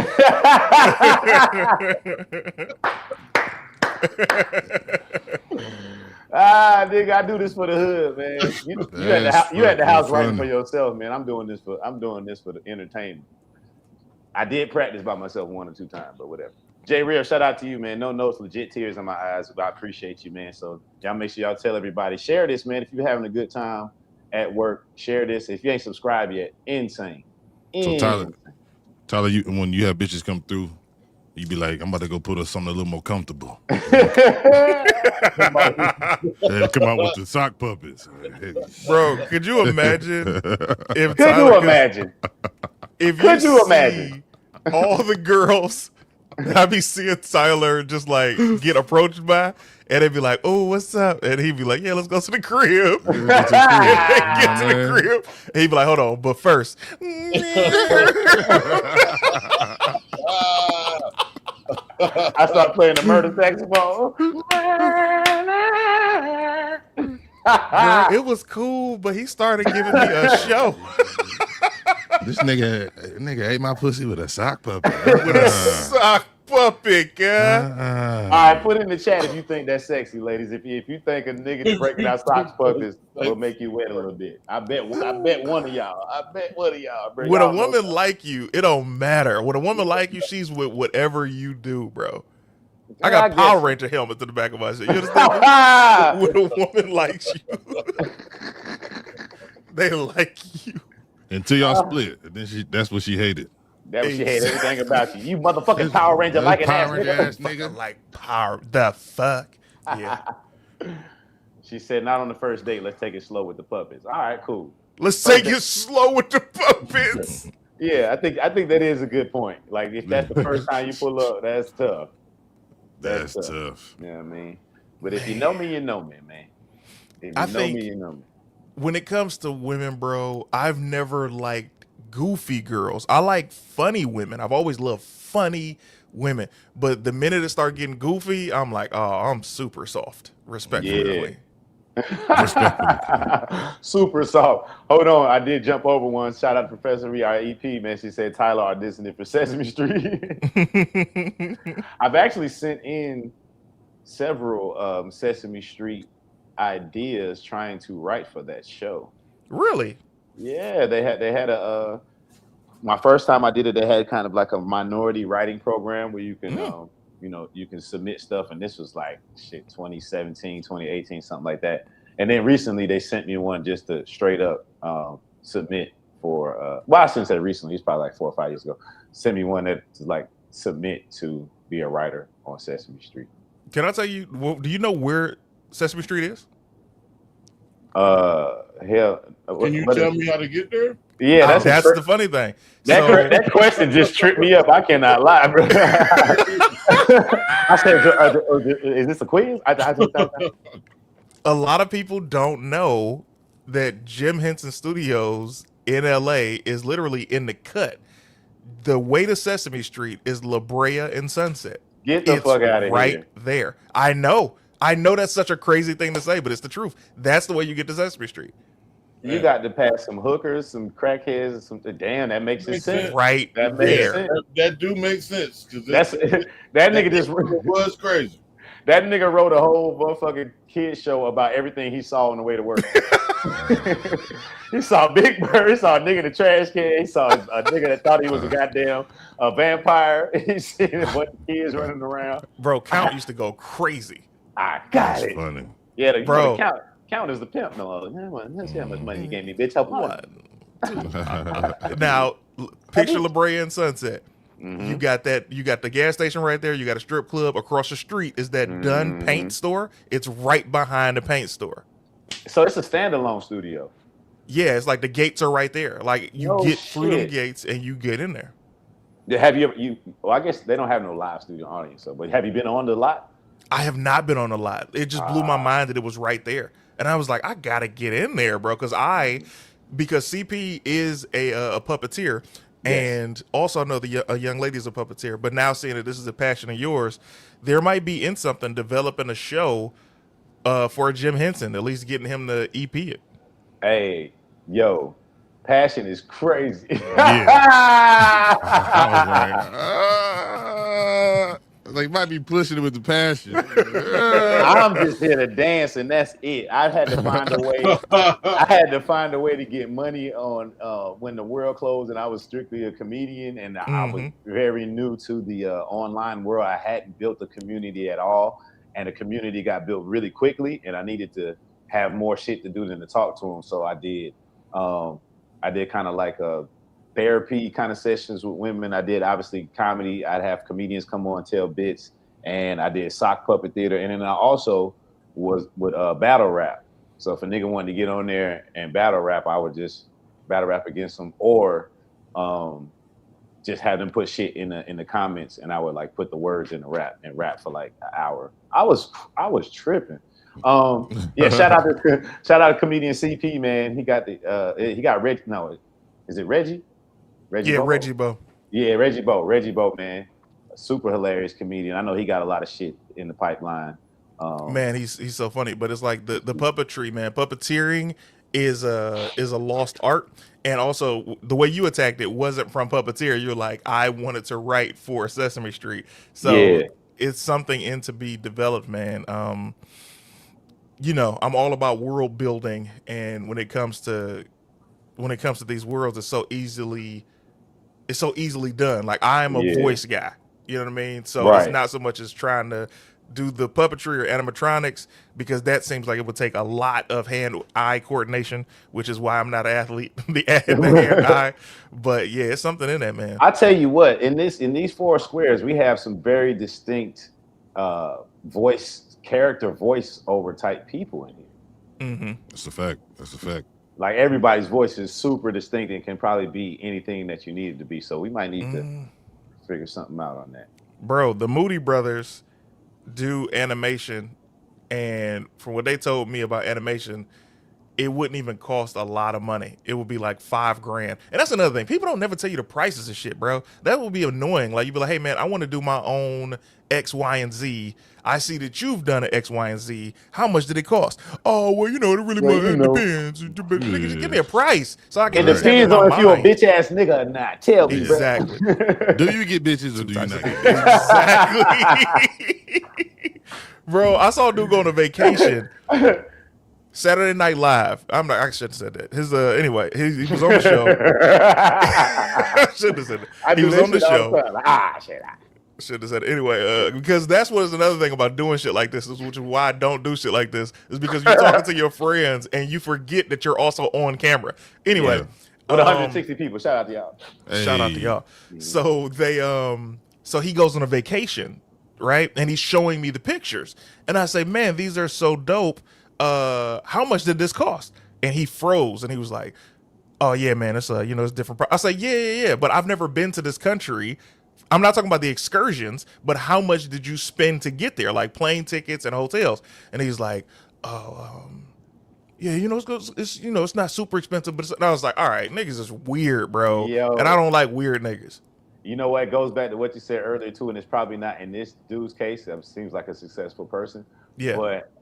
Nigga, I do this for the hood, man. You had the house writing for yourself, man. I'm doing this for the entertainment. I did practice by myself 1 or 2 times, but whatever. Jay Real, shout out to you, man. No notes, legit tears in my eyes, but I appreciate you, man. So y'all make sure y'all tell everybody. Share this, man. If you're having a good time at work, share this. If you ain't subscribed yet, insane. So Tyler, when you have bitches come through, you be like, I'm about to go put us something a little more comfortable. Come out with the sock puppets. Bro, could you imagine if Could you imagine all the girls I be seeing Tyler just like get approached by, and they'd be like, "Oh, what's up?" And he'd be like, "Yeah, let's go to the crib." Get to the crib. And he'd be like, "Hold on, but first." I start playing the murder saxophone. Girl, it was cool, but he started giving me a show. This nigga ate my pussy with a sock puppet. With a sock puppet, God. All right, put in the chat if you think that's sexy, ladies. If you think a nigga breaking out sock puppets will make you wet a little bit, I bet one of y'all. Bro. When a woman like you, it don't matter. When a woman like you, she's with whatever you do, bro. I got Power Ranger helmets in the back of my shit. You understand? When a woman likes you, they like you. Until y'all split. And then that's what she hated. That's what she hated everything about you. You motherfucking Power Ranger like an ass nigga. Like power. The fuck? Yeah. She said, not on the first date. Let's take it slow with the puppets. All right, cool. Let's take it slow with the puppets. Yeah, I think that is a good point. Like if that's the first time you pull up, that's tough. That's tough. You know what I mean? But if you know me, you know me, man. If you know me, you know me. When it comes to women, bro, I've never liked goofy girls. I like funny women. I've always loved funny women. But the minute it start getting goofy, I'm like, oh, I'm super soft, respectfully. Respectfully. Super soft. Hold on, I did jump over one. Shout out to Professor Ree, our EP, man. She said Tyler auditioned for Sesame Street. I've actually sent in several Sesame Street ideas trying to write for that show. Really? Yeah, they had a my first time I did it, they had kind of like a minority writing program where you can you can submit stuff, and this was like shit 2017, 2018, something like that. And then recently they sent me one just to straight up submit for well, I shouldn't say recently, it's probably like 4 or 5 years ago. Sent me one that to like submit to be a writer on Sesame Street. Can I tell you? Well, do you know where Sesame Street is? Hell, Can you tell me how to get there? Yeah, that's the funny thing. That question just tripped me up. I cannot lie, bro. I said, "Is this a quiz?" A lot of people don't know that Jim Henson Studios in LA is literally in the cut. The way to Sesame Street is La Brea and Sunset. Get the fuck out of here. Right there. I know that's such a crazy thing to say, but it's the truth. That's the way you get to Sesame Street. You got to pass some hookers, some crackheads, some damn. That makes sense. Right that there. Sense. That do make sense because that nigga just was crazy. That nigga wrote a whole motherfucking kid show about everything he saw on the way to work. He saw Big Bird. He saw a nigga in the trash can. He saw a nigga that thought he was a goddamn vampire. He seen a bunch of kids running around. Bro, Count used to go crazy. I got it. Funny. Yeah, bro. Count is the pimp. No, let's see how much money you gave me, bitch. Help what? Now, picture La Brea and Sunset. Mm-hmm. You got the gas station right there. You got a strip club across the street. Is that Dunn Paint Store? It's right behind the paint store. So it's a standalone studio. Yeah, it's like the gates are right there. Like you get through them gates and you get in there. Have you ever? Well, I guess they don't have no live studio audience. So, but have you been on the lot? I have not been on the lot. It just blew my mind that it was right there, and I was like, I gotta get in there, bro, because CP is a puppeteer. Yes. And also know a young lady is a puppeteer, but now seeing that this is a passion of yours, there might be in something developing a show for Jim Henson, at least getting him to EP it. Hey, yo, passion is crazy. Yeah. I was like, might be pushing it with the passion. I'm just here to dance, and that's it. I had to find a way. I had to find a way to get money on when the world closed, and I was strictly a comedian, and I was very new to the online world. I hadn't built a community at all, and the community got built really quickly, and I needed to have more shit to do than to talk to them. So I did kind of like a therapy kind of sessions with women. I did obviously comedy. I'd have comedians come on and tell bits, and I did sock puppet theater, and then I also was with battle rap. So if a nigga wanted to get on there and battle rap, I would just battle rap against them, or just have them put shit in the comments, and I would like put the words in the rap and rap for like an hour. I was tripping. Shout out to comedian CP, man. He got Reggie. No, is it Reggie? Reggie Bo. Yeah, Reggie Bo, man. A super hilarious comedian. I know he got a lot of shit in the pipeline. Man, he's so funny. But it's like the puppetry, man. Puppeteering is a lost art. And also the way you attacked it wasn't from puppeteer. You're like, I wanted to write for Sesame Street. So it's something in to be developed, man. You know, I'm all about world building, and when it comes to these worlds, it's so easily done. Like I'm a voice guy, you know what I mean? So it's not so much as trying to do the puppetry or animatronics, because that seems like it would take a lot of hand-eye coordination, which is why I'm not an athlete. the hand-eye, but yeah, it's something in that, man. I tell you what, in these four squares, we have some very distinct character voice over type people in here. Mm-hmm. That's a fact. Like everybody's voice is super distinct and can probably be anything that you need it to be. So we might need to figure something out on that. Bro, the Moody brothers do animation, and from what they told me about animation, it wouldn't even cost a lot of money. It would be like $5,000. And that's another thing. People don't never tell you the prices of shit, bro. That would be annoying. Like, you'd be like, hey, man, I want to do my own X, Y, and Z. I see that you've done an X, Y, and Z. How much did it cost? Oh, well, it really depends. Nigga, just give me a price so I can It depends on if you're a bitch ass nigga or not. Tell me, exactly. Do you get bitches or do you not get bitches? Exactly. Bro, I saw a dude go on a vacation. Saturday Night Live. I shouldn't have said that. Anyway, he was on the show. I shouldn't have said that. He was on the show. Should have said it. Anyway, because that's what is another thing about doing shit like this, which is why I don't do shit like this, is because you're talking to your friends and you forget that you're also on camera. Anyway. Yeah. With 160 people. Shout out to y'all. Hey. Shout out to y'all. So so he goes on a vacation, right? And he's showing me the pictures. And I say, man, these are so dope. How much did this cost? And he froze and he was like, oh yeah, man, it's it's different. I say, yeah, but I've never been to this country. I'm not talking about the excursions, but how much did you spend to get there? Like plane tickets and hotels. And he's like, yeah, it's not super expensive, but and I was like, all right, niggas is weird, bro. Yo. And I don't like weird niggas. You know what? It goes back to what you said earlier too, and it's probably not in this dude's case. It seems like a successful person. Yeah. But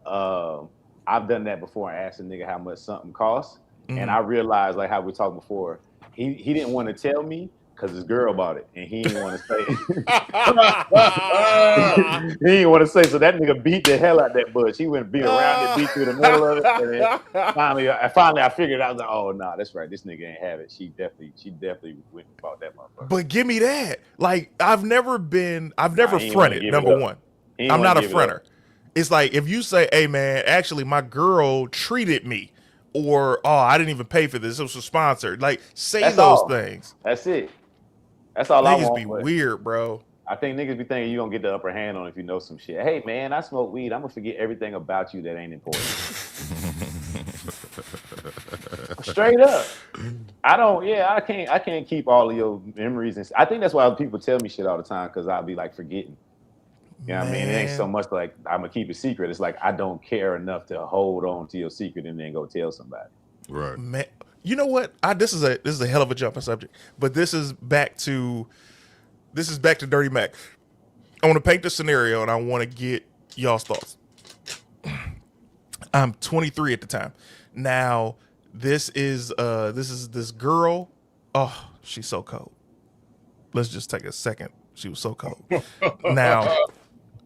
I've done that before and asked a nigga how much something costs. And I realized, like how we talked before, he didn't want to tell me because his girl bought it, and he didn't want to say. He didn't want to say, so that nigga beat the hell out that bush. He went beat around it, beat through the middle of it, and then finally I figured out, I was like, oh no, that's right, this nigga ain't have it. She definitely went and bought that motherfucker. But give me that. Like I've never fronted. Number one, I'm not a fronter. It's like if you say, hey man, actually my girl treated me, or oh, I didn't even pay for this, it was sponsored. Like say that's those all. things. That's it. That's all I want. Niggas be weird, bro. I think niggas be thinking you're gonna get the upper hand on if you know some shit. Hey man, I smoke weed. I'm gonna forget everything about you that ain't important. Straight up. I can't keep all of your memories, and I think that's why people tell me shit all the time, because I'll be like forgetting. You know what I mean? It ain't so much like I'm gonna keep it secret. It's like I don't care enough to hold on to your secret and then go tell somebody. Right. Man, you know what? This is a hell of a jumping subject, but this is back to Dirty Mac. I want to paint the scenario and I want to get y'all's thoughts. I'm 23 at the time. Now, this is this girl. Oh, she's so cold. Let's just take a second. She was so cold. Now,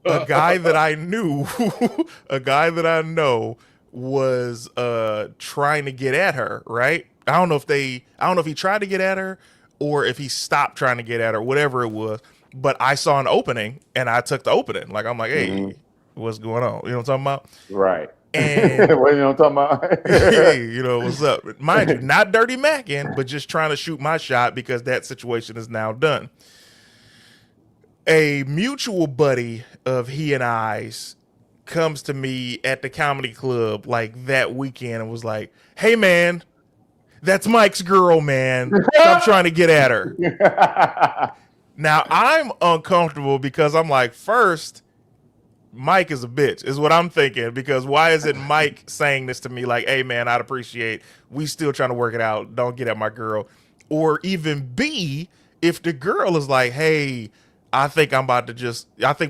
a guy that I know was trying to get at her, right? I don't know if he tried to get at her or if he stopped trying to get at her, whatever it was. But I saw an opening and I took the opening. Like I'm like, hey, what's going on? You know what I'm talking about? Right. And what you know what I'm talking about? hey, what's up? Mind you, not Dirty Mackin', but just trying to shoot my shot because that situation is now done. A mutual buddy of he and I's comes to me at the comedy club like that weekend and was like, hey man, that's Mike's girl, man. Stop trying to get at her. Now I'm uncomfortable because I'm like, first, Mike is a bitch, is what I'm thinking, because why is it Mike saying this to me like, hey man, I'd appreciate, we still trying to work it out, don't get at my girl. Or even B, if the girl is like, hey, I think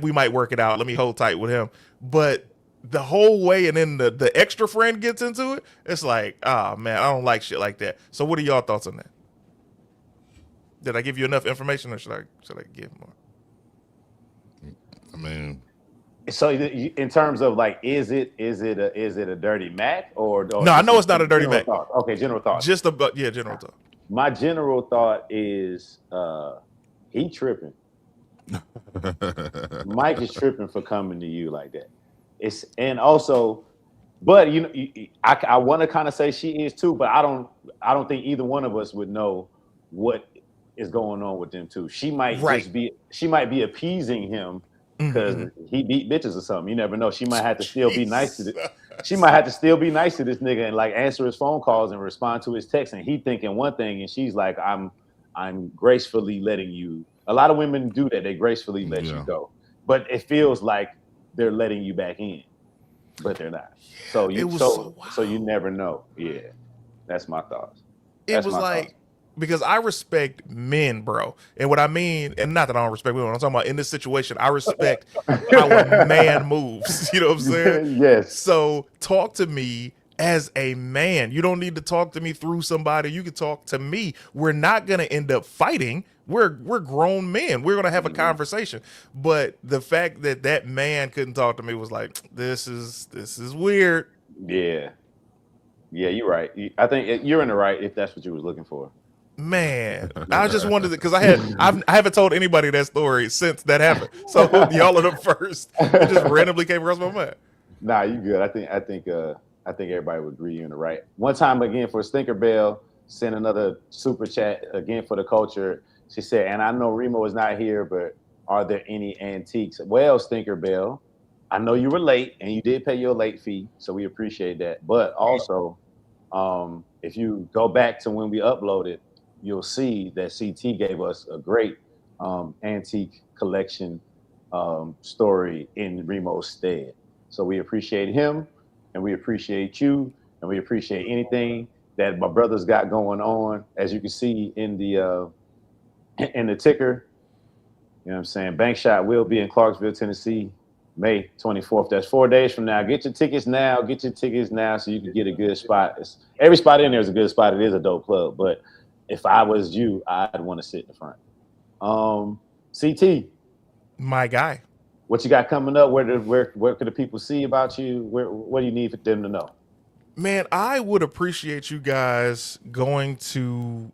we might work it out, let me hold tight with him. But the whole way, and then the extra friend gets into it, it's like, oh man, I don't like shit like that. So what are y'all thoughts on that? Did I give you enough information, or should I give more? I mean, so in terms of like, is it a Dirty Mac or no? I know it's not a Dirty Mac. Thought? Okay, general thought. General thought. My general thought is he tripping. Mike is tripping for coming to you like that. I want to kind of say she is too, but I don't think either one of us would know what is going on with them two. She might be appeasing him because he beat bitches or something. You never know. She might have to still be nice to she might have to still be nice to this nigga and like answer his phone calls and respond to his texts, and he thinking one thing and she's like, I'm gracefully letting you. A lot of women do that. They gracefully let you go. But it feels like they're letting you back in. but they're not. So you so you never know. Yeah, that's my thoughts. It was like, because I respect men, bro. And what I mean, and not that I don't respect women, I'm talking about in this situation, I respect how a man moves. You know what I'm saying? Yes. So talk to me as a man. You don't need to talk to me through somebody. You can talk to me. We're not gonna end up fighting. We're grown men. We're gonna have a conversation. But the fact that that man couldn't talk to me was like, this is weird. Yeah. Yeah, you're right. I think you're in the right if that's what you was looking for. Man, I just wanted to, because I haven't told anybody that story since that happened. So y'all are the first. It just randomly came across my mind. Nah, you good. I think everybody would agree you're in the right. One time again for Stinker Bell, send another super chat again for the culture. She said, and I know Remo is not here, but are there any antiques? Well, Stinker Bell, I know you were late and you did pay your late fee, so we appreciate that. But also, if you go back to when we uploaded, you'll see that CT gave us a great antique collection story in Remo's stead. So we appreciate him, and we appreciate you, and we appreciate anything that my brothers got going on. As you can see in the ticker, you know what I'm saying? Bank Shot will be in Clarksville, Tennessee, May 24th. That's 4 days from now. Get your tickets now. Get your tickets now so you can get a good spot. Every spot in there is a good spot. It is a dope club, but if I was you, I'd want to sit in the front. CT, my guy, what you got coming up? Where could the people see about you? What do you need for them to know? Man, I would appreciate you guys going to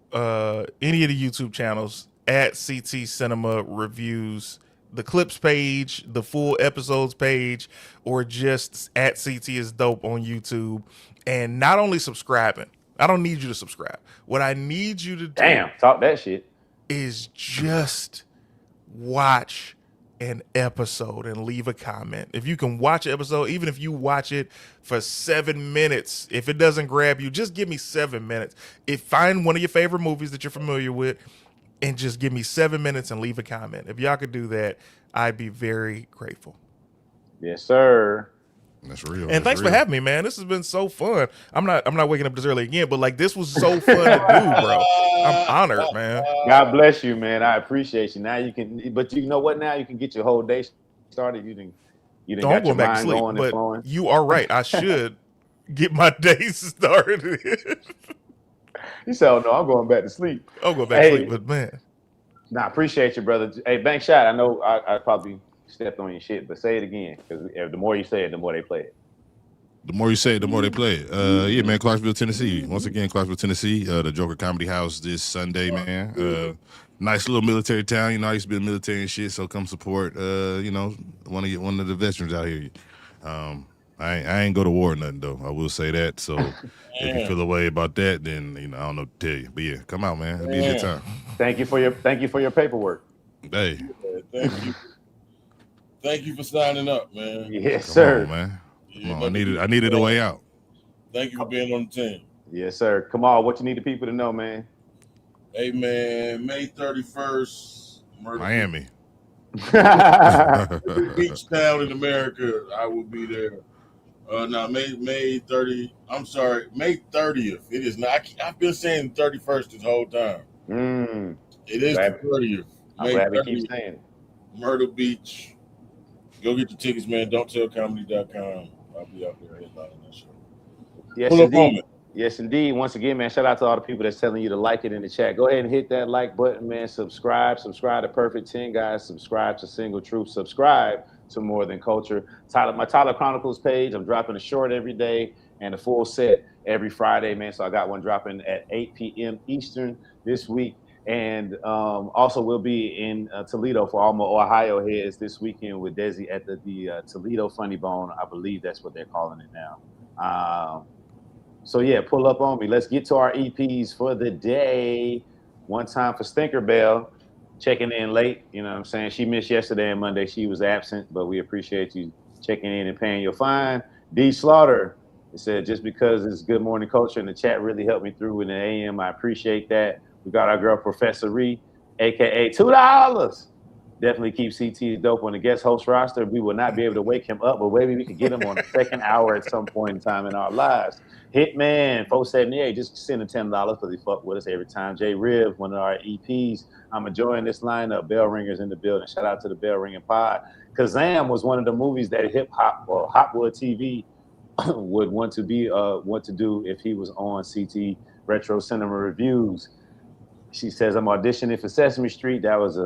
any of the YouTube channels at CT Cinema Reviews, the clips page, the full episodes page, or just at CT is Dope on YouTube, and not only subscribing. I don't need you to subscribe. What I need you to do, talk that shit, is just watch an episode and leave a comment. If you can watch an episode, even if you watch it for 7 minutes, if it doesn't grab you, just give me 7 minutes. Find one of your favorite movies that you're familiar with and just give me 7 minutes and leave a comment. If y'all could do that, I'd be very grateful. Yes, sir. That's real. And thanks for having me, man. This has been so fun. I'm not waking up this early again, but like this was so fun to do, bro. I'm honored, man. God bless you, man. I appreciate you. Now you can, but you know what? Now you can get your whole day started. You didn't got your back mind to sleep, going and flowing. You are right. I should get my day started. You said, "Oh no, I'm going back to sleep." I'll go back to sleep, but man. Nah, appreciate you, brother. Hey, Bank Shot. I know I probably stepped on your shit, but say it again, because the more you say it, the more they play it. The more you say it, the more they play it. Yeah, man, Clarksville, Tennessee. Once again, Clarksville, Tennessee, the Joker Comedy House this Sunday, man. Nice little military town. You know, I used to be in the military and shit, so come support, you know, one of the veterans out here. I ain't go to war or nothing, though. I will say that. So if you feel a way about that, then, you know, I don't know what to tell you. But yeah, come out, man. It'll be a good time. Thank you for your paperwork. Hey. Thank you. Thank you for signing up, man. Yes, sir. Come on, man. Come on. I needed a way out. Thank you for being on the team. Yes, sir. Come on, what you need the people to know, man? Hey, man, May 31st, Miami. Beach town in America. I will be there. May 30. I'm sorry, May 30th. It is not. I've been saying 31st this whole time. It is the 30th. I'm glad we keep saying it. Myrtle Beach. Go get your tickets, man. Don'tTellComedy.com. I'll be out there headlining that show. Yes, indeed. Yes, indeed. Once again, man, shout out to all the people that's telling you to like it in the chat. Go ahead and hit that like button, man. Subscribe to Perfect 10 Guys. Subscribe to Single Truth. Subscribe to More Than Culture. My Tyler Chronicles page. I'm dropping a short every day and a full set every Friday, man. So I got one dropping at 8 p.m. Eastern this week. And also we'll be in Toledo for all my Ohio heads this weekend with Desi at the Toledo Funny Bone. I believe that's what they're calling it now. So yeah, pull up on me. Let's get to our EPs for the day. One time for Stinker Bell, checking in late. You know what I'm saying? She missed yesterday and Monday. She was absent, but we appreciate you checking in and paying your fine. D Slaughter, it said, just because it's Good Morning Culture and the chat really helped me through in the AM. I appreciate that. We got our girl, Professor Ree, a.k.a. $2. Definitely keep CT dope on the guest host roster. We will not be able to wake him up, but maybe we could get him on the second hour at some point in time in our lives. Hitman 478, just send him $10 because he fuck with us every time. Jay Rib, one of our EPs. I'm enjoying this lineup. Bell ringers in the building. Shout out to the Bell Ringing Pod. Kazam was one of the movies that hip hop or Hopwood TV would want to do if he was on CT Retro Cinema Reviews. She says, I'm auditioning for Sesame Street. That was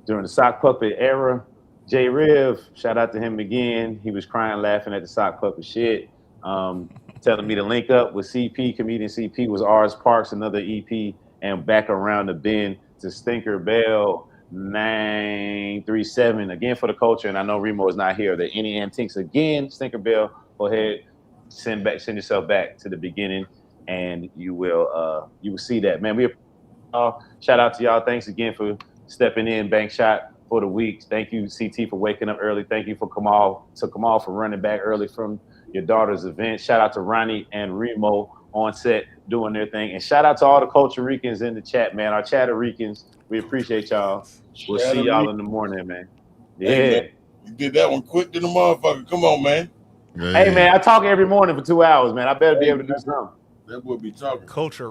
during the sock puppet era. Jay Riv, shout out to him again. He was crying, laughing at the sock puppet shit. Telling me to link up with CP. Comedian CP was Rs Parks, another EP, and back around the bend to Stinker Bell 937 again for the culture. And I know Remo is not here. Are there any antiques again? Stinker Bell, go ahead, send yourself back to the beginning, and you will see that, man. Shout out to y'all. Thanks again for stepping in, Bank Shot, for the week. Thank you, CT, for waking up early. Thank you for Kamal for running back early from your daughter's event. Shout out to Ronnie and Remo on set doing their thing. And shout out to all the Culture Ricans in the chat, man. Our Chatter Ricans, we appreciate y'all. We'll see y'all in the morning, man. Yeah. Hey, man, you did that one quick to the motherfucker. Come on, man. Hey, man, I talk every morning for 2 hours, man. I better be able to do something. That would be talking. Culture